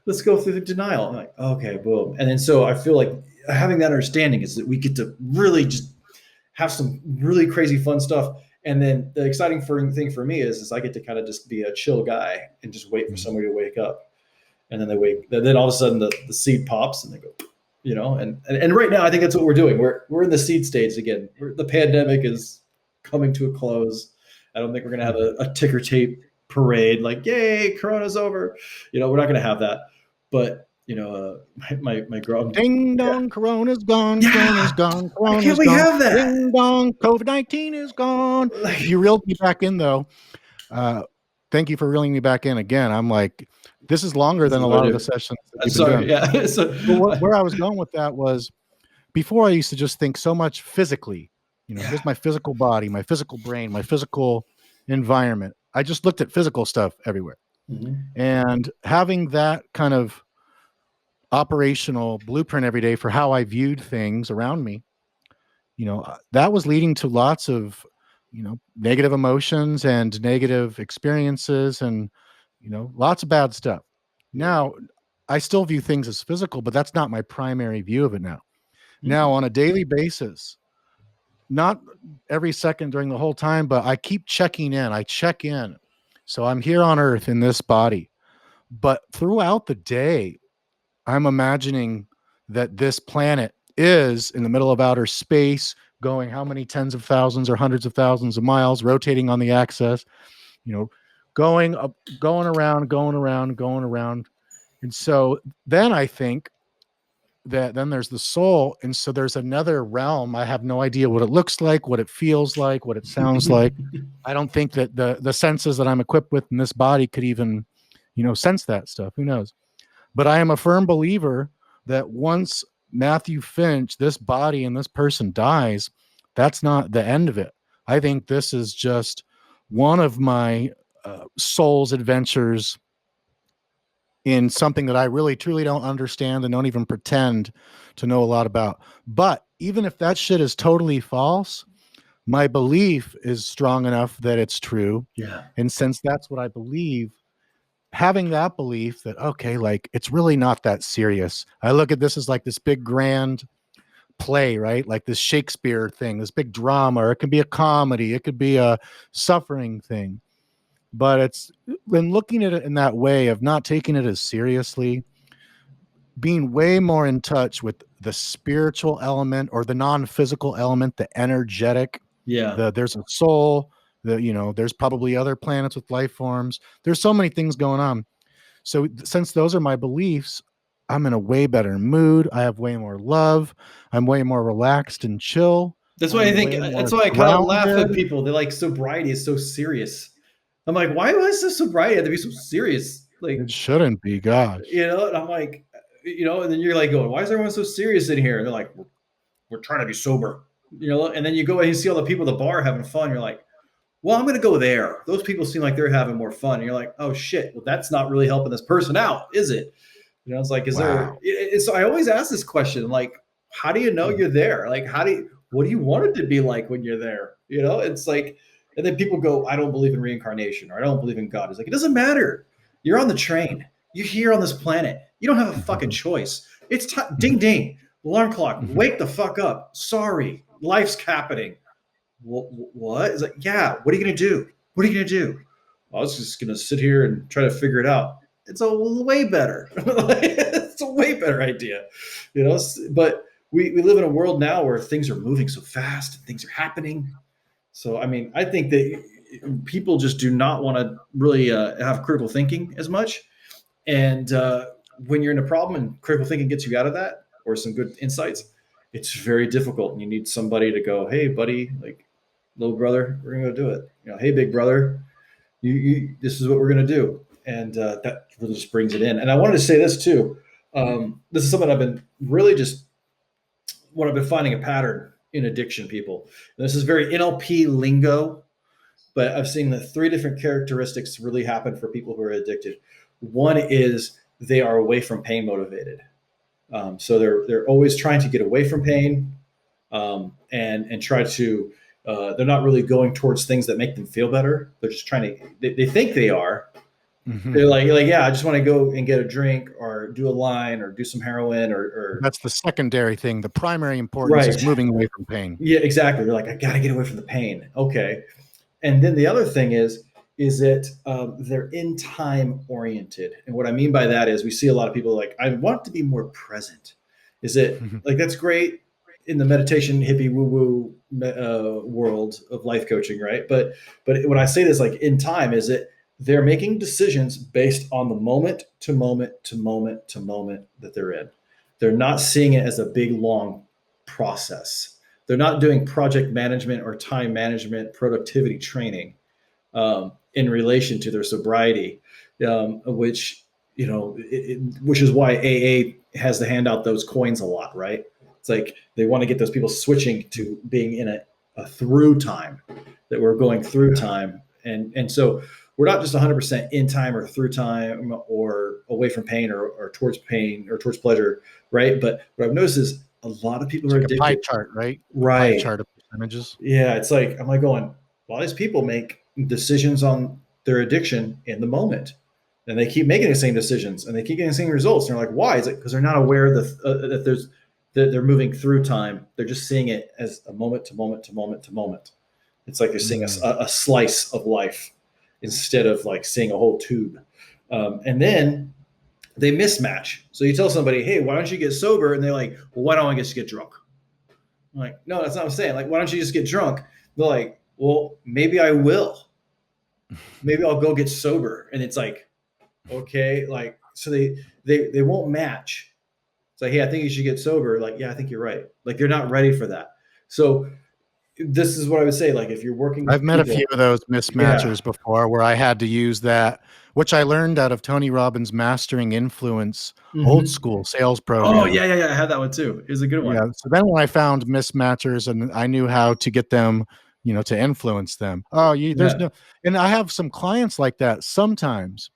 Let's go through the denial. I'm like, okay, boom. And then so I feel like having that understanding is that we get to really just have some really crazy fun stuff. And then the exciting thing for me is I get to kind of just be a chill guy and just wait for somebody to wake up. And then they wake. Then all of a sudden the seed pops and they go, And right now I think that's what we're doing. We're in the seed stage again. The pandemic is coming to a close. I don't think we're going to have a ticker tape parade like, yay, Corona's over. We're not going to have that. But my girl, ding dong, Corona's gone, yeah. Corona's gone, Corona's Can't we gone. have that? Ding dong, COVID-19 is gone. You reeled me back in though. Thank you for reeling me back in again. I'm like, this is longer than a lot of the sessions that we've been doing. Yeah. So where I was going with that was, before I used to just think so much physically. Here's my physical body, my physical brain, my physical environment. I just looked at physical stuff everywhere. Mm-hmm. And having that kind of operational blueprint every day for how I viewed things around me, that was leading to lots of, negative emotions and negative experiences and, lots of bad stuff. Now, I still view things as physical, but that's not my primary view of it now. Mm-hmm. Now, on a daily basis, not every second during the whole time, but I keep checking in. I check in. So I'm here on Earth in this body. But throughout the day, I'm imagining that this planet is in the middle of outer space, going how many tens of thousands or hundreds of thousands of miles, rotating on the axis, going up, going around. And so then I think that then there's the soul. And so there's another realm. I have no idea what it looks like, what it feels like, what it sounds like. I don't think that the senses that I'm equipped with in this body could even, sense that stuff. Who knows? But I am a firm believer that once Matthew Finch, this body and this person dies, that's not the end of it. I think this is just one of my soul's adventures in something that I really truly don't understand and don't even pretend to know a lot about. But even if that shit is totally false, my belief is strong enough that it's true. Yeah. And since that's what I believe, having that belief that, okay, like it's really not that serious. I look at this as like this big grand play, right? Like this Shakespeare thing, this big drama, or it can be a comedy, it could be a suffering thing. But it's when looking at it in that way of not taking it as seriously, being way more in touch with the spiritual element or the non-physical element, the energetic. Yeah. There's a soul, there's probably other planets with life forms. There's so many things going on. So since those are my beliefs, I'm in a way better mood. I have way more love. I'm way more relaxed and chill. That's why that's why I kind of laugh at people. They're like, sobriety is so serious. I'm like, why is this sobriety have to be so serious? Like, it shouldn't be, gosh. And I'm like, and then you're like going, why is everyone so serious in here? And they're like, we're trying to be sober, and then you go and you see all the people at the bar having fun. You're like, well, I'm going to go there. Those people seem like they're having more fun. And you're like, oh shit, well, that's not really helping this person out, is it? It's like, is there, so I always ask this question, like, how do you know you're there? Like, what do you want it to be like when you're there? It's like, and then people go, I don't believe in reincarnation, or I don't believe in God. It's like, it doesn't matter. You're on the train. You're here on this planet. You don't have a fucking choice. It's ding, ding, alarm clock. Wake the fuck up. Sorry. Life's happening. what? It's like, yeah, what are you going to do? What are you going to do? I was just going to sit here and try to figure it out. It's a way better. It's a way better idea, you know. But we live in a world now where things are moving so fast and things are happening. So, I mean, I think that people just do not want to really have critical thinking as much. And when you're in a problem and critical thinking gets you out of that, or some good insights, it's very difficult. And you need somebody to go, hey, buddy, like, little brother, we're going to go do it. You know, hey, big brother, this is what we're going to do. And that really just brings it in. And I wanted to say this too. This is something I've been really just what I've been finding a pattern in addiction people. And this is very NLP lingo, but I've seen that 3 different characteristics really happen for people who are addicted. One is they are away from pain motivated. So they're always trying to get away from pain, and try to. They're not really going towards things that make them feel better. They're just trying to. They think they are. Mm-hmm. They're like, yeah, I just want to go and get a drink or do a line or do some heroin or that's the secondary thing. The primary importance is moving away from pain. Yeah, exactly. They're like, I got to get away from the pain. Okay. And then the other thing is that they're in time oriented. And what I mean by that is we see a lot of people like, I want to be more present. Is it like, that's great in the meditation hippie woo woo world of life coaching, right? But when I say this, like in time, is it they're making decisions based on the moment to moment to moment to moment that they're in. They're not seeing it as a big, long process. They're not doing project management or time management productivity training in relation to their sobriety, which, you know, which is why AA has to hand out those coins a lot, right? It's like they want to get those people switching to being in a through time, that we're going through time. And so we're not just 100% in time or through time or away from pain or towards pain or towards pleasure, right? But what I've noticed is a lot of people are addicted. A pie chart, right? Right. Pie chart of percentages. Yeah, it's like, I'm like going, a lot of these people make decisions on their addiction in the moment. And they keep making the same decisions and they keep getting the same results. And they're like, why? Is it because they're not aware that they're moving through time. They're just seeing it as a moment to moment to moment to moment. It's like they're seeing a slice of life instead of like seeing a whole tube. And then they mismatch. So you tell somebody, hey, why don't you get sober? And they're like, well, why don't I just get drunk? I'm like, no, that's not what I'm saying. Like, why don't you just get drunk? They're like, well, maybe I will. Maybe I'll go get sober. And it's like, okay, like, so they won't match. It's like, hey, I think you should get sober. Like, yeah, I think you're right. Like, they're not ready for that. So this is what I would say. Like, if you're working, I've met a few of those mismatchers before where I had to use that, which I learned out of Tony Robbins' Mastering Influence, old school sales program. Oh, yeah. I had that one too. It was a good one. Yeah. So then when I found mismatchers and I knew how to get them, you know, to influence them. No, and I have some clients like that sometimes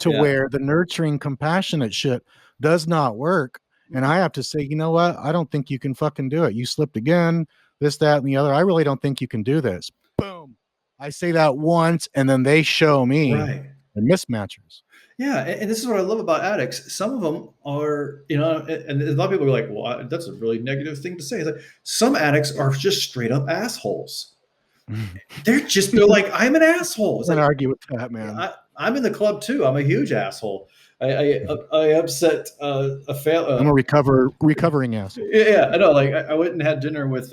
to where the nurturing, compassionate shit does not work. And I have to say, you know what? I don't think you can fucking do it. You slipped again, this, that, and the other. I really don't think you can do this. Boom. I say that once, and then they show me the mismatchers. Yeah. And this is what I love about addicts. Some of them are, you know, and a lot of people are like, well, that's a really negative thing to say. It's like, some addicts are just straight up assholes. They're like, I'm an asshole. I can't argue with that, man. I'm in the club too. I'm a huge asshole. I upset a fail. I'm a recovering asshole. Yeah, I know. Like, I went and had dinner with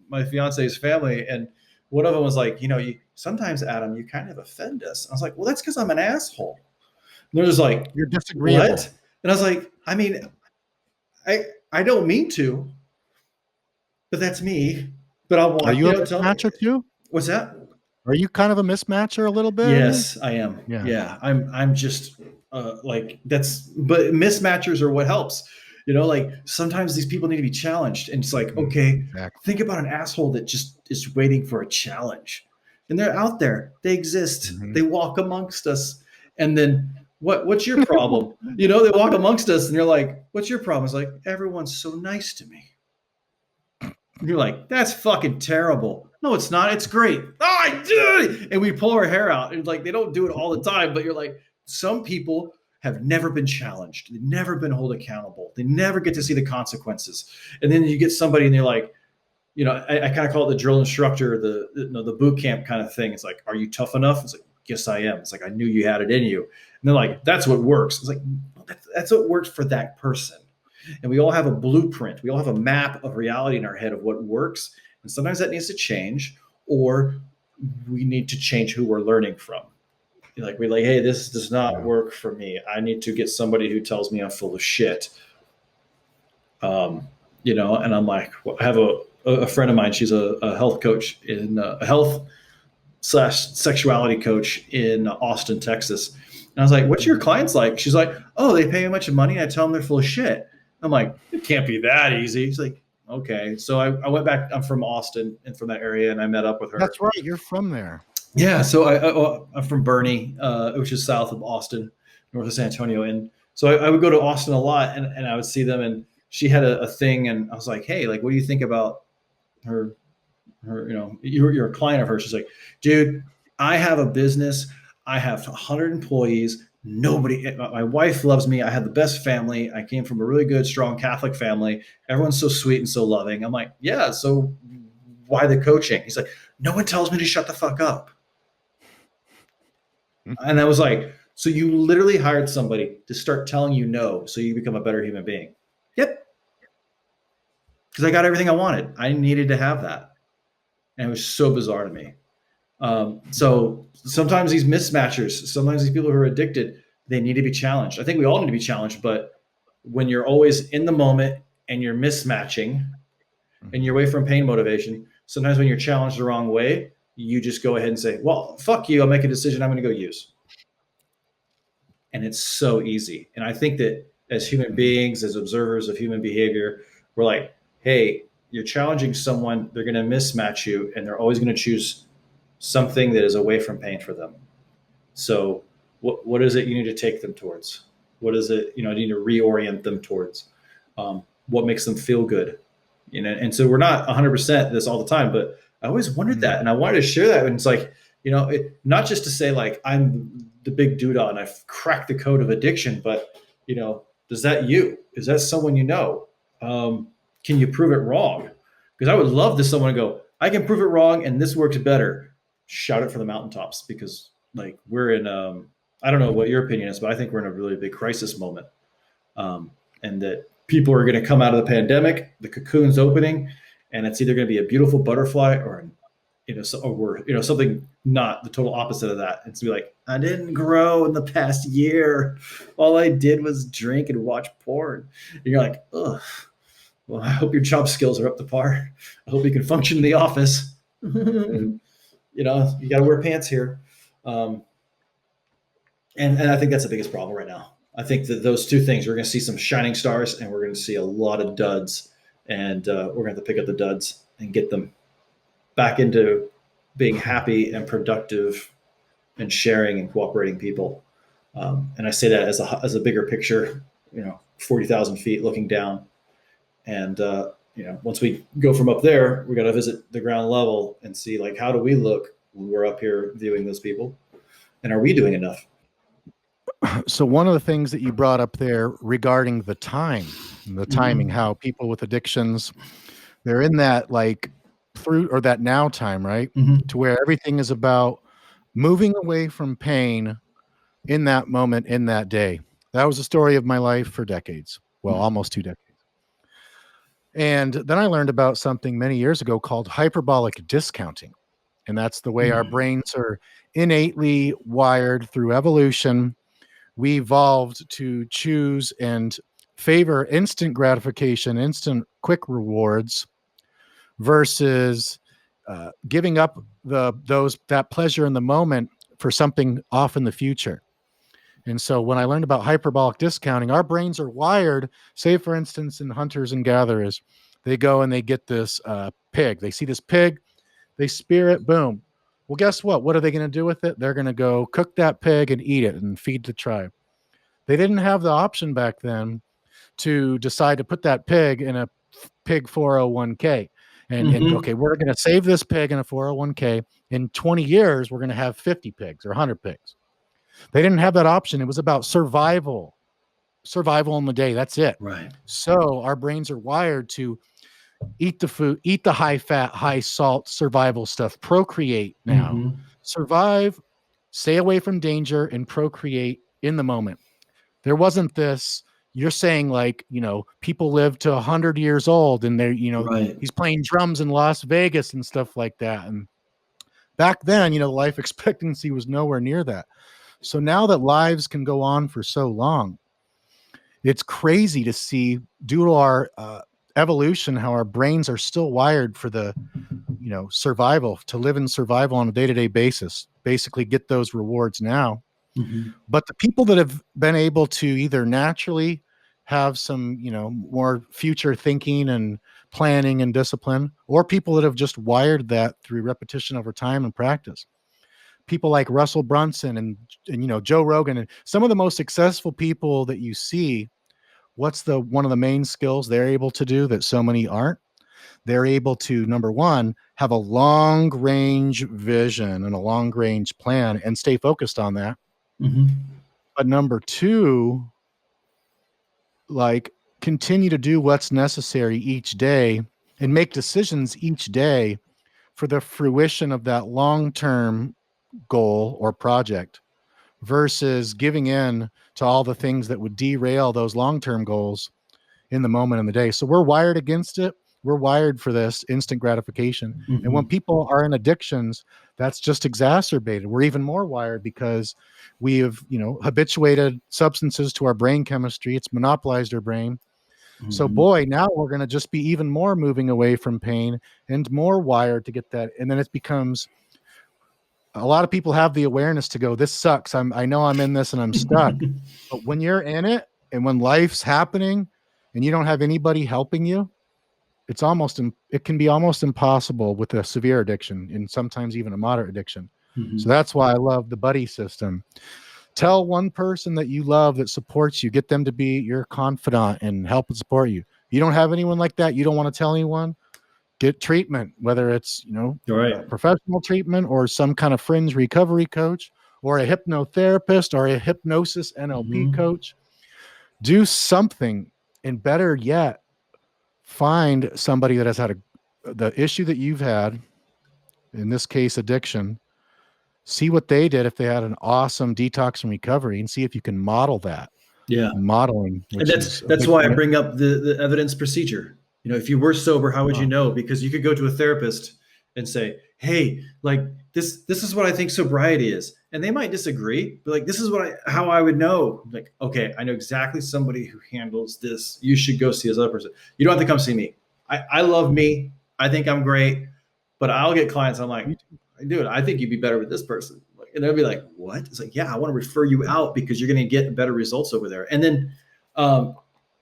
my fiance's family, and one of them was like, you know, sometimes, Adam, you kind of offend us. I was like, well, that's because I'm an asshole. And they're just like, you're disagreeable. What? And I was like, I mean, I don't mean to, but that's me. But I'll. Are you a mismatcher too? What's that? Are you kind of a mismatcher a little bit? Yes, I am. Yeah. I'm just like, that's, but mismatchers are what helps. You know, like sometimes these people need to be challenged, and it's like, okay, think about an asshole that just is waiting for a challenge, and they're out there. They exist. They walk amongst us, and then what's your problem? You know, they walk amongst us, and you're like, what's your problem? It's like, everyone's so nice to me. And you're like, that's fucking terrible. No, it's not. It's great. Oh, I did it. And we pull our hair out. And like, they don't do it all the time, but you're like, some people have never been challenged. They've never been held accountable. They never get to see the consequences. And then you get somebody and they're like, I kind of call it the drill instructor, the boot camp kind of thing. It's like, are you tough enough? It's like, yes, I am. It's like, I knew you had it in you. And they're like, that's what works. It's like, that's what works for that person. And we all have a blueprint. We all have a map of reality in our head of what works. And sometimes that needs to change, or we need to change who we're learning from. We're like, hey, this does not work for me. I need to get somebody who tells me I'm full of shit. And I'm like, I have a friend of mine. She's a health coach in a health/sexuality coach in Austin, Texas. And I was like, what's your clients like? She's like, oh, they pay me a bunch of money. And I tell them they're full of shit. I'm like, it can't be that easy. She's like, okay. So I went back. I'm from Austin and from that area, and I met up with her. That's right. You're from there. Yeah. So I'm from Bernie, which is south of Austin, north of San Antonio. And so I would go to Austin a lot, and I would see them. And she had a thing, and I was like, hey, like, what do you think about her, you're a client of hers. She's like, dude, I have a business. I have 100 employees. My wife loves me. I had the best family. I came from a really good, strong Catholic family. Everyone's so sweet and so loving. I'm like, yeah. So why the coaching? He's like, no one tells me to shut the fuck up. And I was like, so you literally hired somebody to start telling you no, so you become a better human being. Yep. Because I got everything I wanted. I needed to have that. And it was so bizarre to me. So sometimes these mismatchers, sometimes these people who are addicted, they need to be challenged. I think we all need to be challenged, but when you're always in the moment and you're mismatching and you're away from pain motivation, sometimes when you're challenged the wrong way, you just go ahead and say, well, fuck you. I'll make a decision I'm going to go use. And it's so easy. And I think that as human beings, as observers of human behavior, we're like, hey, you're challenging someone, they're going to mismatch you, and they're always going to choose something that is away from pain for them. So what is it you need to take them towards? What is it, you need to reorient them towards? What makes them feel good? And so we're not 100% this all the time, but I always wondered that. And I wanted to share that. And it's like, not just to say like, I'm the big doodah and I've cracked the code of addiction, but is that someone can you prove it wrong? Because I would love to someone to go, I can prove it wrong and this works better. Shout it from the mountaintops, because like we're in, I don't know what your opinion is, but I think we're in a really big crisis moment. And that people are going to come out of the pandemic, the cocoon's opening, and it's either going to be a beautiful butterfly or something not the total opposite of that. It's to be like, I didn't grow in the past year. All I did was drink and watch porn. And you're like, ugh. Well, I hope your job skills are up to par. I hope you can function in the office. You got to wear pants here. And I think that's the biggest problem right now. I think that those two things, we're going to see some shining stars and we're going to see a lot of duds, and we're going to have to pick up the duds and get them back into being happy and productive and sharing and cooperating people. And I say that as a bigger picture, 40,000 feet looking down. And, once we go from up there, we got to visit the ground level and see, like, how do we look when we're up here viewing those people? And are we doing enough? So one of the things that you brought up there regarding the time and the timing, how people with addictions, they're in that like through or that now time, right? To where everything is about moving away from pain in that moment, in that day. That was the story of my life for decades. Well, almost 2 decades. And then I learned about something many years ago called hyperbolic discounting. And that's the way our brains are innately wired through evolution. We evolved to choose and favor instant gratification, instant quick rewards versus giving up that pleasure in the moment for something off in the future. And so when I learned about hyperbolic discounting, our brains are wired, say, for instance, in hunters and gatherers, they go and they get this pig. They see this pig, they spear it, boom. Well, guess what? What are they going to do with it? They're going to go cook that pig and eat it and feed the tribe. They didn't have the option back then to decide to put that pig in a pig 401k. And okay, we're going to save this pig in a 401k. In 20 years, we're going to have 50 pigs or 100 pigs. They didn't have that option. It was about survival in the day. That's it. Right. So our brains are wired to eat the food, eat the high fat, high salt survival stuff, procreate now, survive, stay away from danger, and procreate in the moment. There wasn't this, you're saying like, people live to 100 years old and they're, Right. he's playing drums in Las Vegas and stuff like that. And back then, life expectancy was nowhere near that. So now that lives can go on for so long, it's crazy to see, due to our evolution, how our brains are still wired for the, survival, to live in survival on a day-to-day basis, basically get those rewards now. But the people that have been able to either naturally have some, more future thinking and planning and discipline, or people that have just wired that through repetition over time and practice. People like Russell Brunson and Joe Rogan and some of the most successful people that you see, what's one of the main skills they're able to do that so many aren't? They're able to, number one, have a long range vision and a long range plan and stay focused on that. But number two, like, continue to do what's necessary each day and make decisions each day for the fruition of that long-term goal or project, versus giving in to all the things that would derail those long-term goals in the moment in the day. So we're wired against it. We're wired for this instant gratification. And when people are in addictions, that's just exacerbated. We're even more wired because we have, habituated substances to our brain chemistry. It's monopolized our brain. So boy, now we're going to just be even more moving away from pain and more wired to get that. And then it becomes, a lot of people have the awareness to go, this sucks. I know I'm in this and I'm stuck. But when you're in it and when life's happening and you don't have anybody helping you, it can be almost impossible with a severe addiction and sometimes even a moderate addiction. So that's why I love the buddy system. Tell one person that you love that supports you, get them to be your confidant and help and support you. You don't have anyone like that, you don't want to tell anyone, get treatment, whether it's, professional treatment or some kind of fringe recovery coach or a hypnotherapist or a hypnosis NLP coach. Do something, and better yet, find somebody that has had the issue that you've had, in this case, addiction. See what they did if they had an awesome detox and recovery, and see if you can model that. Yeah. Modeling. And that's why I bring up the evidence procedure. If you were sober, how would you know? Because you could go to a therapist and say, hey, like this is what I think sobriety is. And they might disagree, but like, this is how I would know. Like, okay, I know exactly somebody who handles this. You should go see this other person. You don't have to come see me. I love me. I think I'm great, but I'll get clients. I'm like, dude, I think you'd be better with this person. And they'll be like, what? It's like, yeah, I want to refer you out because you're going to get better results over there. And then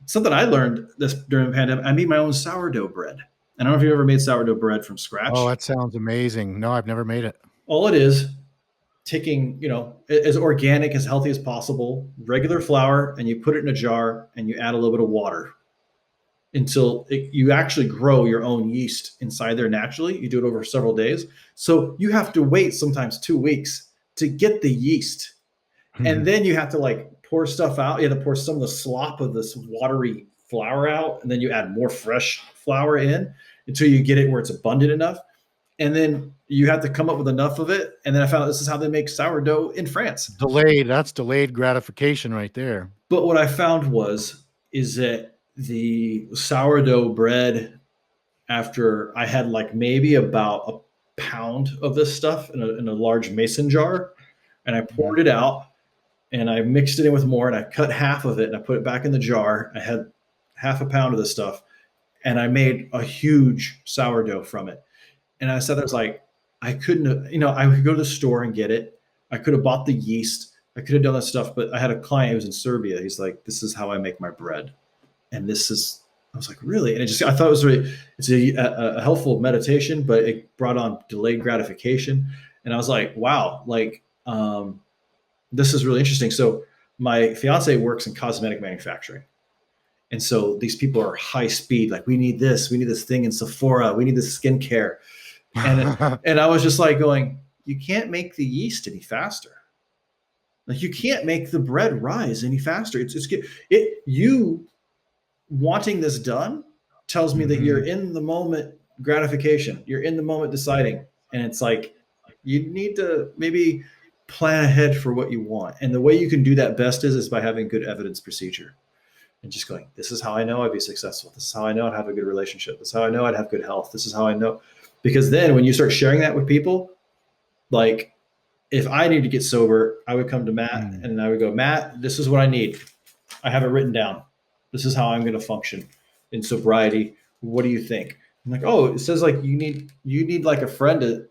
something I learned during the pandemic, I made my own sourdough bread. I don't know if you ever made sourdough bread from scratch. Oh, that sounds amazing. No, I've never made it. All it is, taking, as organic, as healthy as possible, regular flour, and you put it in a jar and you add a little bit of water until you actually grow your own yeast inside there naturally. You do it over several days. So you have to wait sometimes 2 weeks to get the yeast. And then you have to like pour stuff out. You have to pour some of the slop of this watery flour out. And then you add more fresh flour in until you get it where it's abundant enough. And then you have to come up with enough of it. And then I found out this is how they make sourdough in France. That's delayed gratification right there. But what I found is that the sourdough bread, after I had like maybe about a pound of this stuff in a large mason jar, and I poured it out and I mixed it in with more, and I cut half of it and I put it back in the jar. I had half a pound of this stuff and I made a huge sourdough from it. And I said, I was like, I couldn't, I would go to the store and get it. I could have bought the yeast. I could have done that stuff, but I had a client who was in Serbia. He's like, this is how I make my bread. And I was like, really? And I thought it was it's a helpful meditation, but it brought on delayed gratification. And I was like, wow, like, this is really interesting. So my fiance works in cosmetic manufacturing. And so these people are high speed. Like, we need this thing in Sephora. We need this skincare. And I was just like going, you can't make the yeast any faster. Like, you can't make the bread rise any faster. You wanting this done tells me that you're in the moment gratification. You're in the moment deciding. And it's like, you need to maybe plan ahead for what you want. And the way you can do that best is by having good evidence procedure and just going, this is how I know I'd be successful. This is how I know I'd have a good relationship. This is how I know I'd have good health. This is how I know. Because then when you start sharing that with people, like if I need to get sober, I would come to Matt and I would go, Matt, this is what I need. I have it written down. This is how I'm going to function in sobriety. What do you think? I'm like, oh, it says like you need like a friend to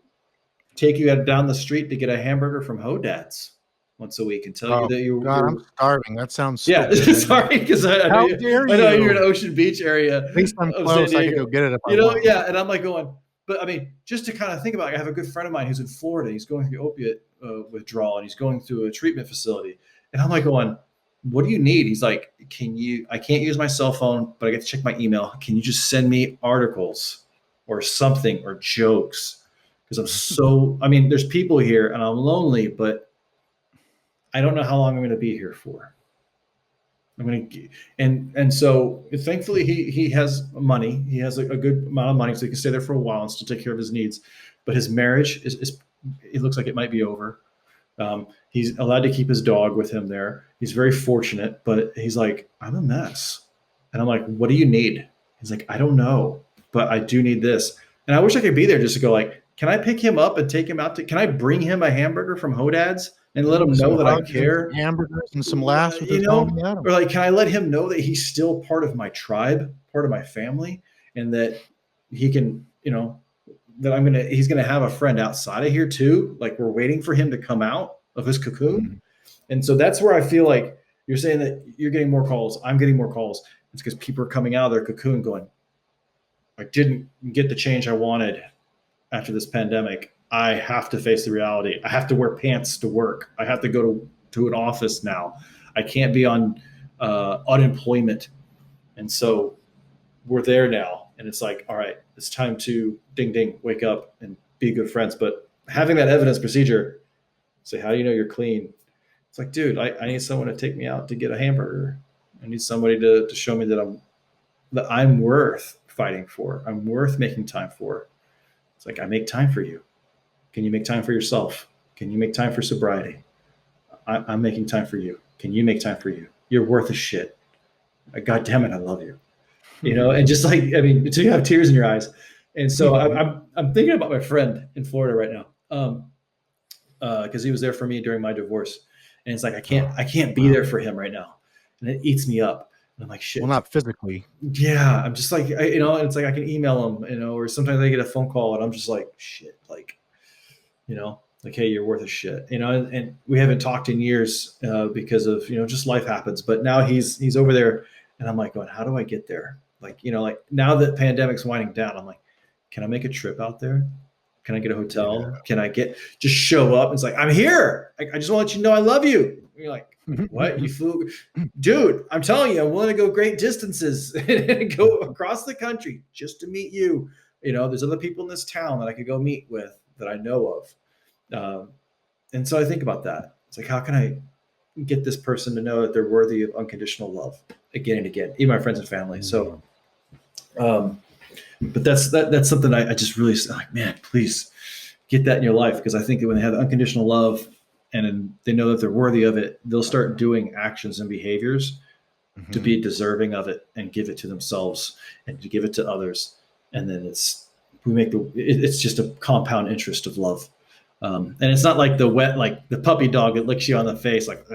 take you down the street to get a hamburger from Hodad's once a week and tell you that God, I'm starving. That sounds so yeah. good. Sorry, because I know you're in Ocean Beach area. At least I'm close. I could go get it if I want. Yeah. And I'm like going, but I mean, just to kind of think about it, I have a good friend of mine who's in Florida. He's going through opiate withdrawal and he's going through a treatment facility. And I'm like going, what do you need? He's like, I can't use my cell phone, but I get to check my email. Can you just send me articles or something or jokes? Because there's people here and I'm lonely, but I don't know how long I'm going to be here for. And so thankfully he has money. He has a good amount of money, so he can stay there for a while and still take care of his needs. But his marriage is it looks like it might be over. He's allowed to keep his dog with him there. He's very fortunate, but he's like, I'm a mess. And I'm like, what do you need? He's like, I don't know, but I do need this. And I wish I could be there just to go like, can I pick him up and take him out can I bring him a hamburger from Hodad's and let him know that I care? Hamburgers and some laughs with his or like, can I let him know that he's still part of my tribe, part of my family, and that he can, that he's going to have a friend outside of here too. Like we're waiting for him to come out of his cocoon. And so that's where I feel like you're saying that you're getting more calls. I'm getting more calls. It's because people are coming out of their cocoon going, I didn't get the change I wanted after this pandemic. I have to face the reality. I have to wear pants to work. I have to go to an office now. I can't be on unemployment. And so we're there now. And it's like, all right, it's time to ding, ding, wake up and be good friends. But having that evidence procedure, say, how do you know you're clean? It's like, dude, I need someone to take me out to get a hamburger. I need somebody to show me that I'm worth fighting for. I'm worth making time for. It's like, I make time for you. Can you make time for yourself? Can you make time for sobriety? I'm making time for you. Can you make time for you? You're worth a shit. God damn it, I love you. And just like, until you have tears in your eyes. And so I'm thinking about my friend in Florida right now. Because he was there for me during my divorce. And it's like, I can't be there for him right now. And it eats me up. And I'm like, shit. Well, not physically. Yeah. I'm just like, and it's like, I can email him, or sometimes I get a phone call and I'm just like, shit, like, like, hey, you're worth a shit, and we haven't talked in years because of, just life happens. But now he's over there and I'm like going, how do I get there? Like, like now that pandemic's winding down, I'm like, can I make a trip out there? Can I get a hotel? Yeah. Can I just show up? It's like, I'm here. I just want to let you know I love you. And you're like, what? You flew? Dude, I'm telling you, I'm willing to go great distances and go across the country just to meet you. There's other people in this town that I could go meet with that I know of. And so I think about that. It's like, how can I get this person to know that they're worthy of unconditional love again and again, even my friends and family. So, but that's something I just really like, man, please get that in your life. Because I think that when they have unconditional love and they know that they're worthy of it, they'll start doing actions and behaviors to be deserving of it and give it to themselves and to give it to others. And then it's just a compound interest of love. And it's not like like the puppy dog that licks you on the face, like,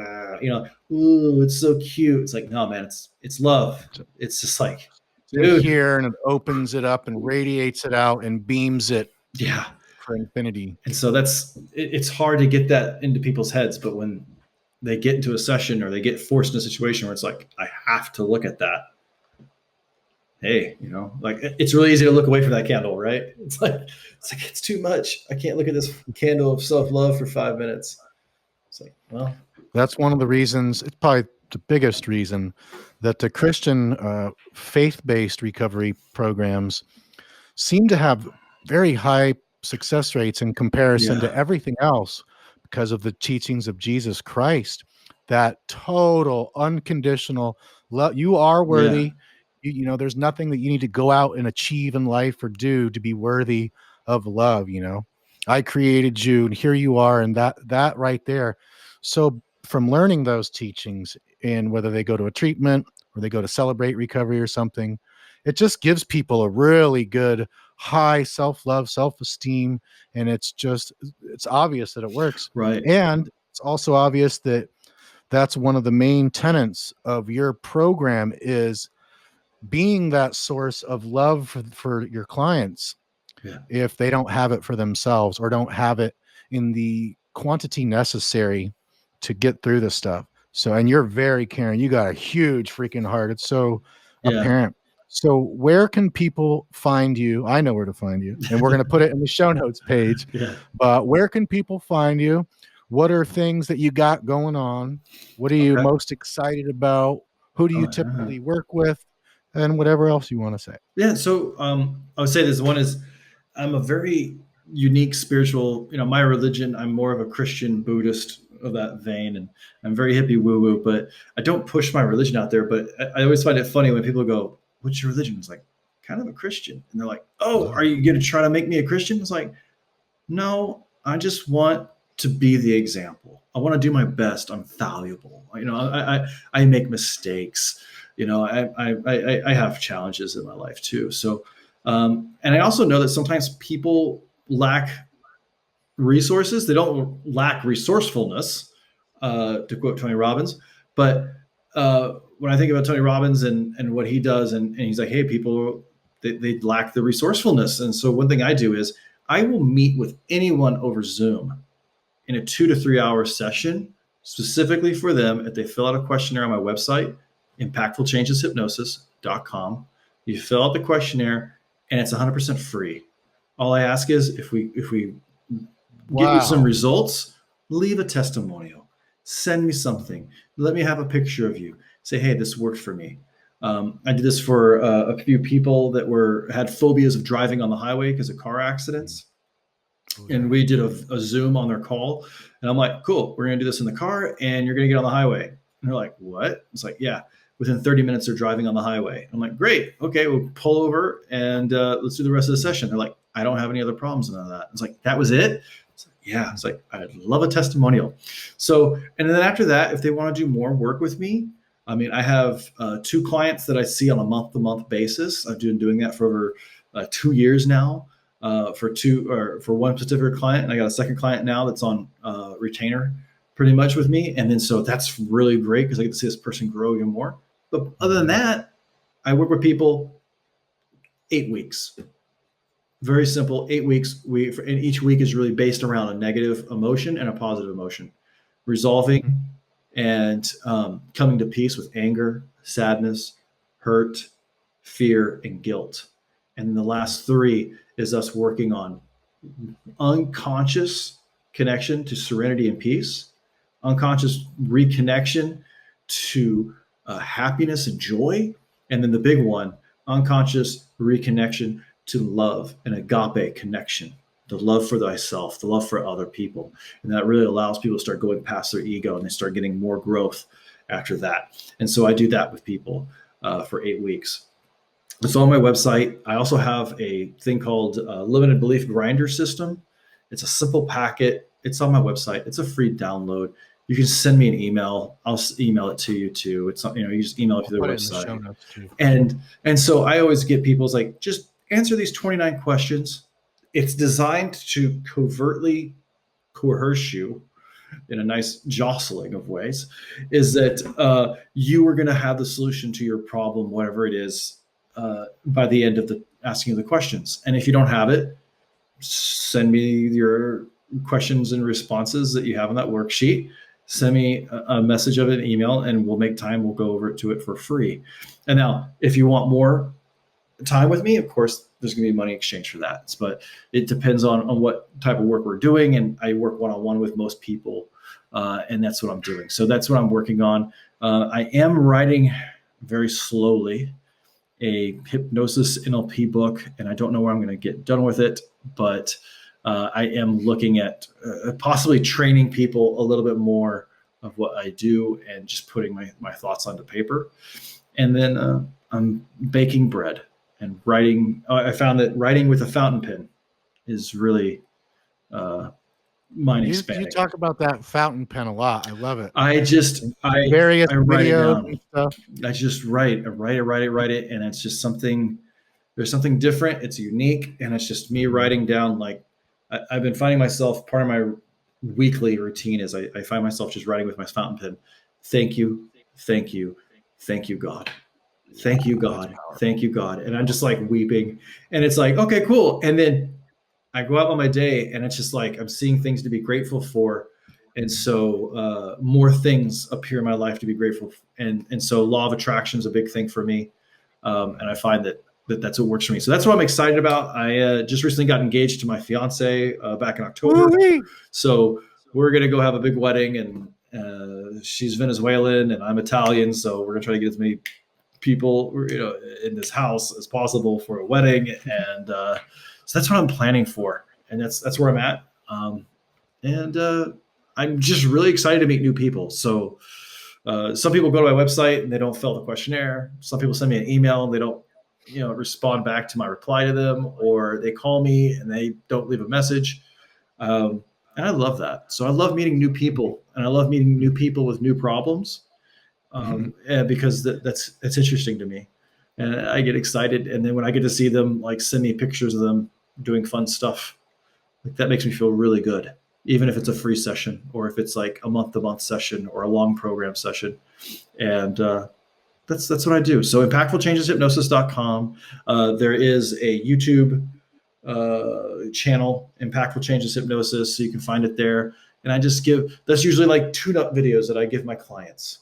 ooh, it's so cute. It's like, no, man, it's love. It's just like, dude, here, and it opens it up and radiates it out and beams it. Yeah. For infinity. And so it's hard to get that into people's heads, but when they get into a session or they get forced in a situation where it's like, I have to look at that. Hey, like it's really easy to look away from that candle, right? It's like it's too much. I can't look at this candle of self-love for 5 minutes. It's like, well, that's one of the reasons. It's probably the biggest reason that the Christian faith-based recovery programs seem to have very high success rates in comparison to everything else because of the teachings of Jesus Christ. That total unconditional love. You are worthy. You know, there's nothing that you need to go out and achieve in life or do to be worthy of love. You know, I created you and here you are. And that right there. So from learning those teachings, and whether they go to a treatment or they go to celebrate recovery or something, it just gives people a really good high self-love, self-esteem. And it's obvious that it works. Right. And it's also obvious that that's one of the main tenets of your program is being that source of love for your clients Yeah. if they don't have it for themselves or don't have it in the quantity necessary to get through this stuff. So, and you're very caring. You got a huge freaking heart. It's so Yeah. apparent. So where can people find you? I know where to find you, and we're going to put it in the show notes page, Yeah. but where can people find you? What are things that you got going on? What are you Okay. most excited about? Who do you Uh, typically work with? And whatever else you want to say. Yeah. So I would say this one is I'm a very unique spiritual, my religion, I'm more of a Christian Buddhist of that vein, and I'm very hippie woo woo, but I don't push my religion out there. But I always find it funny when people go, "What's your religion?" It's like, kind of a Christian. And they're like, "Oh, are you going to try to make me a Christian?" It's like, no, I just want to be the example. I want to do my best. I'm valuable. I make mistakes. I have challenges in my life too. So, and I also know that sometimes people lack resources. They don't lack resourcefulness, to quote Tony Robbins. But when I think about Tony Robbins and what he does, and he's like, hey, people, they lack the resourcefulness. And so one thing I do is I will meet with anyone over Zoom in a 2 to 3 hour session specifically for them if they fill out a questionnaire on my website, impactfulchangeshypnosis.com. You fill out the questionnaire and it's 100% free. All I ask is if we get you some results, leave a testimonial, send me something, let me have a picture of you, say, hey, this worked for me. I did this for a few people that had phobias of driving on the highway because of car accidents. And we did a Zoom on their call. And I'm like, cool, we're going to do this in the car and you're going to get on the highway. And they're like, what? It's like, yeah, within 30 minutes they're driving on the highway. I'm like, great. Okay, we'll pull over and let's do the rest of the session. They're like, I don't have any other problems, none of that. It's like, that was it? It's like, yeah. It's like, I'd love a testimonial. So, and then after that, if they want to do more work with me, I mean, I have 2 clients that I see on a month-to-month basis. I've been doing that for over 2 years now. For one specific client, and I got a second client now that's on retainer pretty much with me. And then so that's really great because I get to see this person grow even more. But other than that, I work with people 8 weeks. Very simple, 8 weeks. And each week is really based around a negative emotion and a positive emotion, resolving and coming to peace with anger, sadness, hurt, fear, and guilt. And the last 3 is us working on unconscious connection to serenity and peace, unconscious reconnection to happiness and joy, and then the big one, unconscious reconnection to love and agape connection, the love for thyself, the love for other people. And that really allows people to start going past their ego and they start getting more growth after that. And so I do that with people for 8 weeks. It's on my website. I also have a thing called Limited Belief Grinder System. It's a simple packet. It's on my website. It's a free download. You can send me an email. I'll email it to you too. It's you just email it to their website. And so I always get people's like, just answer these 29 questions. It's designed to covertly coerce you in a nice jostling of ways, is that you are going to have the solution to your problem, whatever it is, by the end of the asking of the questions. And if you don't have it, send me your questions and responses that you have on that worksheet. Send me a message of an email and we'll make time. We'll go over to it for free. And now, if you want more time with me, of course, there's going to be money exchange for that. But it depends on what type of work we're doing. And I work one-on-one with most people. And that's what I'm doing. So that's what I'm working on. I am writing very slowly a hypnosis NLP book, and I don't know where I'm going to get done with it, but I am looking at possibly training people a little bit more of what I do and just putting my thoughts onto paper. And then I'm baking bread and writing. I found that writing with a fountain pen is really mind You expanding. talk about that fountain pen a lot. I love it. I Various write it videos down. and stuff. I just write it, and it's just something. There's something different. It's unique, and it's just me writing down. Like I've been finding myself, part of my weekly routine is I find myself just writing with my fountain pen. Thank you, thank you, thank you, God. Thank you, God. Thank you, God. And I'm just like weeping, and it's like, okay, cool. And then I go out on my day, and it's just like I'm seeing things to be grateful for, and so more things appear in my life to be grateful for. And so law of attraction is a big thing for me, and I find that's what works for me. So that's what I'm excited about. I just recently got engaged to my fiance back in October. Woo-wee! So we're gonna go have a big wedding, and she's Venezuelan and I'm Italian, so we're gonna try to get as many people, in this house as possible for a wedding, and so that's what I'm planning for, and that's where I'm at. And I'm just really excited to meet new people. So some people go to my website and they don't fill the questionnaire. Some people send me an email and they don't, respond back to my reply to them, or they call me and they don't leave a message. And I love that. So I love meeting new people, and I love meeting new people with new problems. Because that's interesting to me, and I get excited. And then when I get to see them, like, send me pictures of them doing fun stuff, like, that makes me feel really good, even if it's a free session or if it's like a month-to-month session or a long program session. And that's what I do. So impactfulchangeshypnosis.com. There is a YouTube channel, Impactful Changes Hypnosis, so you can find it there. And I just that's usually like tune-up videos that I give my clients.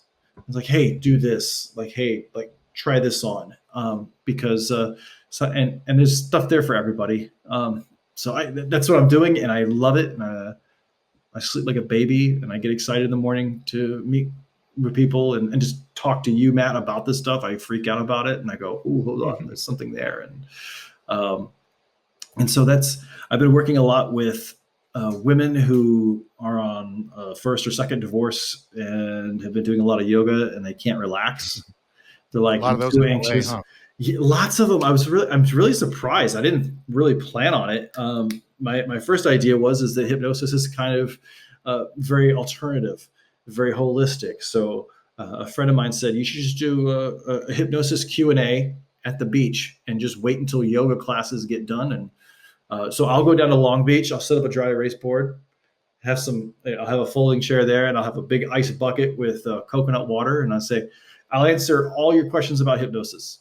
It's like, hey, do this. Like, hey, like, try this on. Because and there's stuff there for everybody. So that's what I'm doing, and I love it. And I sleep like a baby, and I get excited in the morning to meet with people and just talk to you, Matt, about this stuff. I freak out about it, and I go, "Ooh, hold on, there's something there." And so I've been working a lot with women who are on first or second divorce and have been doing a lot of yoga, and they can't relax. They're like, A lot of those too in LA, anxious. huh? Yeah, lots of them. I'm really surprised. I didn't really plan on it. My first idea is that hypnosis is kind of very alternative, very holistic. So a friend of mine said, you should just do a hypnosis Q&A at the beach and just wait until yoga classes get done. And so I'll go down to Long Beach. I'll set up a dry erase board, I'll have a folding chair there, and I'll have a big ice bucket with coconut water. And I say, I'll answer all your questions about hypnosis.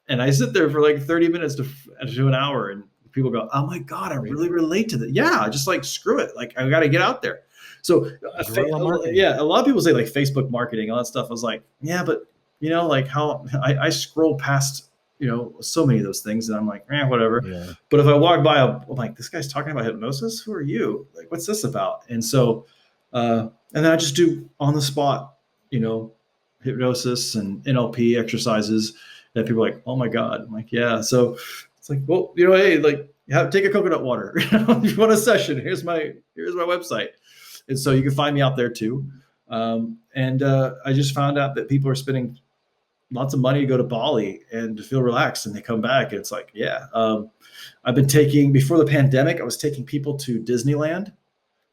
And I sit there for like 30 minutes to an hour, and people go, oh my God, I really relate to that. Yeah, just like, screw it. Like, I got to get out there. So a lot of people say like Facebook marketing, all that stuff. I was like, yeah, but like how I scroll past, so many of those things, and I'm like, whatever. Yeah. But if I walk by, I'm like, this guy's talking about hypnosis. Who are you? Like, what's this about? And so, and then I just do on the spot, hypnosis and NLP exercises that people are like, oh my God. I'm like, yeah. So it's like, well, hey, like, take a coconut water. If you want a session, here's my website. And so you can find me out there too. And I just found out that people are spending lots of money to go to Bali and to feel relaxed, and they come back and it's like, yeah. I've been before the pandemic, I was taking people to Disneyland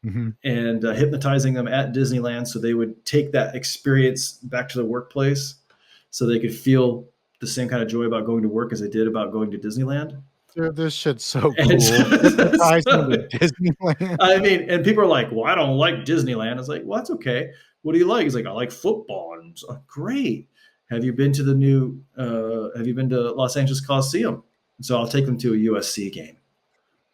and hypnotizing them at Disneyland, so they would take that experience back to the workplace, so they could feel the same kind of joy about going to work as they did about going to Disneyland. Dude, this shit's so cool. Disneyland. I mean, and people are like, well, I don't like Disneyland. It's like, well, that's okay. What do you like? He's like, I like football. And so, great. Have you been to Los Angeles Coliseum? And so I'll take them to a USC game,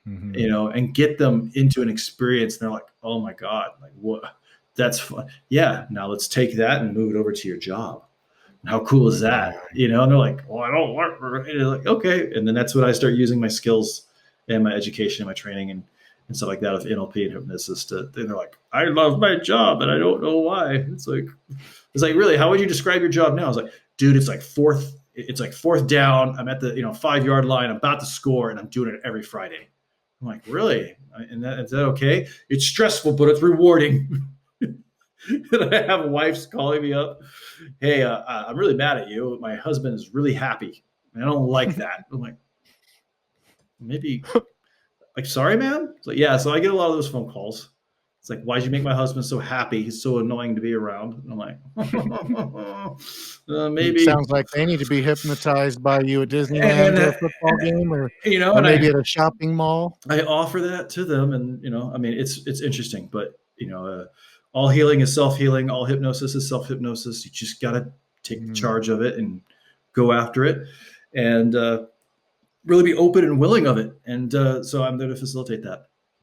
and get them into an experience. And they're like, oh my God, like, what? That's fun. Yeah. Now let's take that and move it over to your job. How cool is that? And they're like, well, I don't work. Like, okay. And then that's when I start using my skills and my education and my training and stuff like that of NLP and hypnosis. They're like, I love my job and I don't know why. It's like, really, how would you describe your job now? I was like, dude, it's like fourth down. I'm at the 5-yard line. I'm about to score, and I'm doing it every Friday. I'm like, really? And is that okay? It's stressful, but it's rewarding. And I have wives calling me up. Hey, I'm really mad at you. My husband is really happy. I don't like that. I'm like, maybe, like, sorry, man. It's like, yeah. So I get a lot of those phone calls. It's like, why'd you make my husband so happy? He's so annoying to be around. And I'm like, maybe. Sounds like they need to be hypnotized by you at Disneyland And, or a football game, or and maybe at a shopping mall. I offer that to them, and I mean, it's interesting, but all healing is self-healing. All hypnosis is self-hypnosis. You just got to take charge of it and go after it, and really be open and willing of it. And so I'm there to facilitate that.